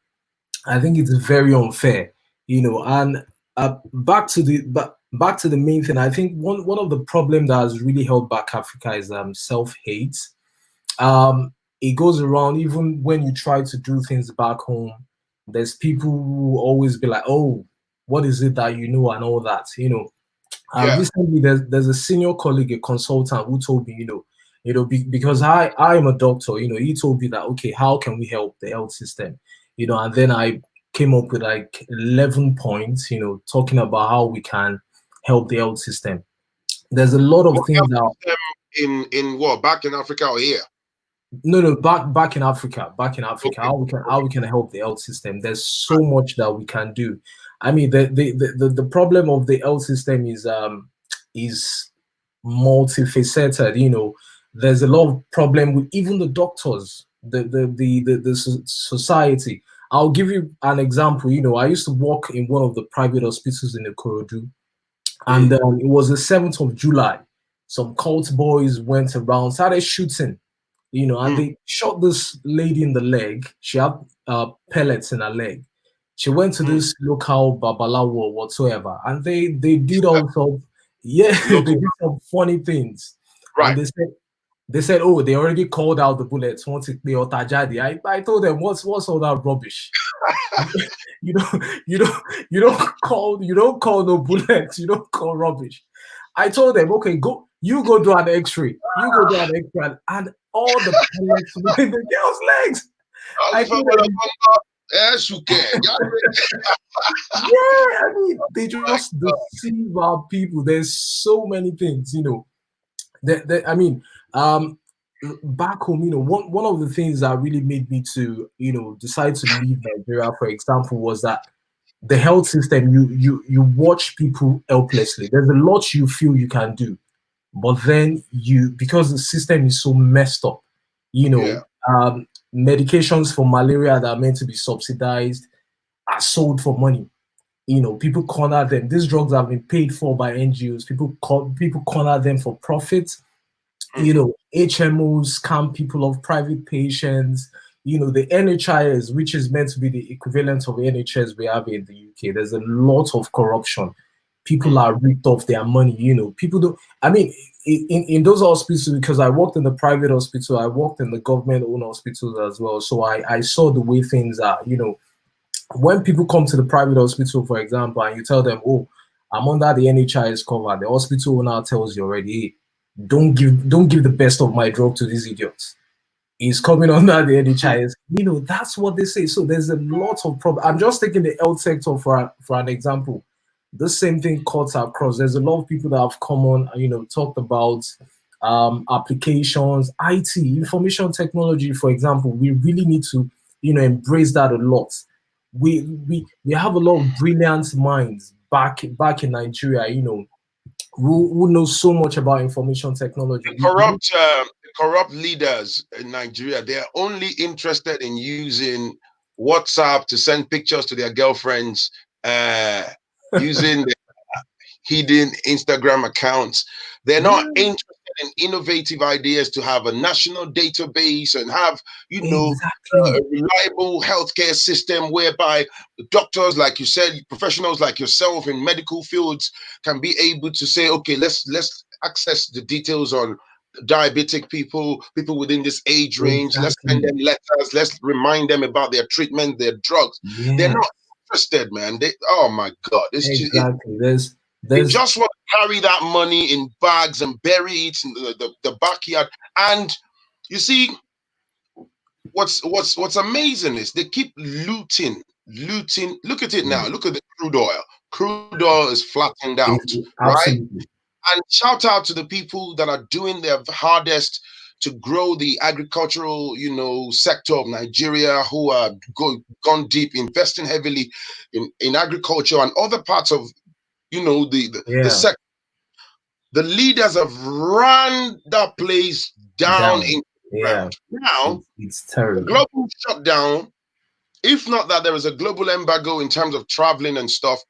I think it's very unfair, you know. And back to the main thing, I think one of the problems that has really held back Africa is self-hate. It goes around even when you try to do things back home. There's people who always be like, "Oh, what is it that you know?" and all that, you know. Recently, there's a senior colleague, a consultant, who told me, because I am a doctor, you know, he told me that, okay, how can we help the health system, you know, and then I came up with like 11 points, you know, talking about how we can help the health system. There's a lot of things now. In what, back in Africa or here? No, back in Africa. Okay. How we can help the health system. There's so much that we can do. I mean, the problem of the health system is multifaceted. You know, there's a lot of problem with even the doctors, the society. I'll give you an example. You know, I used to work in one of the private hospitals in Ikorodu, and it was the 7th of July. Some cult boys went around, started shooting, you know, and they shot this lady in the leg. She had pellets in her leg. She went to this local babalawo or whatsoever, and they did all sorts. Yeah, they did some funny things. Right. And they said, oh, they already called out the bullets. Once they otajadi. I told them, what's all that rubbish? you don't call no bullets. You don't call rubbish. I told them, okay, go do an X-ray. You go do an X-ray, and all the bullets were in the girl's legs. I told them, yes, you can. yeah, I mean, they just deceive our people. There's so many things, I mean, back home, one of the things that really made me to, decide to leave Nigeria, for example, was that the health system, you watch people helplessly. There's a lot you feel you can do, but then because the system is so messed up, medications for malaria that are meant to be subsidized are sold for money. People corner them. These drugs have been paid for by NGOs. People corner them for profit. HMOs scam people of private patients. The NHIS, which is meant to be the equivalent of the NHS we have in the UK. There's a lot of corruption. People are ripped off their money. People don't. I mean, in those hospitals, because I worked in the private hospital, I worked in the government-owned hospitals as well. So I saw the way things are. When people come to the private hospital, for example, and you tell them, oh, I'm under the NHIS cover, the hospital owner tells you already, hey, don't give the best of my drug to these idiots. He's coming under the NHIS. That's what they say. So there's a lot of problem. I'm just taking the health sector for an example. The same thing cuts across. There's a lot of people that have come on, talked about applications, IT, information technology, for example. We really need to, embrace that a lot. We have a lot of brilliant minds back in Nigeria, who knows so much about information technology. Corrupt leaders in Nigeria, they're only interested in using WhatsApp to send pictures to their girlfriends, using their hidden Instagram accounts. They're not interested in innovative ideas to have a national database and have, a reliable healthcare system whereby doctors, like you said, professionals like yourself in medical fields can be able to say, okay, let's access the details on diabetic people within this age range. Let's send them letters. Let's remind them about their treatment, their drugs. They're not interested, man. Oh my God. They just want to carry that money in bags and bury it in the backyard. And you see, what's amazing is they keep looting. Look at it now. Look at the crude oil. Crude oil is flattened out, right? And shout out to the people that are doing their hardest to grow the agricultural, sector of Nigeria, who are gone deep, investing heavily in agriculture and other parts of, the sector. The leaders have run that place down in the ground. Now, it's terrible. Global shutdown, if not that there is a global embargo in terms of traveling and stuff,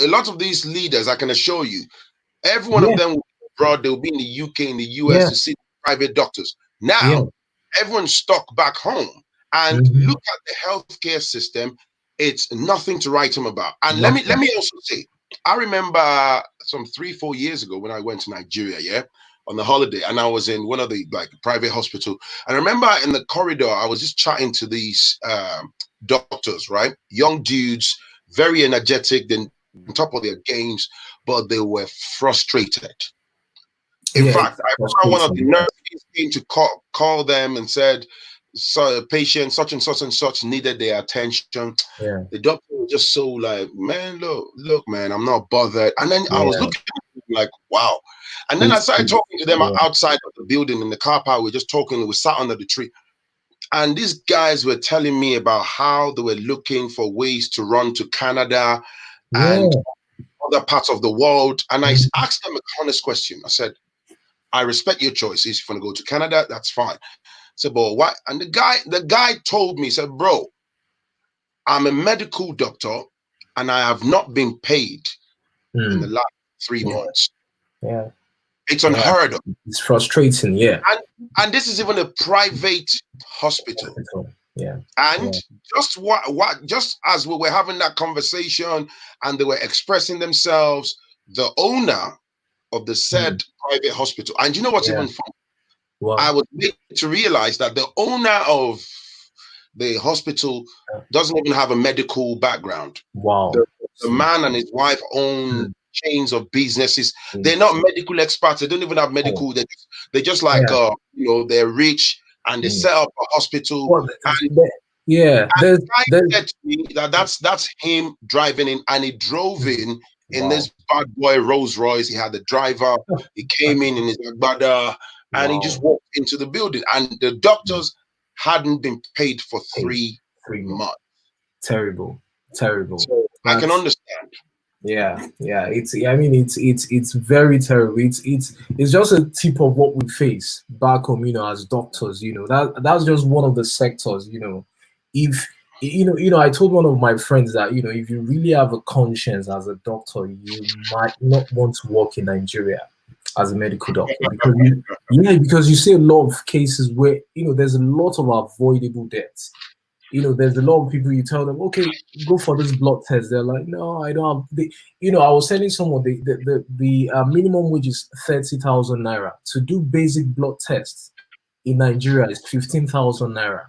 a lot of these leaders, I can assure you, every one of them will be abroad. They'll be in the UK, in the US to see private doctors. Now, everyone's stuck back home. And look at the healthcare system. It's nothing to write home about. And let me also say, I remember some 3-4 years ago when I went to Nigeria, on the holiday, and I was in one of the private hospital. And I remember in the corridor, I was just chatting to these doctors, right? Young dudes, very energetic, then on top of their games, but they were frustrated. In fact, I remember one of the nurses came to call them and said, so a patient such and such needed their attention. The doctor was just so like, man, look, man, I'm not bothered. And then I was looking at him like, wow. And then I started talking to them outside of the building in the car park. We were just talking. We sat under the tree. And these guys were telling me about how they were looking for ways to run to Canada and other parts of the world. And I asked them a honest question. I said, I respect your choices. If you want to go to Canada, that's fine. I said, but why? And the guy told me, he said, bro, I'm a medical doctor and I have not been paid in the last 3 months. It's unheard of. It's frustrating, And this is even a private hospital. And just as we were having that conversation and they were expressing themselves, the owner of the said private hospital, and you know what's even fun? Wow. I was made to realize that the owner of the hospital doesn't even have a medical background. Wow. The man and his wife own chains of businesses. They're not medical experts. They don't even have medical. They're just like, you know, they're rich and they set up a hospital. Well, the guy said to me that that's him driving in, and he drove in this bad boy Rolls Royce. He had the driver. He came in his agbada, and he just walked into the building. And the doctors hadn't been paid for 3 months. Terrible. So I can understand. Yeah. I mean, it's very terrible. It's just a tip of what we face back home, you know, as doctors. You know, that's just one of the sectors. You know, if you know, I told one of my friends that, you know, if you really have a conscience as a doctor, you might not want to work in Nigeria as a medical doctor, because you see a lot of cases where, you know, there's a lot of avoidable deaths. You know, there's a lot of people, you tell them, okay, go for this blood test. They're like, no, I don't have. You know, I was telling someone the minimum wage is 30,000 naira. To do basic blood tests in Nigeria is 15,000 naira.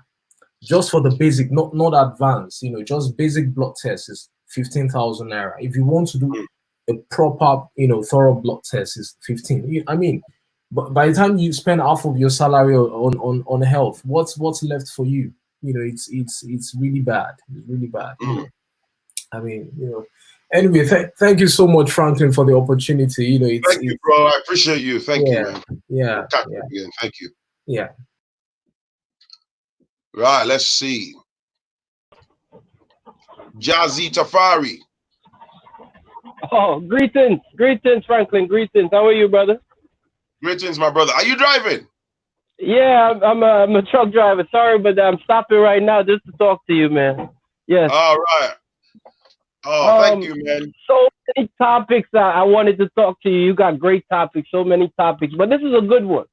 Just for the basic, not advanced, you know, just basic blood test is 15,000 naira. If you want to do a proper, you know, thorough blood test is 15. I mean, but by the time you spend half of your salary on health, what's left for you? You know, it's really bad. It's really bad. You know? I mean, you know. Anyway, thank you so much, Phrankleen, for the opportunity. You know, thank you, bro. I appreciate you. Thank you, man. Yeah. Again. Thank you. Yeah. Right. Let's see. Jazzy Tafari. Oh, greetings, Phrankleen. Greetings. How are you, brother? Greetings, my brother. Are you driving? Yeah, I'm a truck driver. Sorry, but I'm stopping right now just to talk to you, man. Yes. All right. Oh, thank you, man. So many topics I wanted to talk to you. You got great topics, so many topics, but this is a good one.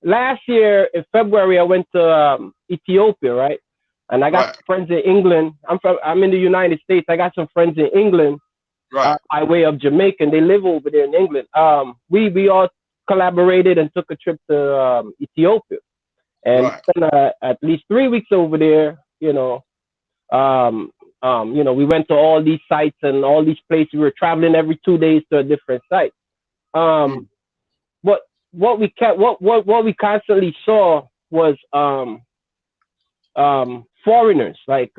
Last year in February, I went to Ethiopia, right? And I got friends in England. I'm in the United States. I got some friends in England, by way of Jamaica, and they live over there in England. We all collaborated and took a trip to Ethiopia, and spent at least 3 weeks over there. You know, we went to all these sites and all these places. We were traveling every 2 days to a different site. What we constantly saw was foreigners, like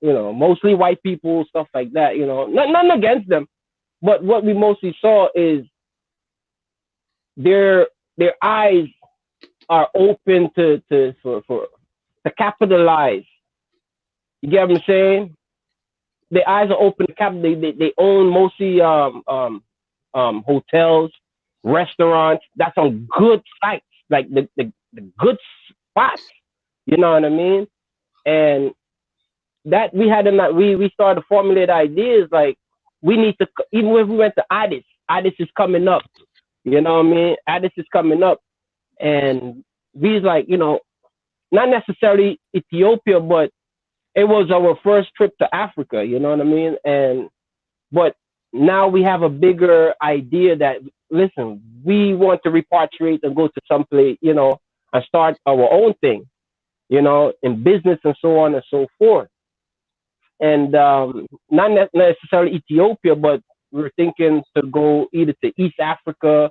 mostly white people, stuff like that. You know, nothing against them, but what we mostly saw is their eyes are open to capitalize. You get what I'm saying? Their eyes are open to capitalize. They own mostly hotels, restaurants. That's on good sites, like the good spots. You know what I mean? And that we started to formulate ideas like we need to, even when we went to Addis is coming up. You know what I mean? Addis is coming up. And we like, you know, not necessarily Ethiopia, but it was our first trip to Africa, you know what I mean? But now we have a bigger idea that, listen, we want to repatriate and go to some place, you know, and start our own thing, you know, in business and so on and so forth. And not necessarily Ethiopia, but we're thinking to go either to East Africa.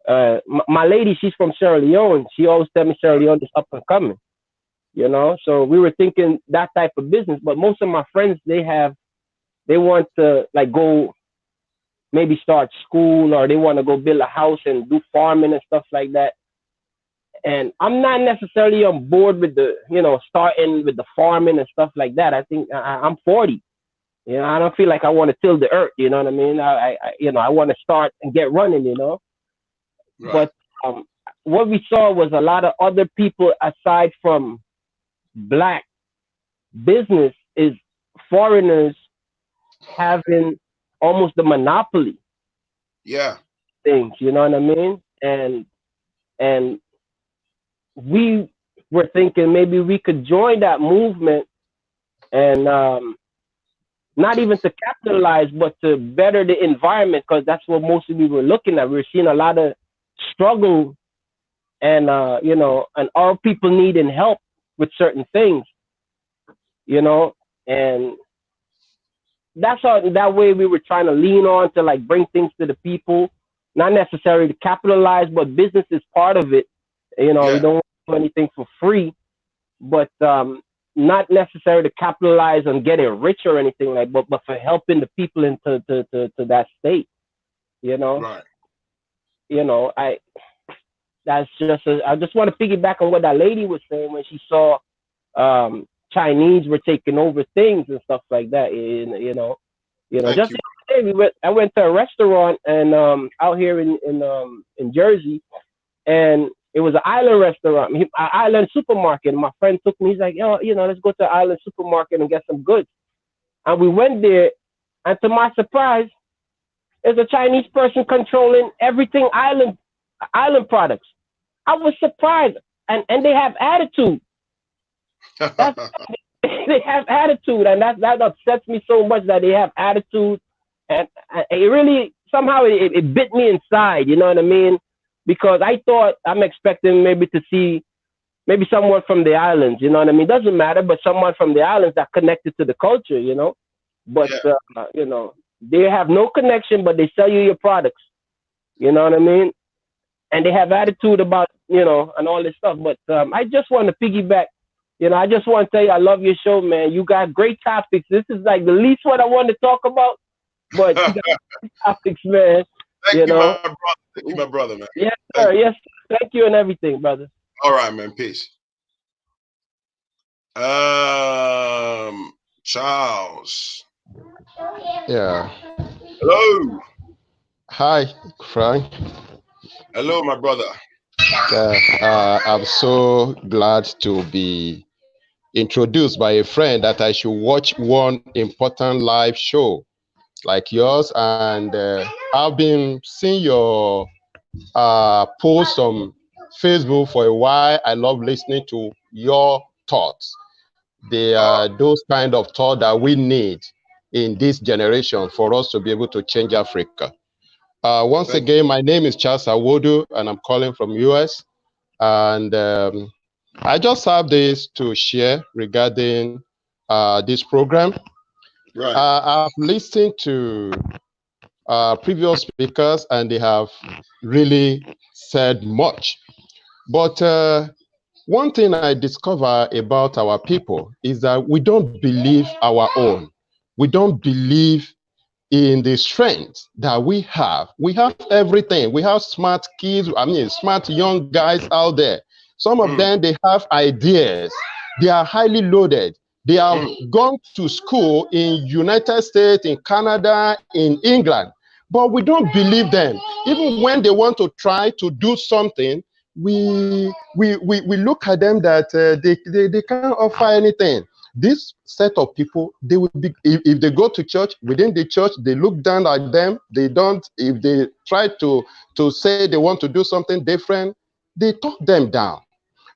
My lady, she's from Sierra Leone. She always tells me Sierra Leone is up and coming, you know? So we were thinking that type of business, but most of my friends, they want to like go maybe start school, or they want to go build a house and do farming and stuff like that. And I'm not necessarily on board with the, you know, starting with the farming and stuff like that. I think I'm 40. You know, I don't feel like I want to till the earth. You know what I mean? I want to start and get running, you know. Right. But what we saw was a lot of other people aside from Black business is foreigners having almost the monopoly. Yeah. Things, you know what I mean? And we were thinking maybe we could join that movement and not even to capitalize, but to better the environment, because that's what mostly we were looking at. We were seeing a lot of struggle and, you know, and our people needing help with certain things, you know, and that's how, that way we were trying to lean on to like bring things to the people, not necessarily to capitalize, but business is part of it. You know, we don't do anything for free, but not necessarily to capitalize on getting rich or anything like, but for helping the people into to that state, you know. Right. You know, that's just I just want to piggyback on what that lady was saying when she saw Chinese were taking over things and stuff like that. You know. Just the other day I went to a restaurant and out here in Jersey, and it was an island restaurant, an island supermarket. And my friend took me. He's like, "Yo, you know, let's go to the island supermarket and get some goods." And we went there, and to my surprise, there's a Chinese person controlling everything island products. I was surprised, and they have attitude. They have attitude, and that upsets me so much that they have attitude, and it really somehow it bit me inside. You know what I mean? Because I thought I'm expecting maybe to see maybe someone from the islands. You know what I mean? Doesn't matter, but someone from the islands that connected to the culture. You know, but you know, they have no connection, but they sell you your products. You know what I mean? And they have attitude about, you know, and all this stuff. But I just want to piggyback. You know, I just want to tell you, I love your show, man. You got great topics. This is like the least what I want to talk about, but you got great topics, man. Thank you, my brother. Thank you, my brother, man. Yes, sir. Yes, sir. Thank you and everything, brother. All right, man. Peace. Charles. Yeah. Hello. Hi, Frank. Hello, my brother. I'm so glad to be introduced by a friend that I should watch one important live show like yours, and I've been seeing your posts on Facebook for a while. I love listening to your thoughts. They are those kind of thoughts that we need in this generation for us to be able to change Africa. Once again, my name is Charles Awodu, and I'm calling from US. And I just have this to share regarding this program. Right. I've listened to previous speakers, and they have really said much. But one thing I discover about our people is that we don't believe our own. We don't believe in the strength that we have. We have everything. We have smart kids, smart young guys out there. Some of them, they have ideas. They are highly loaded. They have gone to school in United States, in Canada, in England, but we don't believe them. Even when they want to try to do something, we look at them that they can't offer anything. This set of people, they will be, if they go to church, within the church, they look down at them. They don't, if they try to say they want to do something different, they talk them down.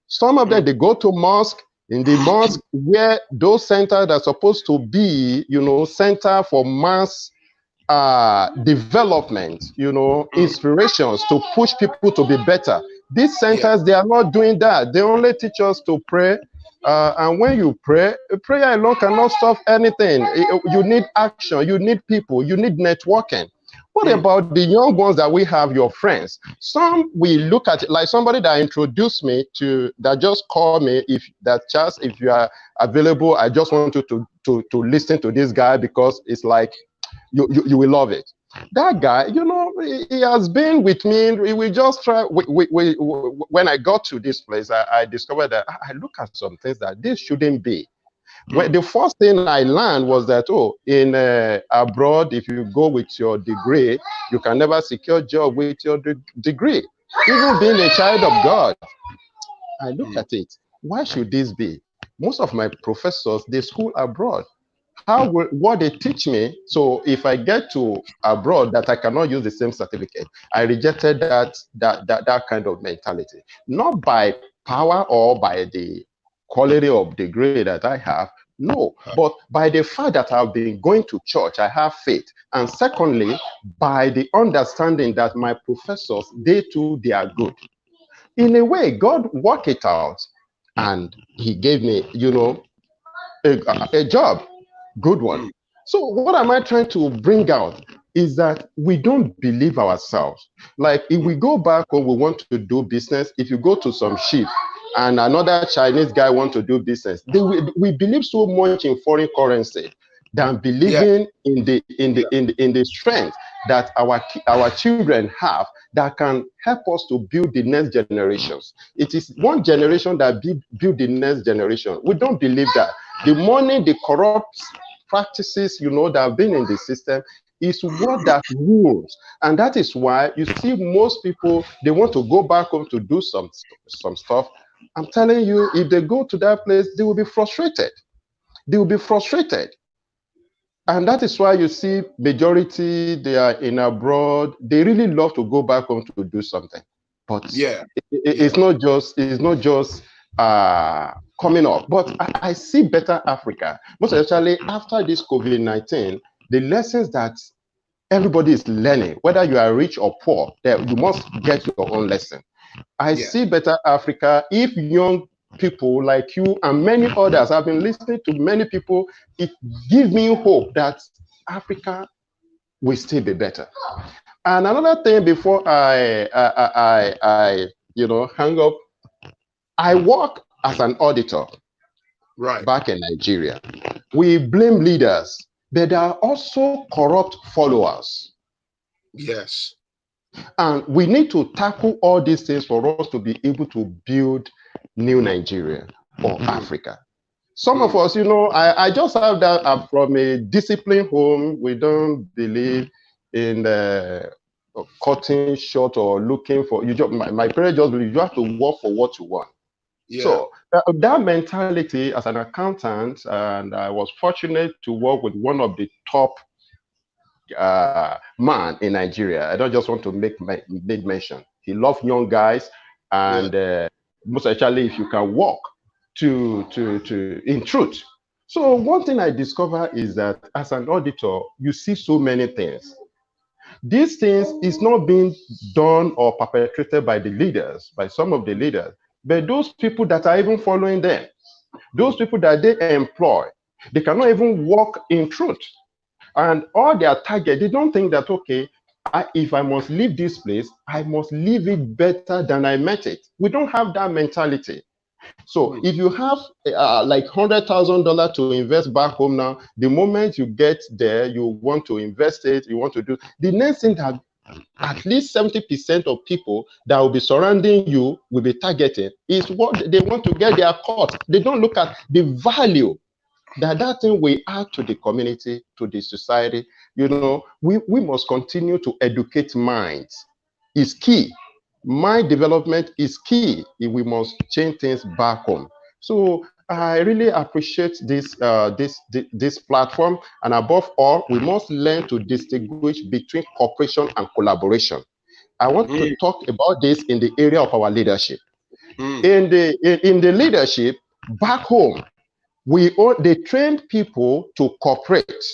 Some of them, they go to mosque. In the mosque, where those centers are supposed to be, you know, center for mass development, you know, inspirations to push people to be better. These centers, they are not doing that. They only teach us to pray. And when you pray, prayer alone cannot solve anything. You need action, you need people, you need networking. What about the young ones that we have, your friends? Some we look at it like somebody that introduced me to, that just called me, Charles, if you are available, I just want you to listen to this guy because it's like you will love it. That guy, you know, he has been with me. We just try. When I got to this place, I discovered that I look at some things that this shouldn't be. Well, the first thing I learned was that, in abroad, if you go with your degree, you can never secure a job with your degree. Even being a child of God, I look at it. Why should this be? Most of my professors, they school abroad. What they teach me, so if I get to abroad that I cannot use the same certificate, I rejected that kind of mentality. Not by power or by the quality of degree that I have. No, but by the fact that I've been going to church, I have faith. And secondly, by the understanding that my professors, they too, they are good. In a way, God worked it out, and he gave me, you know, a job, good one. So what am I trying to bring out is that we don't believe ourselves. Like if we go back when we want to do business, if you go to some ship and another Chinese guy want to do business, we believe so much in foreign currency than believing in the strength that our children have that can help us to build the next generations. It is one generation that build the next generation. We don't believe that. The money, the corrupt practices, you know, that have been in the system is what that rules. And that is why you see most people, they want to go back home to do some stuff. I'm telling you, if they go to that place, they will be frustrated. They will be frustrated. And that is why you see majority, they are in abroad. They really love to go back home to do something. But it's not just coming up. But I see better Africa, most especially after this COVID-19, the lessons that everybody is learning, whether you are rich or poor, that you must get your own lesson. I see better Africa if young people like you and many others, I've been listening to many people, it gives me hope that Africa will still be better. And another thing before I you know, hang up, I work as an auditor back in Nigeria. We blame leaders, but there are also corrupt followers. Yes. And we need to tackle all these things for us to be able to build new Nigeria or Africa. Some of us, you know, I just have that I'm from a disciplined home. We don't believe in cutting short or looking for, you just, my parents just believe you have to work for what you want. So that mentality as an accountant, and I was fortunate to work with one of the top man in Nigeria. I don't just want to make mention. He loves young guys, and most actually, if you can walk to in truth. So one thing I discovered is that as an auditor, you see so many things. These things is not being done or perpetrated by the leaders, by some of the leaders, but those people that are even following them, those people that they employ, they cannot even walk in truth. And all their target, they don't think that, okay, if I must leave this place, I must leave it better than I met it. We don't have that mentality. So if you have like $100,000 to invest back home now, the moment you get there, you want to invest it, you want to do, the next thing that at least 70% of people that will be surrounding you will be targeted is what they want to get their cut. They don't look at the value that thing will add to the community, to the society. You know, we must continue to educate minds. It's key. Mind development is key if we must change things back home. So I really appreciate this this platform, and above all, we must learn to distinguish between cooperation and collaboration. I want to talk about this in the area of our leadership. In the leadership back home, they train people to cooperate.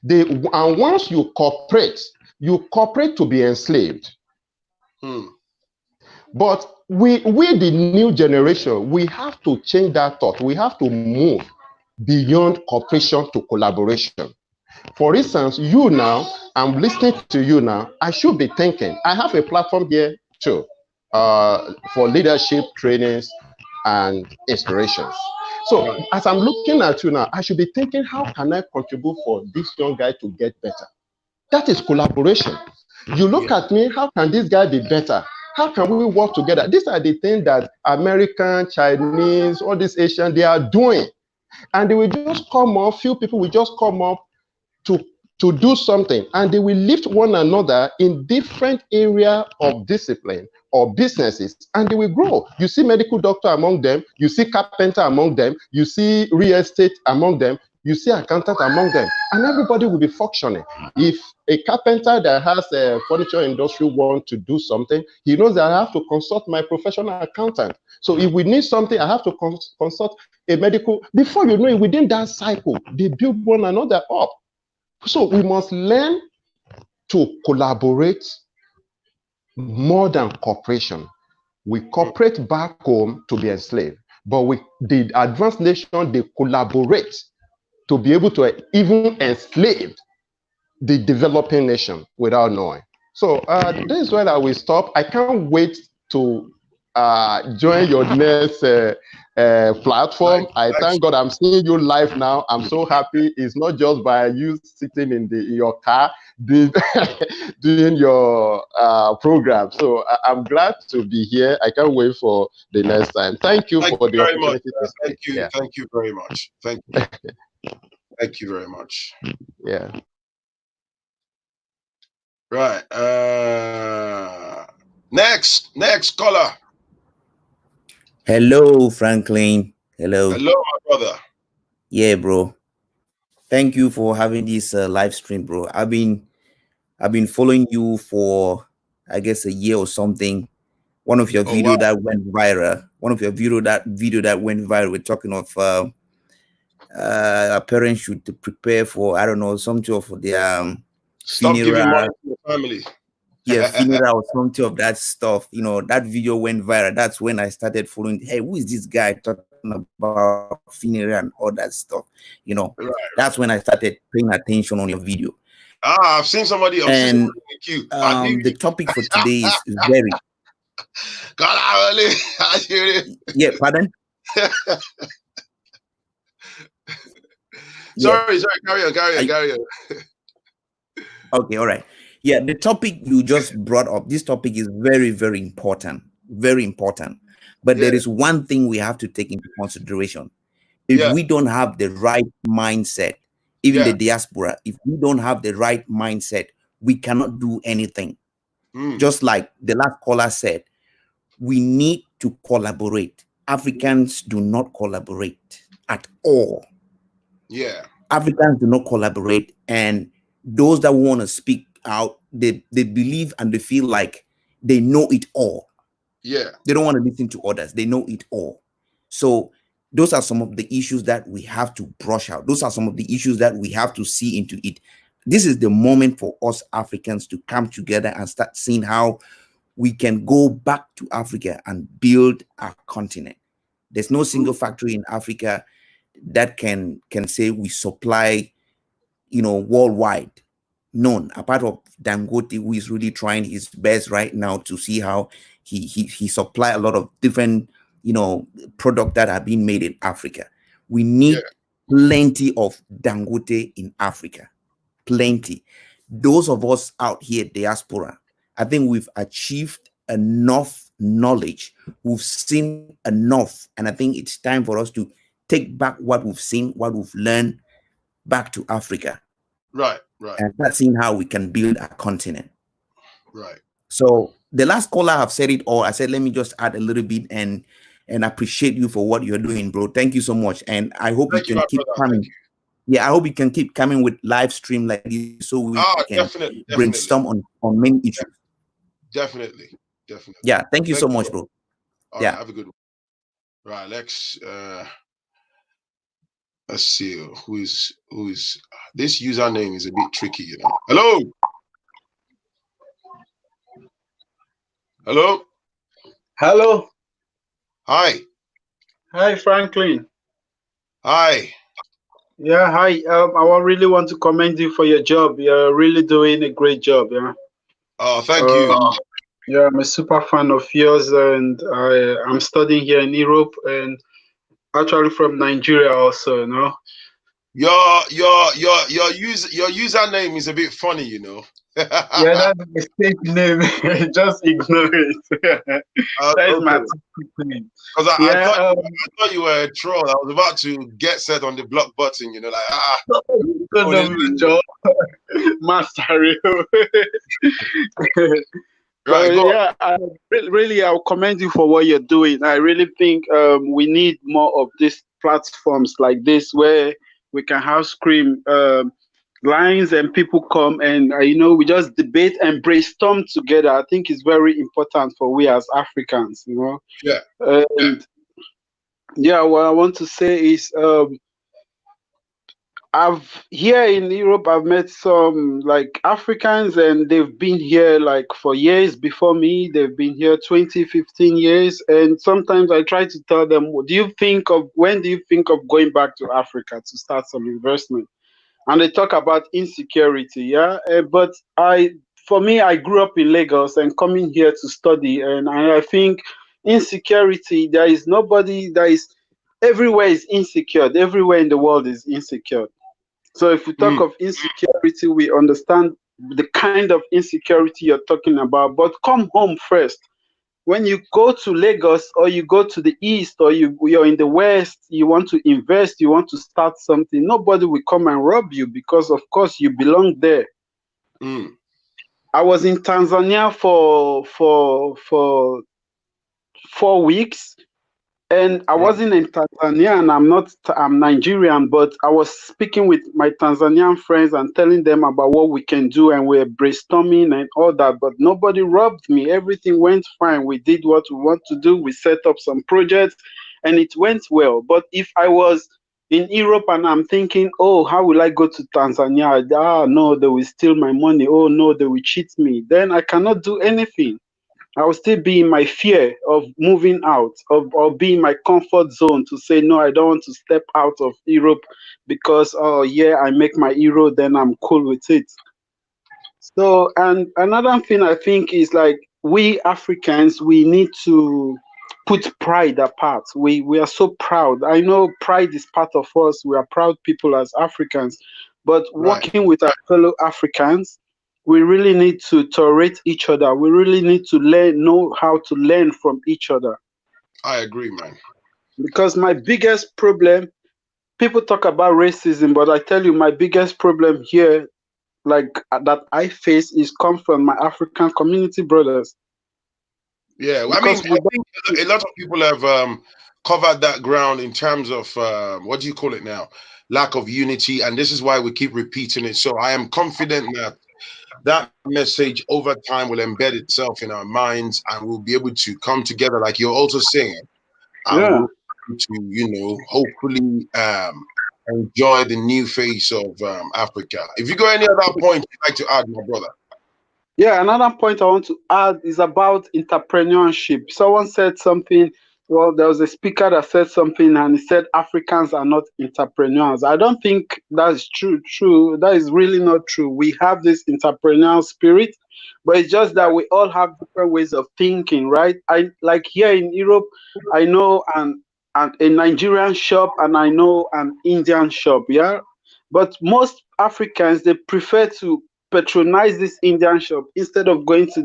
And once you cooperate to be enslaved. But we the new generation, we have to change that thought. We have to move beyond cooperation to collaboration. For instance, you now, I'm listening to you now, I should be thinking, I have a platform here too, for leadership trainings and inspirations. So as I'm looking at you now, I should be thinking, how can I contribute for this young guy to get better? That is collaboration. You look at me, how can this guy be better? How can we work together? These are the things that American, Chinese, all these Asian, they are doing. And they will just come up, few people will just come up to do something, and they will lift one another in different area of discipline or businesses, and they will grow. You see medical doctor among them, you see carpenter among them, you see real estate among them, you see accountant among them, and everybody will be functioning. If a carpenter that has a furniture industry wants to do something, he knows that I have to consult my professional accountant. So if we need something, I have to consult a medical. Before you know it, within that cycle, they build one another up. So we must learn to collaborate more than cooperation. We cooperate back home to be enslaved, but the advanced nation, they collaborate to be able to even enslave the developing nation without knowing. So this is where I will stop. I can't wait to join your next platform. I thank God I'm seeing you live now. I'm so happy. It's not just by you sitting in your car doing your program. So I'm glad to be here. I can't wait for the next time. Thank you for the opportunity to speak. Thank you very much. Thank you. Thank you very much. Yeah. Right. Next caller. Hello, Phrankleen. Hello. Hello, my brother. Yeah, bro. Thank you for having this live stream, bro. I've been following you for, I guess, a year or something. One of your video that went viral. One of your video that went viral. We're talking of a parent should prepare for, I don't know, something for their stop funeral. Giving money to your family. Yeah, funeral or something of that stuff. You know, that video went viral. That's when I started following. Hey, who is this guy talking about funeral and all that stuff? You know, that's when I started paying attention on your video. I've seen somebody else. And the topic for today is very. God, I hear it. Yeah, pardon. Sorry, carry on. Okay, all right. Yeah, the topic you just brought up, this topic is very, very important. Very important. But there is one thing we have to take into consideration. If we don't have the right mindset, even the diaspora, if we don't have the right mindset, we cannot do anything. Just like the last caller said, we need to collaborate. Africans do not collaborate at all. Yeah. Africans do not collaborate, and those that want to speak out, they believe and they feel like they know it all. Yeah. They don't want to listen to others. They know it all. So those are some of the issues that we have to brush out. Those are some of the issues that we have to see into it. This is the moment for us Africans to come together and start seeing how we can go back to Africa and build our continent. There's no single factory in Africa that can say we supply, worldwide. None, apart of Dangote, who is really trying his best right now to see how he supply a lot of different, products that are being made in Africa. We need plenty of Dangote in Africa. Plenty. Those of us out here, diaspora, I think we've achieved enough knowledge. We've seen enough. And I think it's time for us to take back what we've seen, what we've learned back to Africa. Right. And start seeing how we can build a continent. Right. So the last caller have said it all. I said, let me just add a little bit and appreciate you for what you're doing, bro. Thank you so much. And I hope you can keep coming. Yeah, I hope you can keep coming with live stream like this so we can definitely. brainstorm on many issues. Definitely. Yeah, thank you so much, bro. All right, have a good one. Right, let's see who is this username is a bit tricky, Hello. Hi, Phrankleen. Hi. Yeah, hi. I really want to commend you for your job. You're really doing a great job. Yeah. Oh, thank you. Yeah, I'm a super fan of yours, and I'm studying here in Europe, and actually from Nigeria also. Your username is a bit funny, Yeah, that's my fake name. Just ignore it. That is my name. Because I thought you were a troll. I was about to get set on the block button, Master. Right, yeah, I'll commend you for what you're doing. I really think we need more of these platforms like this where We can have scream lines, and people come and we just debate and brainstorm together. I think it's very important for we as Africans. Yeah. And what I want to say is I've here in Europe, I've met some like Africans, and they've been here like for years before me. They've been here 20, 15 years. And sometimes I try to tell them, when do you think of going back to Africa to start some investment? And they talk about insecurity. Yeah. But for me, I grew up in Lagos and coming here to study. And I think insecurity, everywhere is insecure. Everywhere in the world is insecure. So if we talk of insecurity, we understand the kind of insecurity you're talking about. But come home first. When you go to Lagos or you go to the East or you're in the West, you want to invest, you want to start something, nobody will come and rob you because, of course, you belong there. I was in Tanzania for 4 weeks. And I wasn't in Tanzania, and I'm Nigerian, but I was speaking with my Tanzanian friends and telling them about what we can do, and we're brainstorming and all that, but nobody robbed me. Everything went fine. We did what we want to do. We set up some projects and it went well. But if I was in Europe and I'm thinking, oh, how will I go to Tanzania? No, they will steal my money. Oh, no, they will cheat me. Then I cannot do anything. I will still be in my fear of moving out, or be in my comfort zone to say, no, I don't want to step out of Europe because, I make my euro, then I'm cool with it. So, and another thing I think is like, we Africans, we need to put pride apart. We are so proud. I know pride is part of us. We are proud people as Africans, but working with our fellow Africans, we really need to tolerate each other. We really need to know how to learn from each other. I agree, man. Because my biggest problem, people talk about racism, but I tell you, my biggest problem here, like that I face, is come from my African community brothers. Yeah, I think a lot of people have covered that ground in terms of what do you call it now? Lack of unity, and this is why we keep repeating it. So I am confident that message over time will embed itself in our minds, and we'll be able to come together, like you're also saying, and we'll to hopefully enjoy the new face of Africa. If you got any other points you'd like to add, my brother? Yeah, another point I want to add is about entrepreneurship. Someone said something. Well, there was a speaker that said something, and he said Africans are not entrepreneurs. I don't think that's true. That is really not true. We have this entrepreneurial spirit, but it's just that we all have different ways of thinking, right? I like here in Europe, I know a Nigerian shop and I know an Indian shop, yeah. But most Africans, they prefer to patronize this Indian shop instead of going to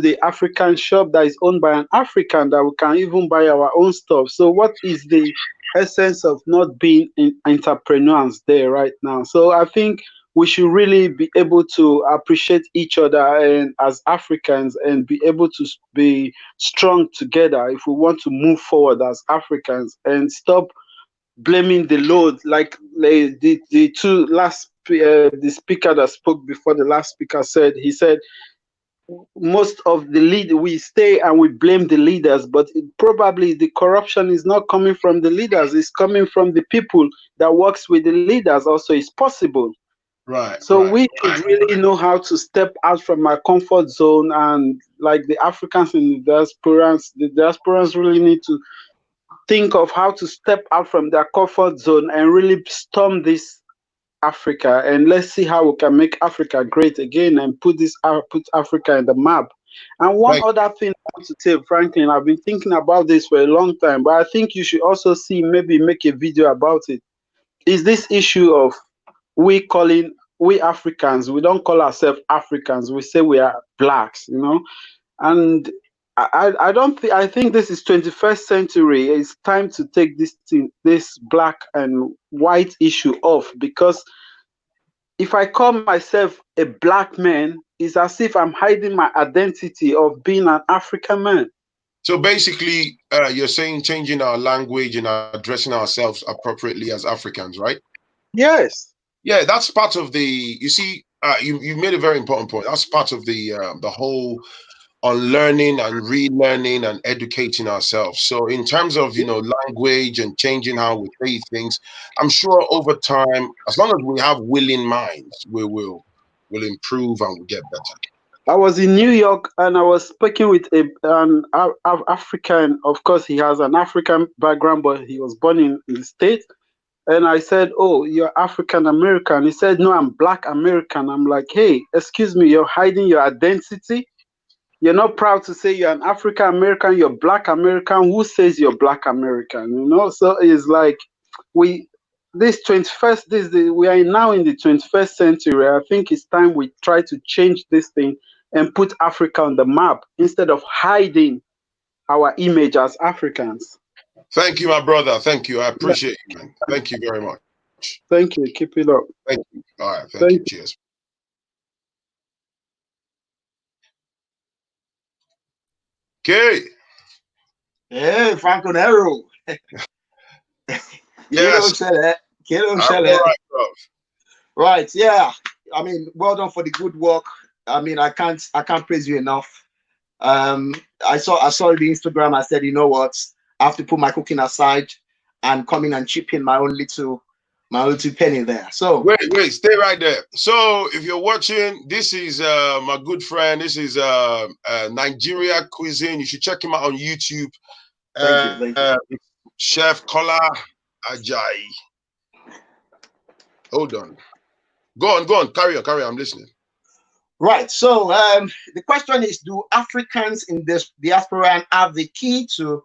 the African shop that is owned by an African, that we can even buy our own stuff. So what is the essence of not being entrepreneurs there right now? So I think we should really be able to appreciate each other and as Africans, and be able to be strong together if we want to move forward as Africans, and stop blaming the load, like the two last the speaker that spoke before the last speaker said. He said most of the lead, we stay and we blame the leaders, but probably the corruption is not coming from the leaders, it's coming from the people that works with the leaders. Also, it's possible. So we should really know how to step out from our comfort zone, and like the Africans and the diasporans really need to think of how to step out from their comfort zone and really storm this Africa, and let's see how we can make Africa great again and put Africa in the map. And one other thing I want to say, Phrankleen, I've been thinking about this for a long time, but I think you should also maybe make a video about it. Is this issue of we Africans, we don't call ourselves Africans, we say we are blacks, and I think this is 21st century. It's time to take this black and white issue off, because if I call myself a black man, it's as if I'm hiding my identity of being an African man. So basically, you're saying changing our language and addressing ourselves appropriately as Africans, right? Yes. Yeah, that's part of the. You see, you made a very important point. That's part of the whole unlearning and relearning and educating ourselves. So in terms of language and changing how we say things, I'm sure over time, as long as we have willing minds, we will improve and we'll get better. I was in New York and I was speaking with an African. Of course, he has an African background, but he was born in the States. And I said, "Oh, you're African American." He said, "No, I'm Black American." I'm like, "Hey, excuse me, you're hiding your identity. You're not proud to say you're an African American. You're Black American. Who says you're Black American?" So it's like we are now in the 21st century. I think it's time we try to change this thing and put Africa on the map instead of hiding our image as Africans. Thank you, my brother. Thank you. I appreciate you, man. Thank you very much. Thank you. Keep it up. Thank you. All right. Thank you. Cheers. Okay. Hey, Franco Nero. Yes. Right. Yeah. I mean, well done for the good work. I mean, I can't praise you enough. I saw the Instagram. I said, you know what? I have to put my cooking aside and come in and chip in my own little penny there. So wait, stay right there. So if you're watching, this is my good friend. This is Nigeria cuisine. You should check him out on YouTube. Thank you. Chef Kola Ajayi. Hold on. Go on. Carry on. I'm listening. Right. So the question is, do Africans in this diaspora have the key to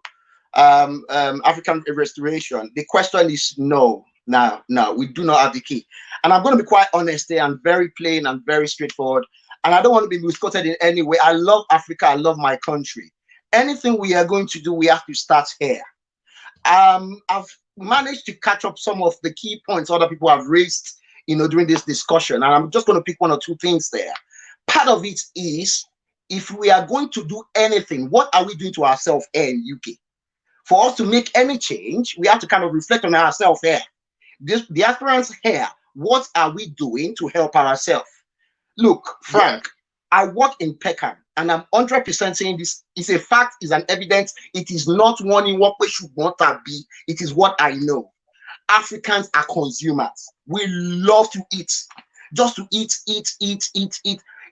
African restoration? The question is no. No, we do not have the key. And I'm going to be quite honest here and very plain and very straightforward. And I don't want to be misquoted in any way. I love Africa. I love my country. Anything we are going to do, we have to start here. I've managed to catch up some of the key points other people have raised, during this discussion. And I'm just going to pick one or two things there. Part of it is, if we are going to do anything, what are we doing to ourselves here in UK? For us to make any change, we have to kind of reflect on ourselves here. This diasporans here, what are we doing to help ourselves? Look, Frank, I work in Peckham, and I'm 100% saying this is a fact, is an evidence. It is not one in what we should want to be. It is what I know. Africans are consumers. We love to eat. Just to eat.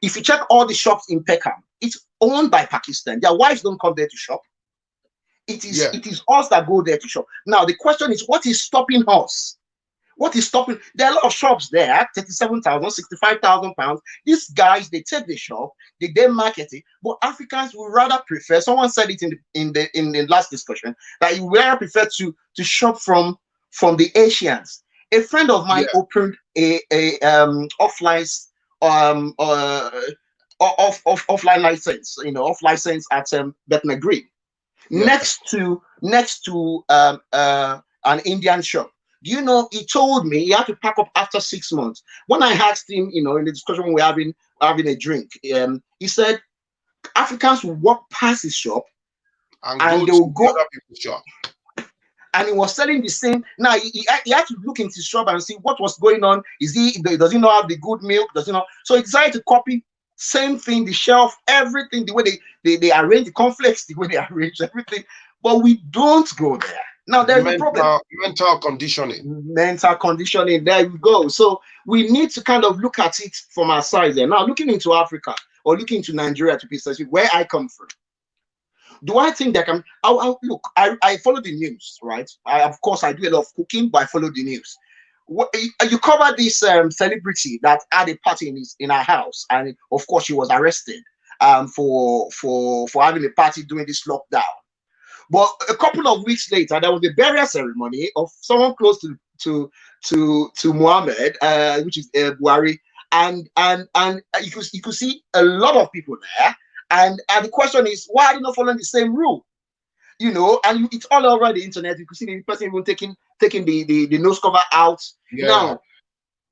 If you check all the shops in Peckham, it's owned by Pakistan. Their wives don't come there to shop. It is us that go there to shop. Now, the question is, what is stopping us? What is stopping? There are a lot of shops there, 37,000, 65,000 pounds. These guys, they take the shop, they market it, but Africans would rather prefer, someone said it in the last discussion, that you would rather prefer to shop from the Asians. A friend of mine opened a offline license, off license at Bethnal Green, next to an Indian shop. Do you know, he told me he had to pack up after 6 months. When I asked him, in the discussion when we're having a drink, he said Africans will walk past his shop and they will go to other people's shop. And he was selling the same. Now he had to look into his shop and see what was going on. Does he not have the good milk? Does he not? So he decided to copy same thing, the shelf, everything, the way they arrange the conflicts, the way they arrange everything. But we don't go there. Now there's a problem. Mental conditioning. Mental conditioning. There you go. So we need to kind of look at it from our side there. Now looking into Africa or looking into Nigeria to be specific, where I come from. Do I think that look? I follow the news, right? Of course, I do a lot of cooking, but I follow the news. You cover this celebrity that had a party in her house, and of course, she was arrested for having a party during this lockdown. But a couple of weeks later, there was a burial ceremony of someone close to Muhammad, which is Buhari, and you could see a lot of people there. And the question is, why are they not following the same rule? And it's all over the internet. You can see the person even taking the nose cover out. Yeah. Now,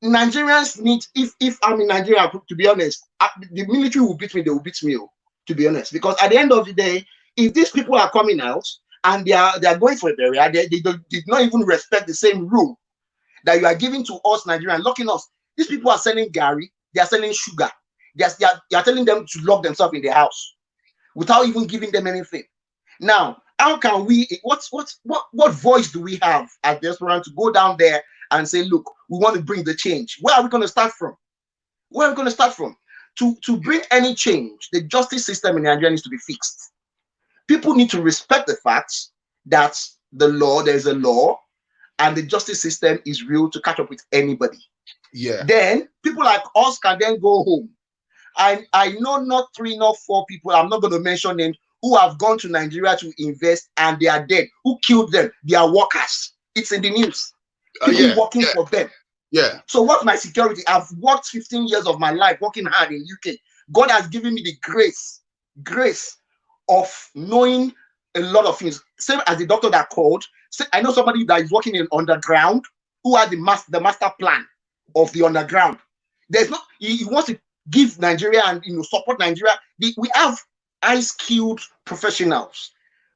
Nigerians need, if I'm in Nigeria, to be honest, the military will beat me, they will beat me, to be honest. Because at the end of the day, if these people are coming out and they are going for a burial, they did not even respect the same rule. that you are giving to us, Nigerians, locking us. These people are selling Gary, they are selling sugar. They are telling them to lock themselves in the house without even giving them anything. Now, how can we, what voice do we have as Diasporans to go down there and say, look, we want to bring the change? Where are we going to start from? Where are we going to start from? To bring any change, the justice system in Nigeria needs to be fixed. People need to respect the fact that there is a law, and the justice system is real to catch up with anybody. Yeah. Then people like us can then go home. I know not 3, not 4 people, I'm not going to mention names, who have gone to Nigeria to invest and they are dead. Who killed them? They are workers. It's in the news. People working for them. Yeah. So what's my security? I've worked 15 years of my life working hard in UK. God has given me the grace of knowing a lot of things. Same as the doctor that called. I know somebody that is working in underground who has the master plan of the underground. There's not, he wants to give Nigeria and support Nigeria. We have high-skilled professionals,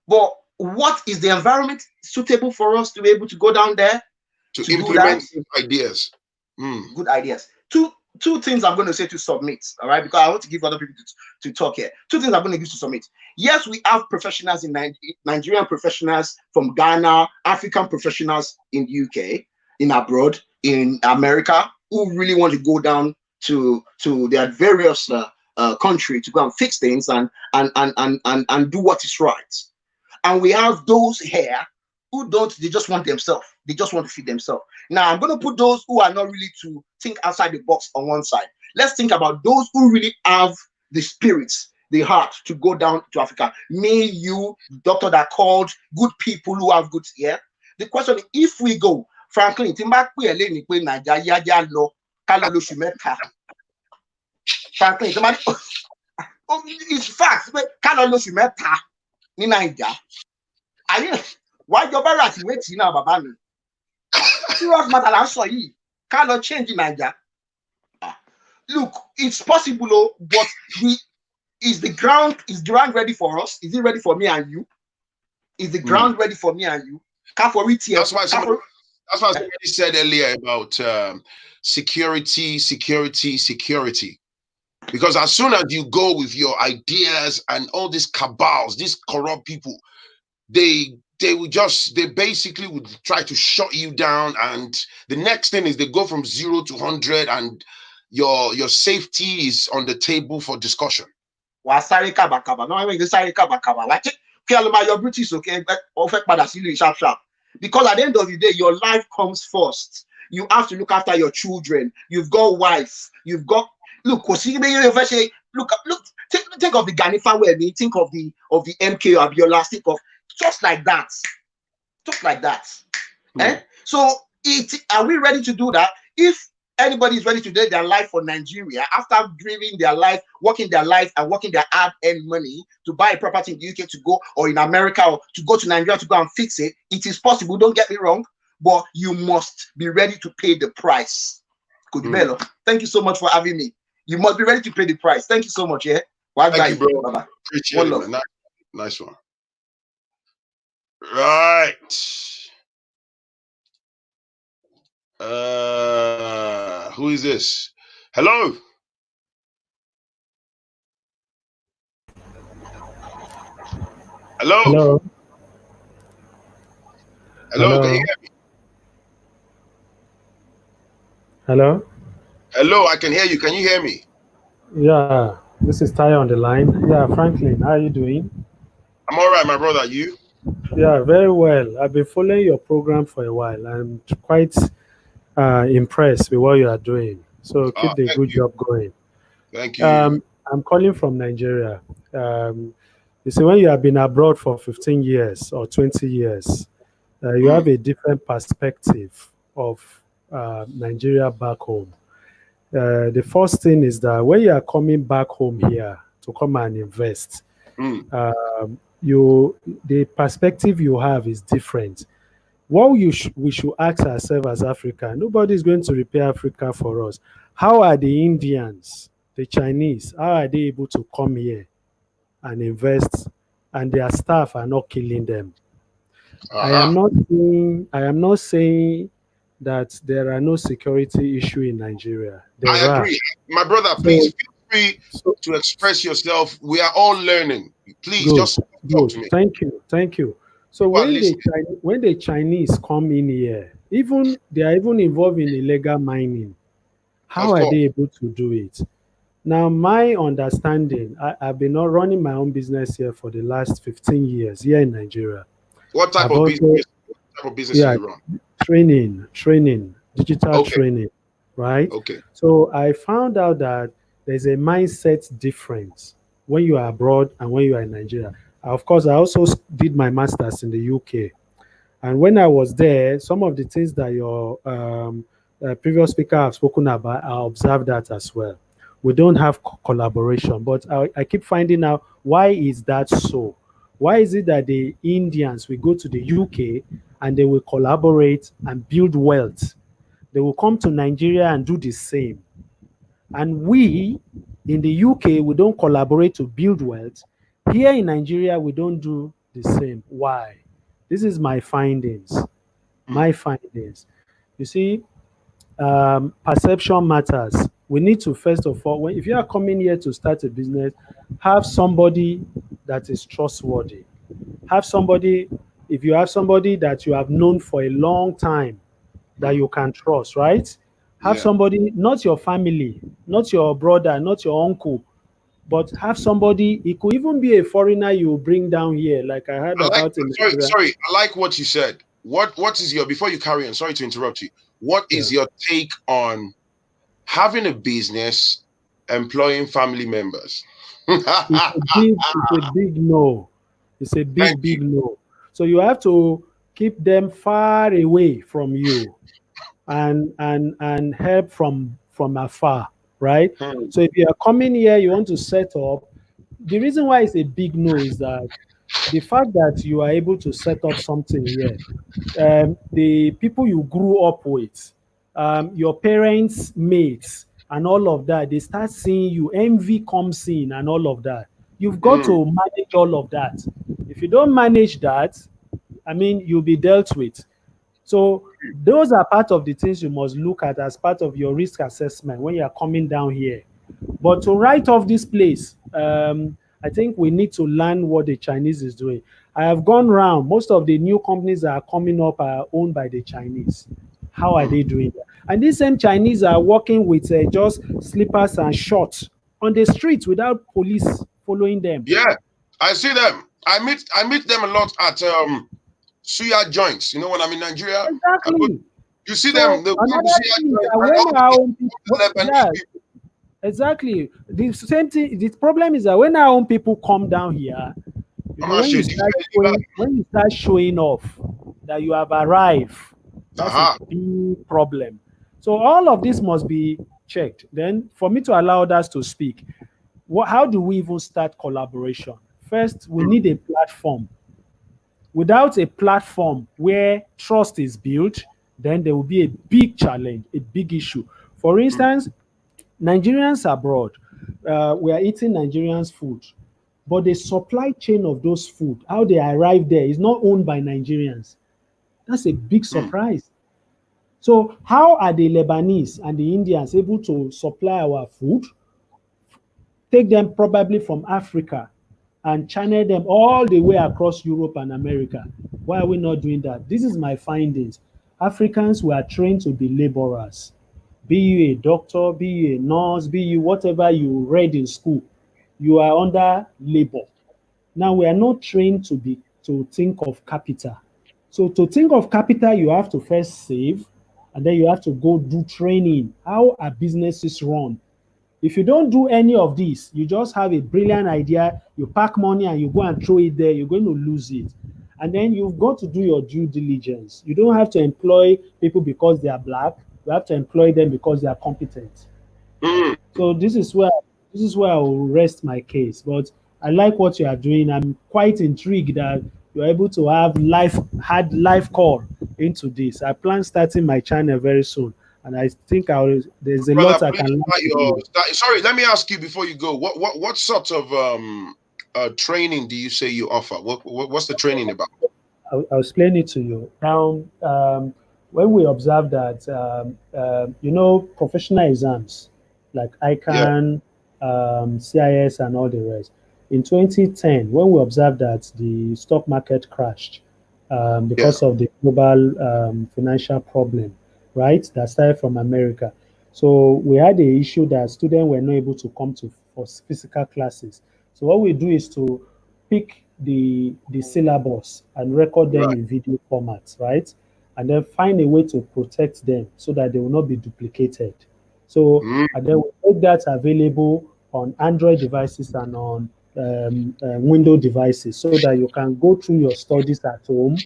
but what is the environment suitable for us to be able to go down there to implement ideas? Good ideas. Two things I'm going to say to submit, all right, because I want to give other people to talk here. 2 things I'm going to give to submit. Yes, we have professionals in Nigerian professionals from Ghana, African professionals in the UK, in abroad, in America, who really want to go down to their various country to go and fix things and do what is right. And we have those here who don't, they just want themselves. They just want to feed themselves. Now, I'm going to put those who are not really to think outside the box on one side. Let's think about those who really have the spirit, the heart to go down to Africa. Me, you, doctor that called, good people who have good here. The question is, if we go, Phrankleen, it's facts. Why your barracks waiting now, Baba? Serious matter, cannot change in Nigeria. Look, it's possible, but is the ground ready for us? Is it ready for me and you? Is the ground ready for me and you? That's why somebody said earlier about security. Because as soon as you go with your ideas and all these cabals, these corrupt people, they basically would try to shut you down, and the next thing is they go from 0 to 100, and your safety is on the table for discussion. No, I mean your beauty is okay, because at the end of the day, your life comes first. You have to look after your children. You've got wife. You've got look. Look. Think of the Ganifa way. Think of the MK Abiola. Think of just like that. So are we ready to do that? If anybody is ready to live their life for Nigeria after living their life, working their life and working their hard-earned money to buy a property in the UK to go, or in America, or to go to Nigeria to go and fix it, it is possible, don't get me wrong, but you must be ready to pay the price. Thank you so much for having me. You must be ready to pay the price. Thank you so much. Yeah. Thank you, bro. Bye-bye. Appreciate it, man. Nice one. Right. Who is this? Hello. Hello. Hello. Can you hear me? Hello. Hello, I can hear you. Can you hear me? Yeah, this is Ty on the line. Yeah, Phrankleen, how are you doing? I'm all right, my brother. You? Yeah, very well. I've been following your program for a while. I'm quite impressed with what you are doing. So keep the good job going. Thank you. I'm calling from Nigeria. You see, when you have been abroad for 15 years or 20 years, you have a different perspective of Nigeria back home. The first thing is that when you are coming back home here to come and invest, the perspective you have is different. What we should ask ourselves as Africa, nobody is going to repair Africa for us. How are the Indians, the Chinese, how are they able to come here and invest, and their staff are not killing them? I am not saying that there are no security issue in Nigeria. I There are. agree. My brother, So, please feel free to express yourself. We are all learning. Please good, just talk to good. me. Thank you, thank you. So People are when the Chinese come in here, even they are even involved in illegal mining. How Of are course. they able to do it? Now, my understanding, I've been running my own business here for the last 15 years here in Nigeria. What type I've of also, business? What type of business do yeah, you run? training, digital Okay. training, right? Okay. So I found out that there's a mindset difference when you are abroad and when you are in Nigeria. Of course, I also did my master's in the UK. And when I was there, some of the things that your previous speaker have spoken about, I observed that as well. We don't have collaboration, but I keep finding out, why is that so? Why is it that the Indians will go to the UK and they will collaborate and build wealth? They will come to Nigeria and do the same. And we in the UK, we don't collaborate to build wealth. Here in Nigeria, we don't do the same. Why? This is my findings. My findings. You see, perception matters. We need to, first of all, if you are coming here to start a business, have somebody that is trustworthy. Have somebody, if you have somebody that you have known for a long time that you can trust, right? Have somebody, not your family, not your brother, not your uncle, but have somebody, it could even be a foreigner you bring down here, like I heard about in Nigeria. Sorry, I like what you said. What is your, before you carry on, sorry to interrupt you, what is your take on having a business employing family members? It's a big no. It's a big no. So you have to keep them far away from you and help from afar, right? So if you are coming here, you want to set up, the reason why it's a big no is that the fact that you are able to set up something here, the people you grew up with, your parents' mates, and all of that, they start seeing you, envy comes in, and all of that. You've got to manage all of that. If you don't manage that, I mean, you'll be dealt with. So those are part of the things you must look at as part of your risk assessment when you are coming down here. But to write off this place, I think we need to learn what the Chinese is doing. I have gone around. Most of the new companies that are coming up are owned by the Chinese. How are they doing that? And these same Chinese are working with just slippers and shorts on the streets without police following them. Yeah, I see them. I meet them a lot at suya joints. You know, when I'm in Nigeria, exactly. You see So them. Exactly. The same thing. The problem is that when our own people come down here, when you start showing off that you have arrived, that's a big problem. So all of this must be checked. Then, for me to allow others to speak, how do we even start collaboration? First, we need a platform. Without a platform where trust is built, then there will be a big challenge, a big issue. For instance, Nigerians abroad, we are eating Nigerians' food, but the supply chain of those food, how they arrive there, is not owned by Nigerians. That's a big surprise. So how are the Lebanese and the Indians able to supply our food, take them probably from Africa, and channel them all the way across Europe and America? Why are we not doing that? This is my findings. Africans were trained to be laborers. Be you a doctor, be you a nurse, be you whatever you read in school, you are under labor. Now we are not trained to think of capital. So to think of capital, you have to first save, and then you have to go do training. How are businesses run? If you don't do any of this, you just have a brilliant idea, you pack money and you go and throw it there, you're going to lose it. And then you've got to do your due diligence. You don't have to employ people because they are black. You have to employ them because they are competent. So this is where I will rest my case. But I like what you are doing. I'm quite intrigued that you're able to have live call into this. I plan starting my channel very soon. And I think there's a lot I can learn. Sorry, let me ask you before you go. What sort of training do you say you offer? What's the training about? I'll explain it to you. Now, when we observe that, you know, professional exams like ICANN, CIS, and all the rest. In 2010, when we observed that the stock market crashed because of the global financial problem, right, that started from America. So we had the issue that students were not able to come to for physical classes. So what we do is to pick the syllabus and record them in video formats, right? And then find a way to protect them so that they will not be duplicated. So and then we make that available on Android devices and on Windows devices so that you can go through your studies at home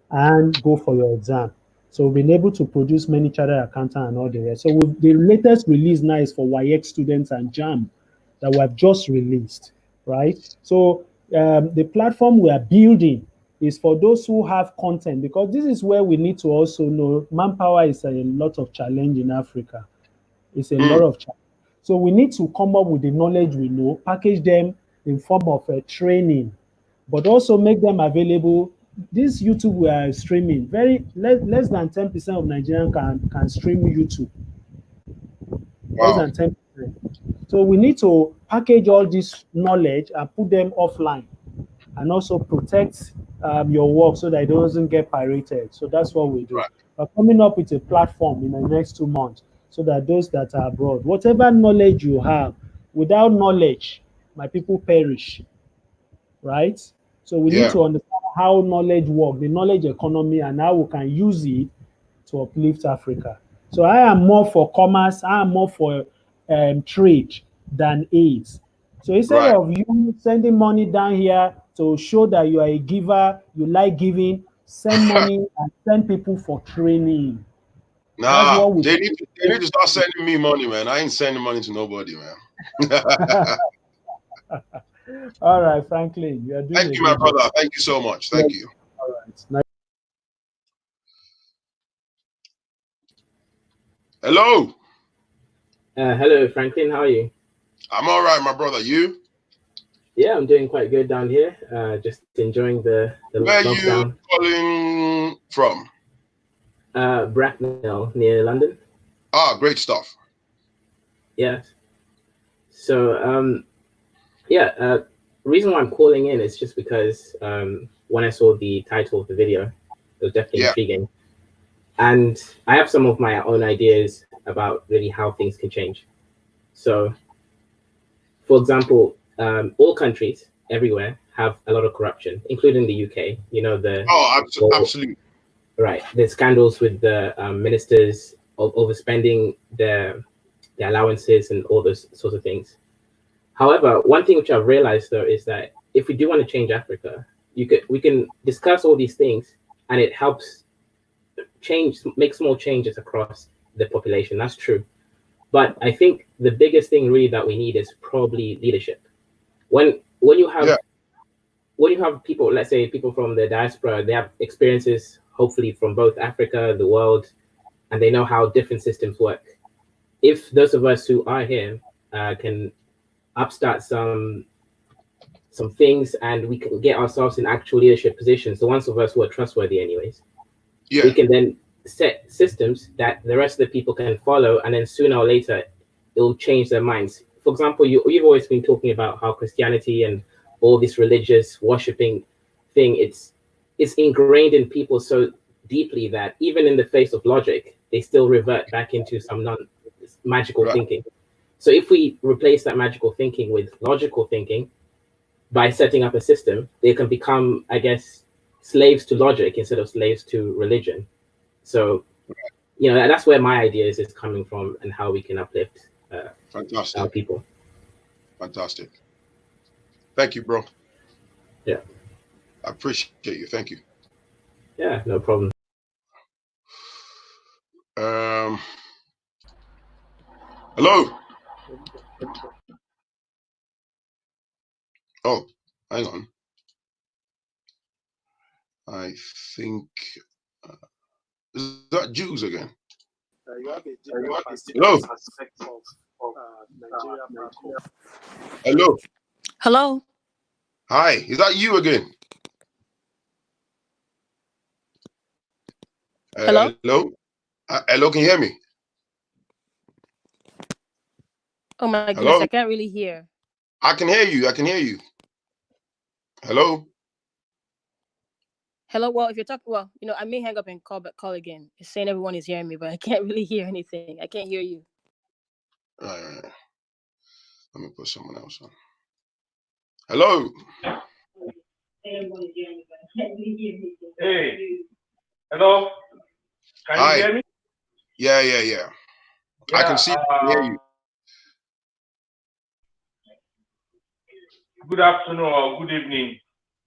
and go for your exam. So we've been able to produce many chartered accountant and all the rest. So the latest release now is for WIEC students and JAM that we have just released, right? So the platform we are building is for those who have content, because this is where we need to also know manpower is a lot of challenge in Africa. It's a lot of challenge. So we need to come up with the knowledge we know, package them in form of a training, but also make them available. This YouTube we are streaming, less than 10% of Nigerians can stream YouTube. Less than 10%. So we need to package all this knowledge and put them offline, and also protect your work so that it doesn't get pirated. So that's what we do. We're coming up with a platform in the next 2 months so that those that are abroad, whatever knowledge you have, without knowledge, my people perish, right? So we need to understand how knowledge works, the knowledge economy, and how we can use it to uplift Africa. So I am more for commerce, I am more for trade than AIDS. So instead of you sending money down here to show that you are a giver, you like giving, send money and send people for training. That's Nah, what we they need to start sending me money, man. I ain't sending money to nobody, man. All right, Phrankleen, you are doing Thank you, my brother. Thank you so much. Thank you. All right. Hello. Hello, Phrankleen. How are you? I'm all right, my brother. You? Yeah, I'm doing quite good down here. Just enjoying the Where lockdown. you calling from? Bracknell, near London. Ah, great stuff. Yes. So, reason why I'm calling in is just because when I saw the title of the video, it was definitely intriguing. And I have some of my own ideas about really how things can change. So, for example, all countries everywhere have a lot of corruption, including the UK. You know, absolutely. Right. There's scandals with the ministers overspending their allowances and all those sorts of things. However, one thing which I've realized though is that if we do want to change Africa, we can discuss all these things and it helps make small changes across the population. That's true. But I think the biggest thing really that we need is probably leadership. When you have people, let's say people from the diaspora, they have experiences hopefully from both Africa, the world, and they know how different systems work. If those of us who are here can upstart some things and we can get ourselves in actual leadership positions, the ones of us who are trustworthy anyways, we can then set systems that the rest of the people can follow, and then sooner or later it will change their minds. For example, you've always been talking about how Christianity and all this religious worshipping thing, it's ingrained in people so deeply that even in the face of logic, they still revert back into some magical thinking. So if we replace that magical thinking with logical thinking by setting up a system, they can become, I guess, slaves to logic instead of slaves to religion. So, that's where my ideas is coming from and how we can uplift our people. Fantastic. Thank you, bro. Yeah. I appreciate you. Thank you. Yeah, no problem. Hello. Oh, hang on. I think is that Jews again? You have a different perspective of Nigeria. Hello. Hello. Hi. Is that you again? Hello? Hello? Hello, can you hear me? Oh my goodness, Hello? I can't really hear. I can hear you. I can hear you. Hello? Hello? Well, if you're talking, well, I may hang up and call again. It's saying everyone is hearing me, but I can't really hear anything. I can't hear you. Right. Let me put someone else on. Hello? Hey. Hello? Can Hi. you hear me? Yeah. I can see hear you. Good afternoon or good evening.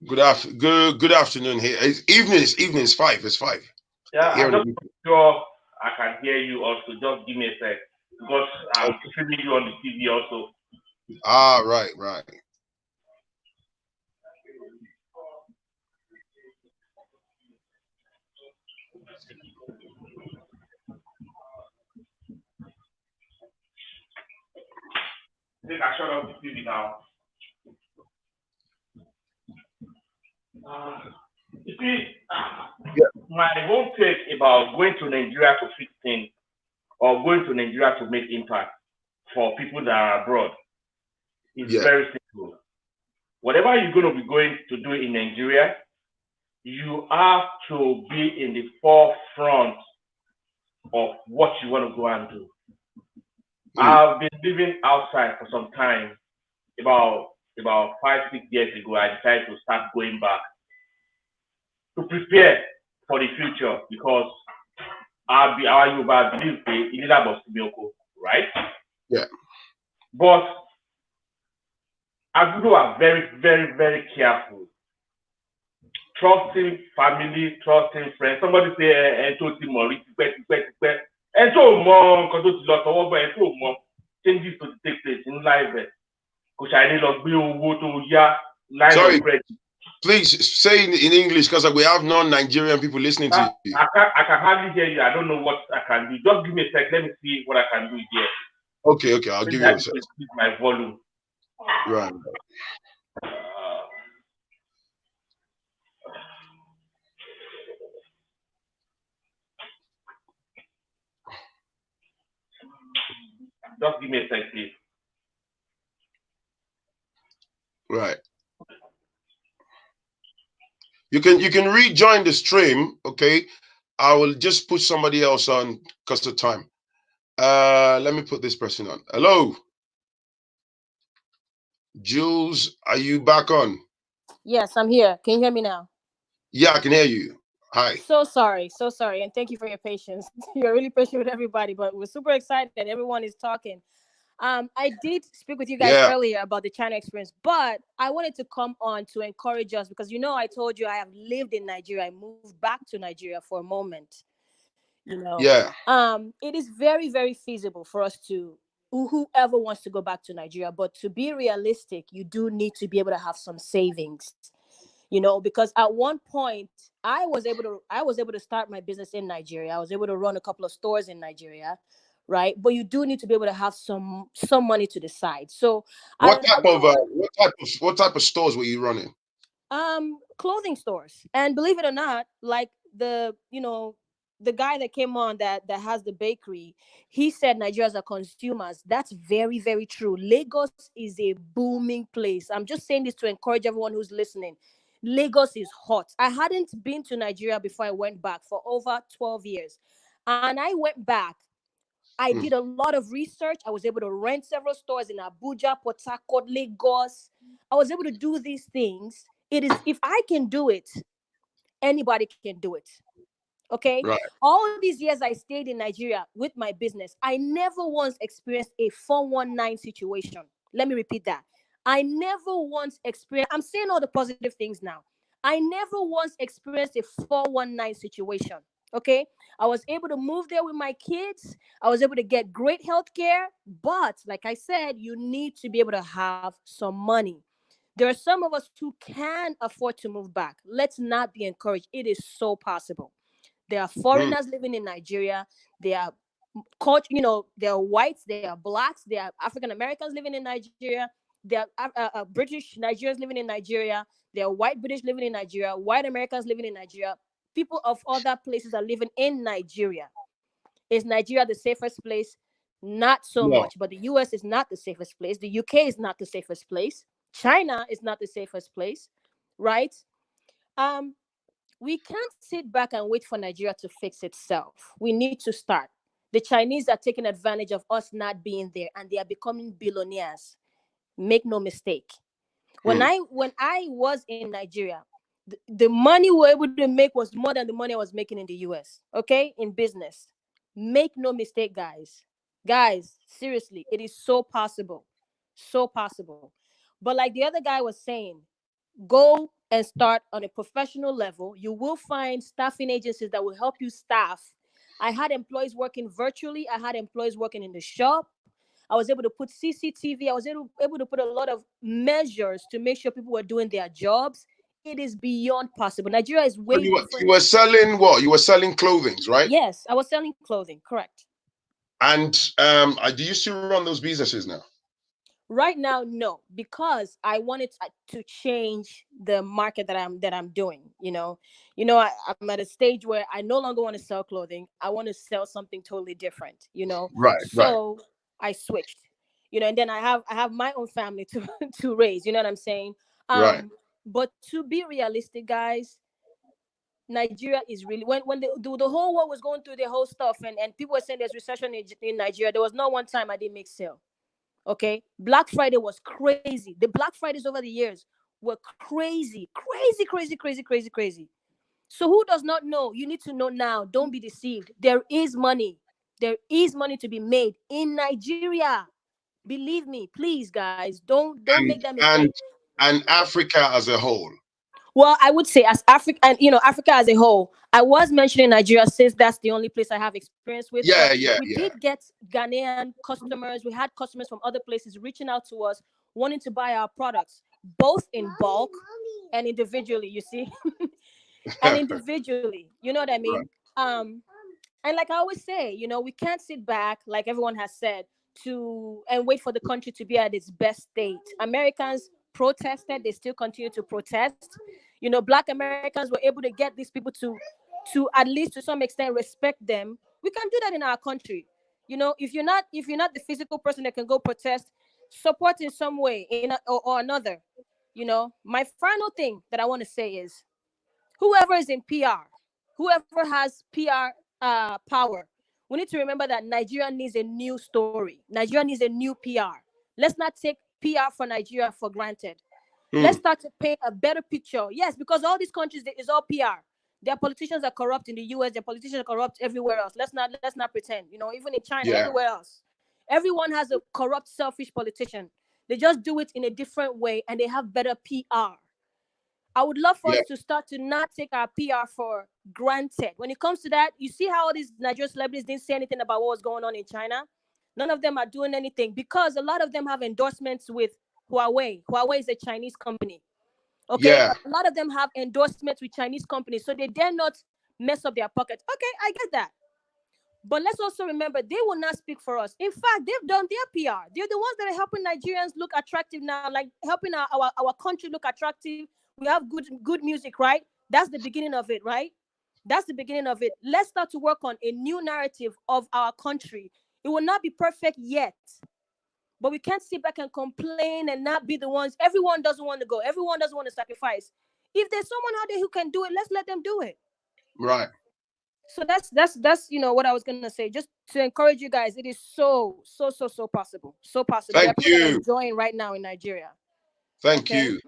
Good afternoon here. It's evening. It's 5. It's 5. Yeah, Here I'm just sure I can hear you also. Just give me a sec. Because I'm streaming you on the TV also. Ah, right. I think I shut off the TV now. You see, my whole take about going to Nigeria to fix things or going to Nigeria to make impact for people that are abroad is very simple. Whatever you're going to be going to do in Nigeria, you have to be in the forefront of what you want to go and do. I've been living outside for some time. About 5-6 years ago, I decided to start going back to prepare for the future because I believe right? Yeah. But Agudo are very, very, very careful. Trusting family, trusting friends. Somebody say, changes to take place in life. Sorry, please say in English because we have non-Nigerian people listening to you. I can hardly hear you. I don't know what I can do. Just give me a sec. Let me see what I can do here. Okay. I'll give you a sec. My volume. Right. Just give me a sec, please. Right. You can rejoin the stream, okay? I will just put somebody else on because of time. Let me put this person on. Hello. Jules, are you back on? Yes, I'm here. Can you hear me now? Yeah, I can hear you. Hi. So sorry, and thank you for your patience. You're really patient with everybody, but we're super excited that everyone is talking. I did speak with you guys earlier about the China experience, but I wanted to come on to encourage us because I told you I have lived in Nigeria. I moved back to Nigeria for a moment. Yeah. It is very, very feasible for us to whoever wants to go back to Nigeria, but to be realistic, you do need to be able to have some savings. Because at one point I was able to start my business in Nigeria. I was able to run a couple of stores in Nigeria, right? But you do need to be able to have some money to the side. So what type of stores were you running? Clothing stores. And believe it or not, like the guy that came on that has the bakery, he said Nigerians are consumers. That's very, very true. Lagos is a booming place. I'm just saying this to encourage everyone who's listening. Lagos is hot. I hadn't been to Nigeria before I went back for over 12 years. And I went back. I did a lot of research. I was able to rent several stores in Abuja, Port Harcourt, Lagos. I was able to do these things. It is, if I can do it, anybody can do it. Okay. Right. All these years I stayed in Nigeria with my business, I never once experienced a 419 situation. Let me repeat that. I never once experienced, I'm saying all the positive things now. I never once experienced a 419 situation. Okay. I was able to move there with my kids. I was able to get great health care. But like I said, you need to be able to have some money. There are some of us who can afford to move back. Let's not be encouraged. It is so possible. There are foreigners living in Nigeria. There are there are whites, there are blacks, there are African Americans living in Nigeria. There are British Nigerians living in Nigeria. There are white British living in Nigeria, white Americans living in Nigeria. people of other places are living in Nigeria. Is Nigeria the safest place? Not so much. But the US is not the safest place. The UK is not the safest place. China is not the safest place, right? We can't sit back and wait for Nigeria to fix itself. We need to start. The Chinese are taking advantage of us not being there, and they are becoming billionaires. Make no mistake. When I was in Nigeria, the money we were able to make was more than the money I was making in the US, okay, in business. Make no mistake, guys. Guys, seriously, it is so possible. So possible. But like the other guy was saying, go and start on a professional level. You will find staffing agencies that will help you staff. I had employees working virtually. I had employees working in the shop. I was able to put CCTV. I was able to put a lot of measures to make sure people were doing their jobs. It is beyond possible. Nigeria is way different. You were selling what? You were selling clothing, right? Yes, I was selling clothing, correct. And do you still run those businesses now? Right now, no, because I wanted to change the market that I'm doing. I'm at a stage where I no longer want to sell clothing. I want to sell something totally different. Right. So I switched. And then I have my own family to raise. You know what I'm saying? Right. But to be realistic, guys, Nigeria is really when the whole world was going through the whole stuff and people were saying there's recession in Nigeria. There was not one time I didn't make sale. Okay, Black Friday was crazy. The Black Fridays over the years were crazy. So who does not know? You need to know now. Don't be deceived. There is money. There is money to be made in Nigeria. Believe me, please, guys. Don't make that mistake. And Africa as a whole. Well, I would say as Africa as a whole. I was mentioning Nigeria since that's the only place I have experience with. We did get Ghanaian customers. We had customers from other places reaching out to us, wanting to buy our products, both in bulk and individually. You see, and individually. You know what I mean? Right. And like I always say, we can't sit back, like everyone has said, and wait for the country to be at its best state. Americans protested. They still continue to protest. Black Americans were able to get these people to at least to some extent respect them. We can do that in our country. If you're not the physical person that can go protest, support in some way or another. My final thing that I want to say is, whoever is in PR, whoever has PR power, we need to remember that Nigeria needs a new story. Nigeria needs a new PR. Let's not take PR for Nigeria for granted. Let's start to paint a better picture. Yes, because all these countries, it's all PR. Their politicians are corrupt in the US. Their politicians are corrupt everywhere else. Let's not pretend. Even in China, everywhere else, everyone has a corrupt, selfish politician. They just do it in a different way, and they have better PR. I would love for us to start to not take our PR for granted. When it comes to that, you see how all these Nigerian celebrities didn't say anything about what was going on in China. None of them are doing anything because a lot of them have endorsements with Huawei. Huawei is a Chinese company. Okay, a lot of them have endorsements with Chinese companies, so they dare not mess up their pockets. Okay, I get that. But let's also remember, they will not speak for us. In fact, they've done their PR. They're the ones that are helping Nigerians look attractive now, like helping our country look attractive. We have good music, right? That's the beginning of it, right? That's the beginning of it. Let's start to work on a new narrative of our country. It will not be perfect yet, but we can't sit back and complain and not be the ones. Everyone doesn't want to go. Everyone doesn't want to sacrifice. If there's someone out there who can do it, let's let them do it. Right. So that's what I was gonna say. Just to encourage you guys, it is so possible. So possible. Thank you. That are enjoying right now in Nigeria. Thank you.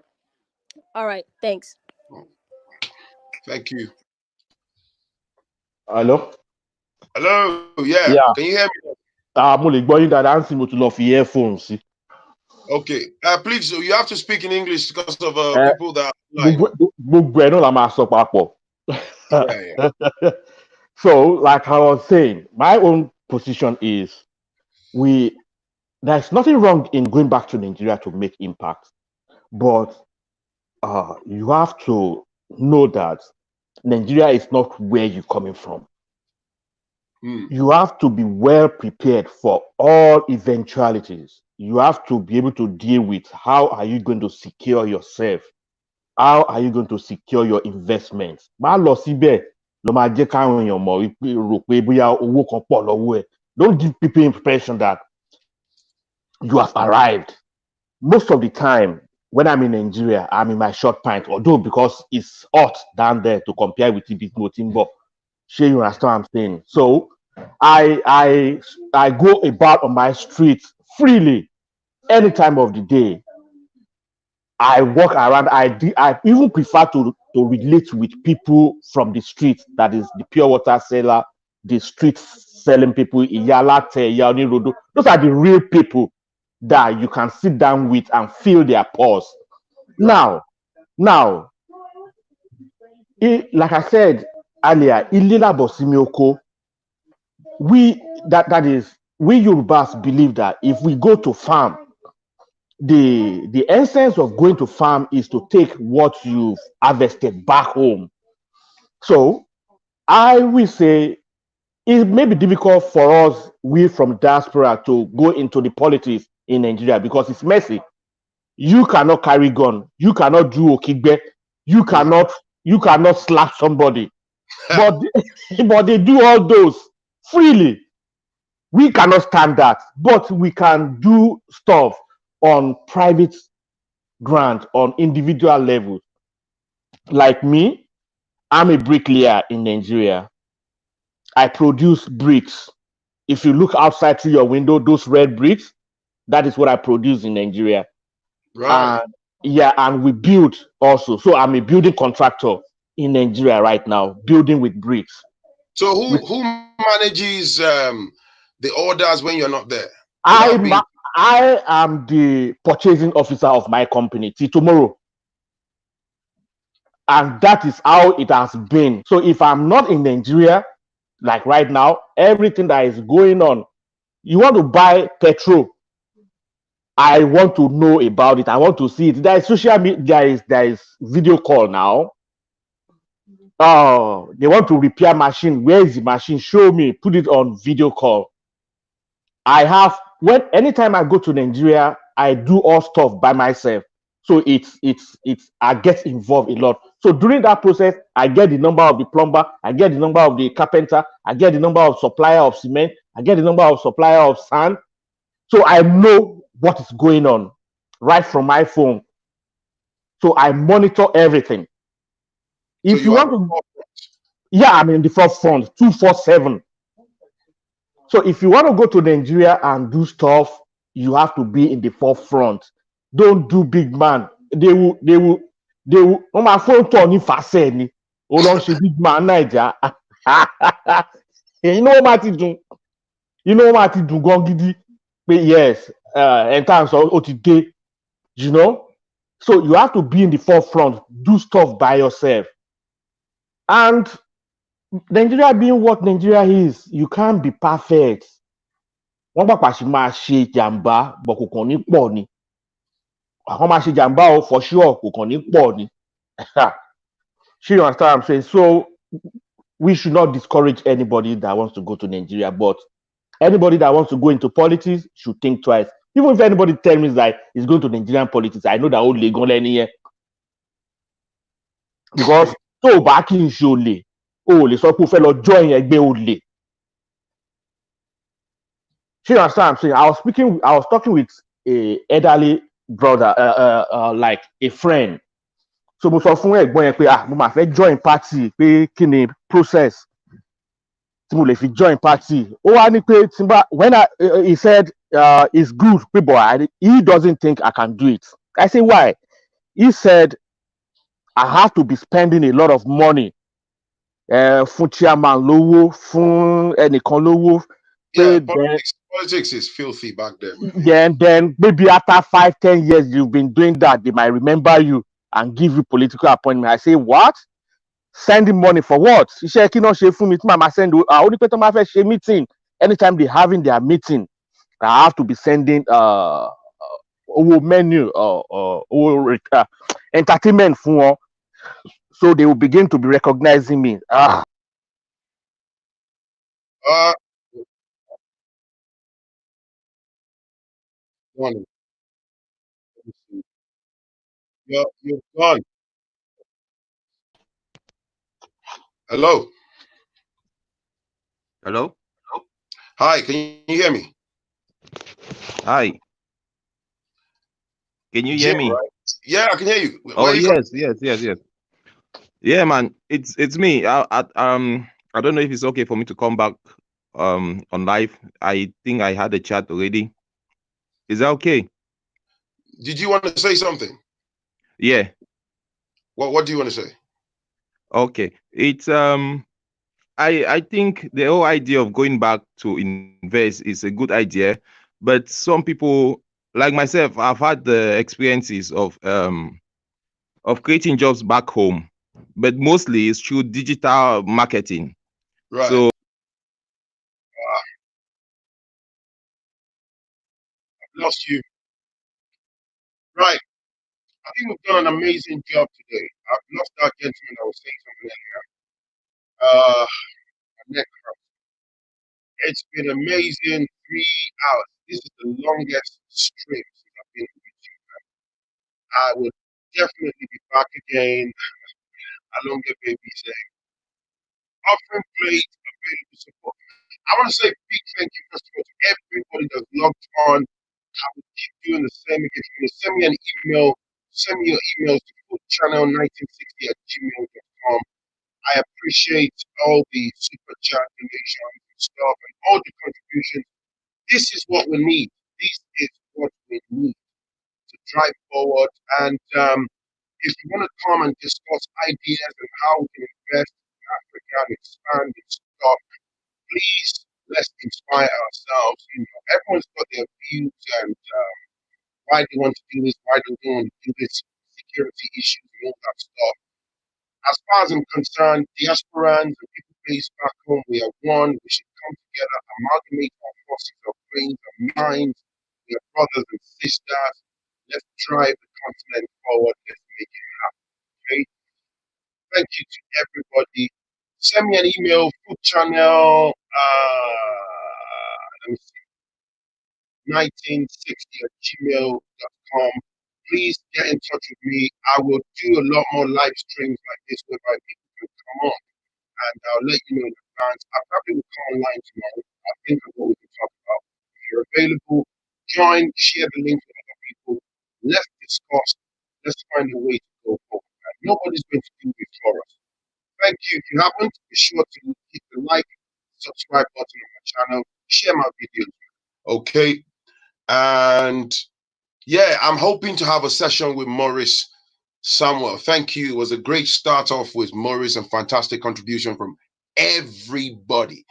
All right. Thanks. Thank you. Hello. Hello. Yeah. Can you hear me? Mo lè gbọ́ yín dáadáa, ń sìn mo ti lọ fi earphones sí. Okay. Please, you have to speak in English because of people that. Gbogbo ẹ̀ náà la máa sọ papọ̀. So, like I was saying, my own position is there's nothing wrong in going back to Nigeria to make impact, but you have to know that Nigeria is not where you're coming from. You have to be well prepared for all eventualities. You have to be able to deal with how are you going to secure yourself? How are you going to secure your investments? Má lọ síbẹ̀ Don't give people impression that you have arrived. Most of the time, when I'm in Nigeria, I'm in my short pants, although because it's hot down there to compare with Timbo. Sure, you understand what I'm saying? So I go about on my streets freely any time of the day. I walk around. I even prefer to relate with people from the street. That is the pure water seller, the street selling people. Iyalate, Iyanirodo. Those are the real people that you can sit down with and feel their pulse. Now, like I said earlier, Ilila Bosimioko, we Yorubas believe that if we go to farm, the essence of going to farm is to take what you've harvested back home. So I will say it may be difficult for us, we from diaspora, to go into the politics in Nigeria because it's messy. You cannot carry gun, you cannot do okigbe, you cannot slap somebody, but but they do all those freely. We cannot stand that, but we can do stuff on private grant, on individual levels. Like me, I'm a bricklayer in Nigeria. I produce bricks. If you look outside through your window, those red bricks, that is what I produce in Nigeria. Right. And we build also. So I'm a building contractor in Nigeria right now, building with bricks. So who manages the orders when you're not there? I am the purchasing officer of my company till tomorrow. And that is how it has been. So if I'm not in Nigeria, like right now, everything that is going on, you want to buy petrol, I want to know about it. I want to see it. There is social media, there is video call now. Oh, they want to repair machine. Where is the machine? Show me. Put it on video call. Anytime I go to Nigeria, I do all stuff by myself. So it's I get involved a lot. So during that process, I get the number of the plumber, I get the number of the carpenter, I get the number of supplier of cement, I get the number of supplier of sand. So I know what is going on right from my phone. So I monitor everything. If you want to, I'm in the forefront, 247. So if you want to go to Nigeria and do stuff, you have to be in the forefront. Don't do big man. They will. On my phone, Tony Faseni. Oh, don't she big man, Niger. You know what I do? You know what I do? Go gidi. But yes, in terms of OTD, you know. So you have to be in the forefront. Do stuff by yourself. And Nigeria being what Nigeria is, you can't be perfect. Wọ́n pàpà sì máa ṣe jàǹbá bọ̀ kò kàn ní pọ̀ ni. Wọ́n máa ṣe jàǹbá o for sure kò kàn ní pọ̀ ni. You understand what I'm saying? So we should not discourage anybody that wants to go to Nigeria, but anybody that wants to go into politics should think twice. Even if anybody tells me that he's going to Nigerian politics, I know that old lè gan lẹ́ni yẹn. Because tó o bá kí n ṣe olè, o lè sọ pé o fẹ́ lọ join ẹgbẹ́ olè. You understand what I'm saying? I was talking with a elderly brother, like a friend. So mo sọ fún ẹ̀gbọ́n yẹn pé mo máa fẹ́ join party pé kí ni process tí mo lè fi join party. Ó wá ní pé he said it's good pé he doesn't think I can do it. I say why? He said I have to be spending a lot of money fún chairman lówó, fún ẹnìkan lówó. Yeah, politics is filthy back there. Then maybe after 5-10 years you've been doing that, they might remember you and give you political appointment. I say, what? Sending money for what? Iṣẹ́ kí náà ṣe fún mi tí màmá send only pé tó máa fẹ́ ṣe meeting. Anytime they having their meeting, I have to be sending menu entertainment fún wọn. So they will begin to be recognizing me. You're gone. Hello. Hello? Hi, can you hear me? Hi. Can you hear Jim, me? right? Yeah, I can hear you. Where Oh are you coming? yes. Yeah, man. It's me. I don't know if it's okay for me to come back on live. I think I had a chat already. Is that okay? Did you want to say something? Yeah. What do you want to say? Okay. It's I think the whole idea of going back to invest is a good idea, but some people like myself, I've had the experiences of creating jobs back home, but mostly it's through digital marketing. Right. So I've lost you. Right. I think we've done an amazing job today. I've lost that gentleman that was saying something earlier. It's been amazing 3 hours. This is the longest stream since I've been with you. I will definitely be back again. Along the baby saying, offering plate available support. I want to say big thank you first of all to everybody that's logged on. I will keep doing the same. If you want to send me an email, send me your emails to foodchannel1960@gmail.com. I appreciate all the super chat donations and stuff and all the contributions. This is what we need. This is what we need to drive forward. And if you want to come and discuss ideas and how we can invest in Africa and expand and stuff, please let's inspire ourselves. You know, everyone's got their views and why they want to do this, why they don't want to do this, security issues and all that stuff. As far as I'm concerned, diasporans and people based back home, we are one. We should come together, amalgamate our forces, our brains, our minds. We are brothers and sisters. Let's drive the continent forward. Let's make it happen. Okay. Thank you to everybody. Send me an email, food channel, let me see, 1960@gmail.com. Please get in touch with me. I will do a lot more live streams like this whereby people can come on and I'll let you know in advance. I probably will come online tomorrow. I think of what we can talk about. If you're available, join, share the link with other people. Let's discuss. Let's find a way to go forward. And nobody's going to do it for us. Thank you. If you haven't, be sure to hit the like, subscribe button on my channel, share my videos. Okay. And yeah, I'm hoping to have a session with Maurice Samuel. Thank you. It was a great start off with Maurice and fantastic contribution from everybody.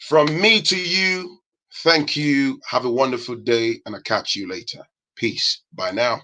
From me to you, thank you. Have a wonderful day, and I'll catch you later. Peace. Bye now.